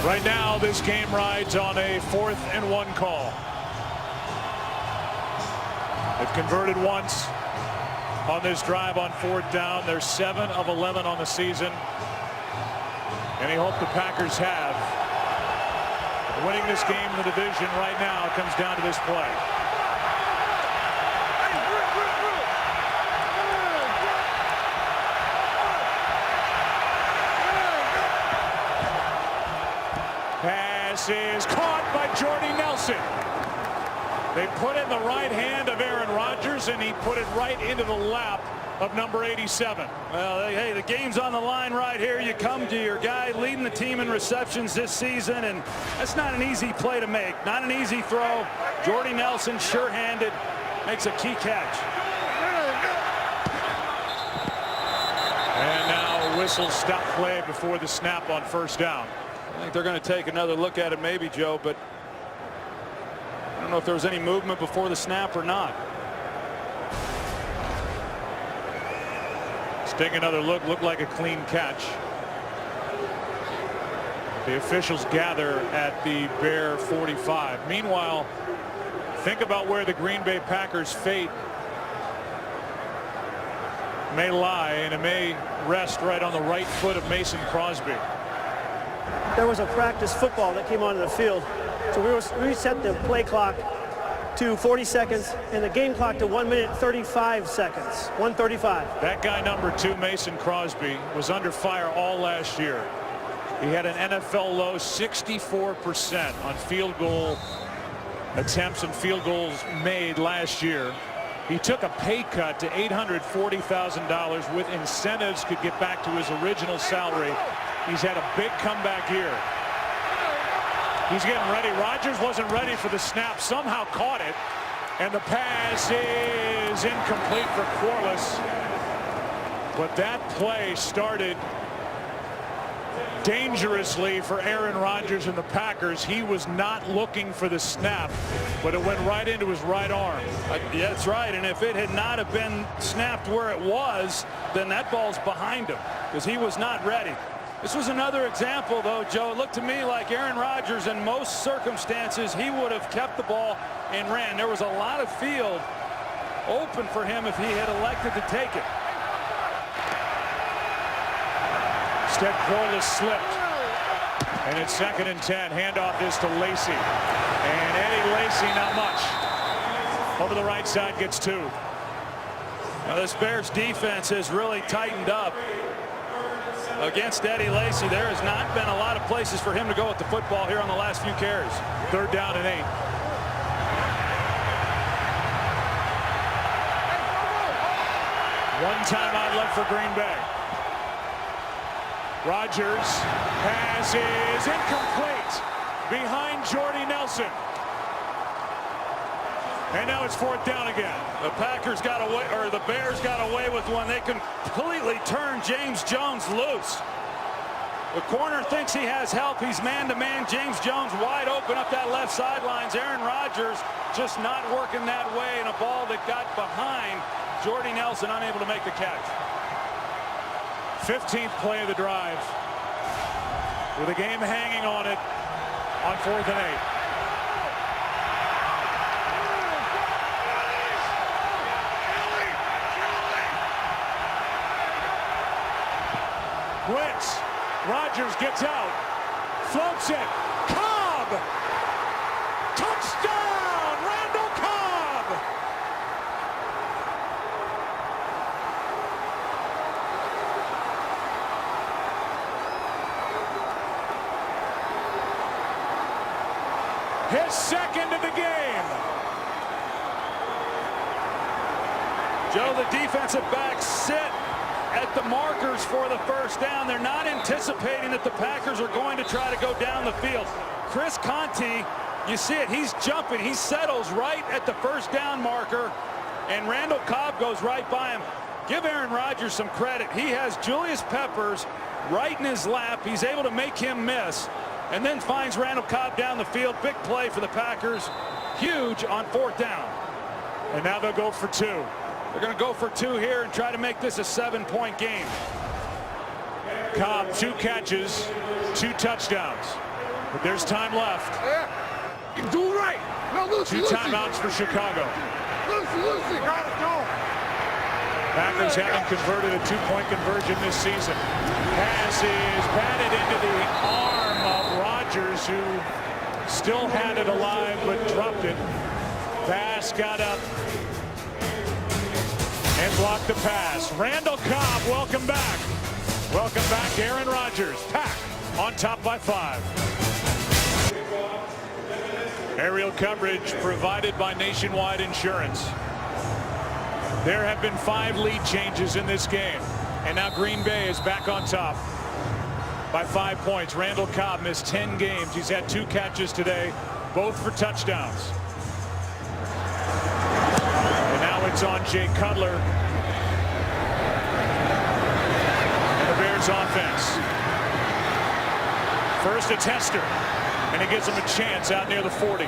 Right now, this game rides on a 4th and 1 call. They've converted once on this drive on 4th down. They're 7 of 11 on the season. Any hope the Packers have winning this game in the division right now comes down to this play. Pass is caught by Jordy Nelson. They put it in the right hand of Aaron Rodgers, and he put it right into the lap of number 87. Well, hey, the game's on the line right here. You come to your guy leading the team in receptions this season, and that's not an easy play to make. Not an easy throw. Jordy Nelson, sure-handed, makes a key catch. And now a whistle stop play before the snap on first down. I think they're going to take another look at it maybe, Joe, but I don't know if there was any movement before the snap or not. Let's take another look. Looked like a clean catch. The officials gather at the Bear 45. Meanwhile, think about where the Green Bay Packers' fate may lie, and it may rest right on the right foot of Mason Crosby. There was a practice football that came onto the field. So we reset the play clock to 40 seconds and the game clock to 1 minute 35 seconds. 1:35. That guy number 2, Mason Crosby, was under fire all last year. He had an NFL low 64% on field goal attempts and field goals made last year. He took a pay cut to $840,000 with incentives, could get back to his original salary. He's had a big comeback year. He's getting ready. Rodgers wasn't ready for the snap, somehow caught it, and the pass is incomplete for Quarles. But that play started dangerously for Aaron Rodgers and the Packers. He was not looking for the snap, but it went right into his right arm. Yeah, that's right. And if it had not have been snapped where it was, then that ball's behind him because he was not ready. This was another example, though, Joe. It looked to me like Aaron Rodgers, in most circumstances, he would have kept the ball and ran. There was a lot of field open for him if he had elected to take it. Instead, Quarles slipped. And it's 2nd and 10. Handoff is to Lacy. And Eddie Lacy, not much. Over the right side, gets 2. Now, this Bears defense has really tightened up against Eddie Lacy. There has not been a lot of places for him to go with the football here on the last few carries. 3rd down and 8. One timeout left for Green Bay. Rodgers, pass is incomplete behind Jordy Nelson. And now it's 4th down again. The Packers got away, or the Bears got away with one. They completely turned James Jones loose. The corner thinks he has help. He's man-to-man. James Jones wide open up that left sidelines. Aaron Rodgers just not working that way, and a ball that got behind Jordy Nelson, unable to make the catch. 15th play of the drive, with a game hanging on it on 4th and 8. Blitz. Rodgers gets out, floats it. Cobb, touchdown, Randall Cobb. His 2nd of the game. Joe, the defensive backs sit at the markers for the first down. They're not anticipating that the Packers are going to try to go down the field. Chris Conte, you see it, he's jumping. He settles right at the first down marker, and Randall Cobb goes right by him. Give Aaron Rodgers some credit. He has Julius Peppers right in his lap. He's able to make him miss, and then finds Randall Cobb down the field. Big play for the Packers. Huge on 4th down. And now they'll go for 2. They're going to go for 2 here and try to make this a 7-point game. Cobb, 2 catches, 2 touchdowns. But there's time left. Do right. No, Lucy, 2 timeouts for Chicago. Lucy, got it, go. Packers haven't converted a 2-point conversion this season. Pass is batted into the arm of Rodgers, who still had it alive but dropped it. Pass got up and blocked the pass. Randall Cobb, welcome back. Welcome back, Aaron Rodgers. Pack on top by 5. Aerial coverage provided by Nationwide Insurance. There have been 5 lead changes in this game, and now Green Bay is back on top by 5 points. Randall Cobb missed 10 games. He's had 2 catches today, both for touchdowns. And now it's on Jay Cutler and the Bears offense. First it's Hester, and it gives him a chance out near the 40.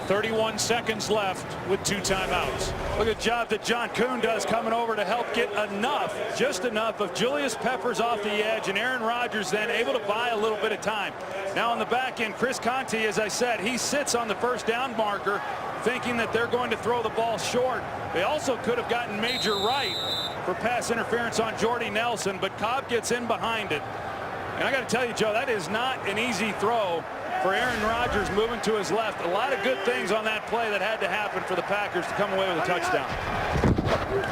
31 seconds left with 2 timeouts. Look at the job that John Kuhn does coming over to help get enough, just enough of Julius Peppers off the edge, and Aaron Rodgers then able to buy a little bit of time. Now on the back end, Chris Conte, as I said, he sits on the first down marker thinking that they're going to throw the ball short. They also could have gotten Major Wright for pass interference on Jordy Nelson, but Cobb gets in behind it. And I got to tell you, Joe, that is not an easy throw for Aaron Rodgers moving to his left. A lot of good things on that play that had to happen for the Packers to come away with a touchdown.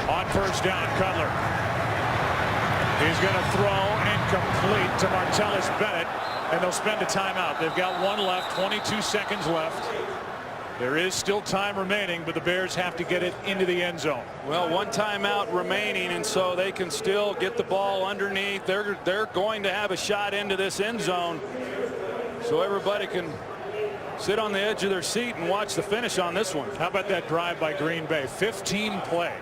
On first down, Cutler. He's going to throw incomplete to Martellus Bennett, and they'll spend a timeout. They've got 1 left, 22 seconds left. There is still time remaining, but the Bears have to get it into the end zone. Well, 1 timeout remaining, and so they can still get the ball underneath. They're going to have a shot into this end zone, so everybody can sit on the edge of their seat and watch the finish on this one. How about that drive by Green Bay? 15 play,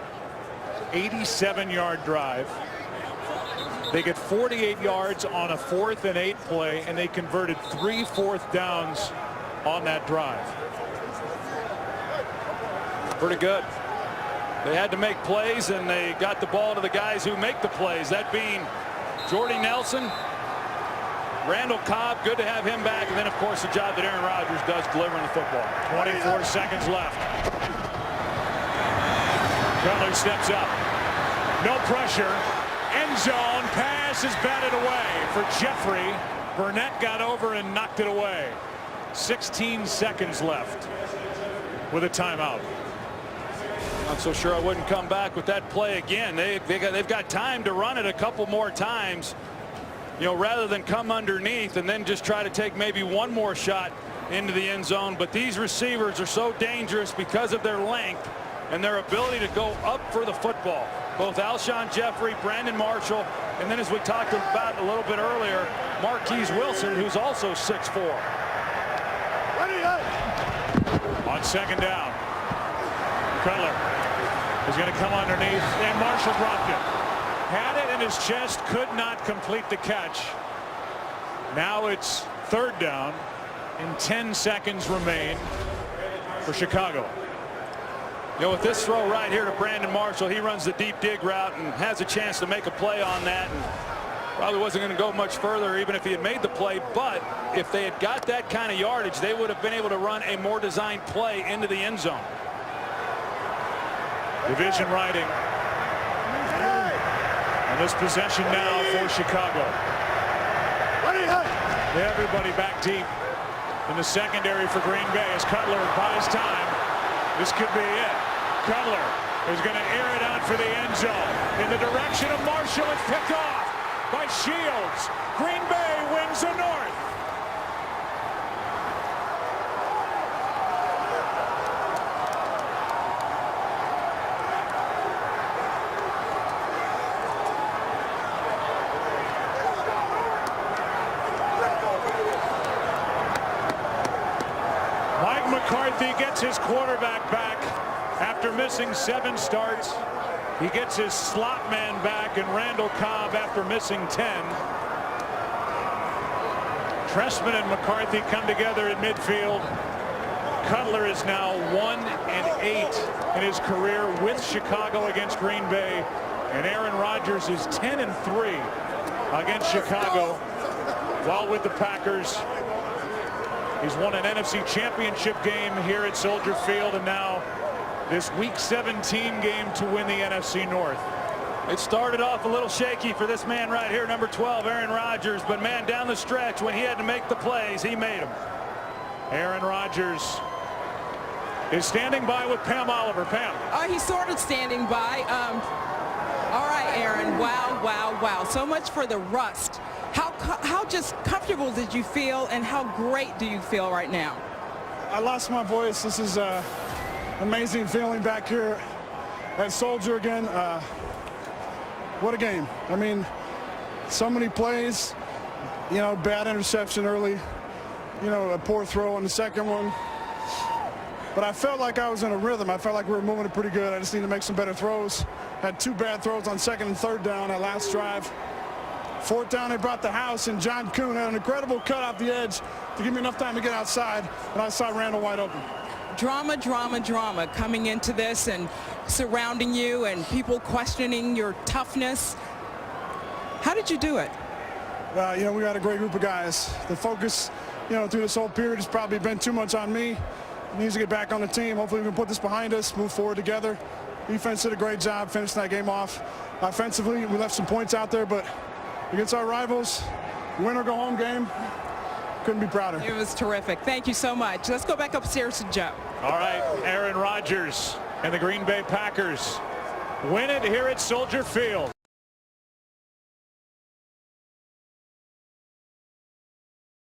87-yard drive. They get 48 yards on a 4th and 8 play, and they converted 3 fourth downs on that drive. Pretty good. They had to make plays, and they got the ball to the guys who make the plays, that being Jordy Nelson, Randall Cobb. Good to have him back, and then of course the job that Aaron Rodgers does delivering the football. 24 seconds left. Cutler steps up, no pressure, end zone pass is batted away for Jeffrey. Burnett got over and knocked it away. 16 seconds left with a timeout. Not so sure I wouldn't come back with that play again. They've got time to run it a couple more times, you know, rather than come underneath and then just try to take maybe 1 more shot into the end zone. But these receivers are so dangerous because of their length and their ability to go up for the football. Both Alshon Jeffrey, Brandon Marshall, and then as we talked about a little bit earlier, Marquise Wilson, who's also 6'4". On second down, Cutler is going to come underneath, and Marshall dropped it. Had it in his chest, could not complete the catch. Now it's 3rd down, and 10 seconds remain for Chicago. You know, with this throw right here to Brandon Marshall, he runs the deep dig route and has a chance to make a play on that, and probably wasn't going to go much further even if he had made the play. But if they had got that kind of yardage, they would have been able to run a more designed play into the end zone. Division riding on this possession now for Chicago. Everybody back deep in the secondary for Green Bay as Cutler buys time. This could be it. Cutler is going to air it out for the end zone in the direction of Marshall. It's picked off by Shields. Green Bay wins the North. McCarthy gets his quarterback back after missing 7 starts. He gets his slot man back and Randall Cobb after missing 10. Trestman and McCarthy come together in midfield. Cutler is now 1-8 in his career with Chicago against Green Bay, and Aaron Rodgers is 10-3 against Chicago while with the Packers. He's won an NFC Championship game here at Soldier Field, and now this Week 17 game to win the NFC North. It started off a little shaky for this man right here, number 12, Aaron Rodgers, but man, down the stretch when he had to make the plays, he made them. Aaron Rodgers is standing by with Pam Oliver. Pam. He's sort of standing by. All right, Aaron. Wow, wow, wow. So much for the rust. How just comfortable did you feel, and how great do you feel right now? I lost my voice. This is an amazing feeling back here at Soldier again. What a game. I mean, so many plays, you know, bad interception early, you know, a poor throw on the second one. But I felt like I was in a rhythm. I felt like we were moving it pretty good. I just need to make some better throws. Had 2 bad throws on 2nd and 3rd down that last drive. 4th down, they brought the house, and John Kuhn had an incredible cut off the edge to give me enough time to get outside, and I saw Randall wide open. Drama, drama, drama coming into this and surrounding you and people questioning your toughness. How did you do it? You know, we got a great group of guys. The focus, you know, through this whole period has probably been too much on me. It needs to get back on the team. Hopefully we can put this behind us, move forward together. Defense did a great job finishing that game off. Offensively, we left some points out there, but against our rivals, win or go home game, couldn't be prouder. It was terrific. Thank you so much. Let's go back upstairs to Joe. All right, Aaron Rodgers and the Green Bay Packers win it here at Soldier Field.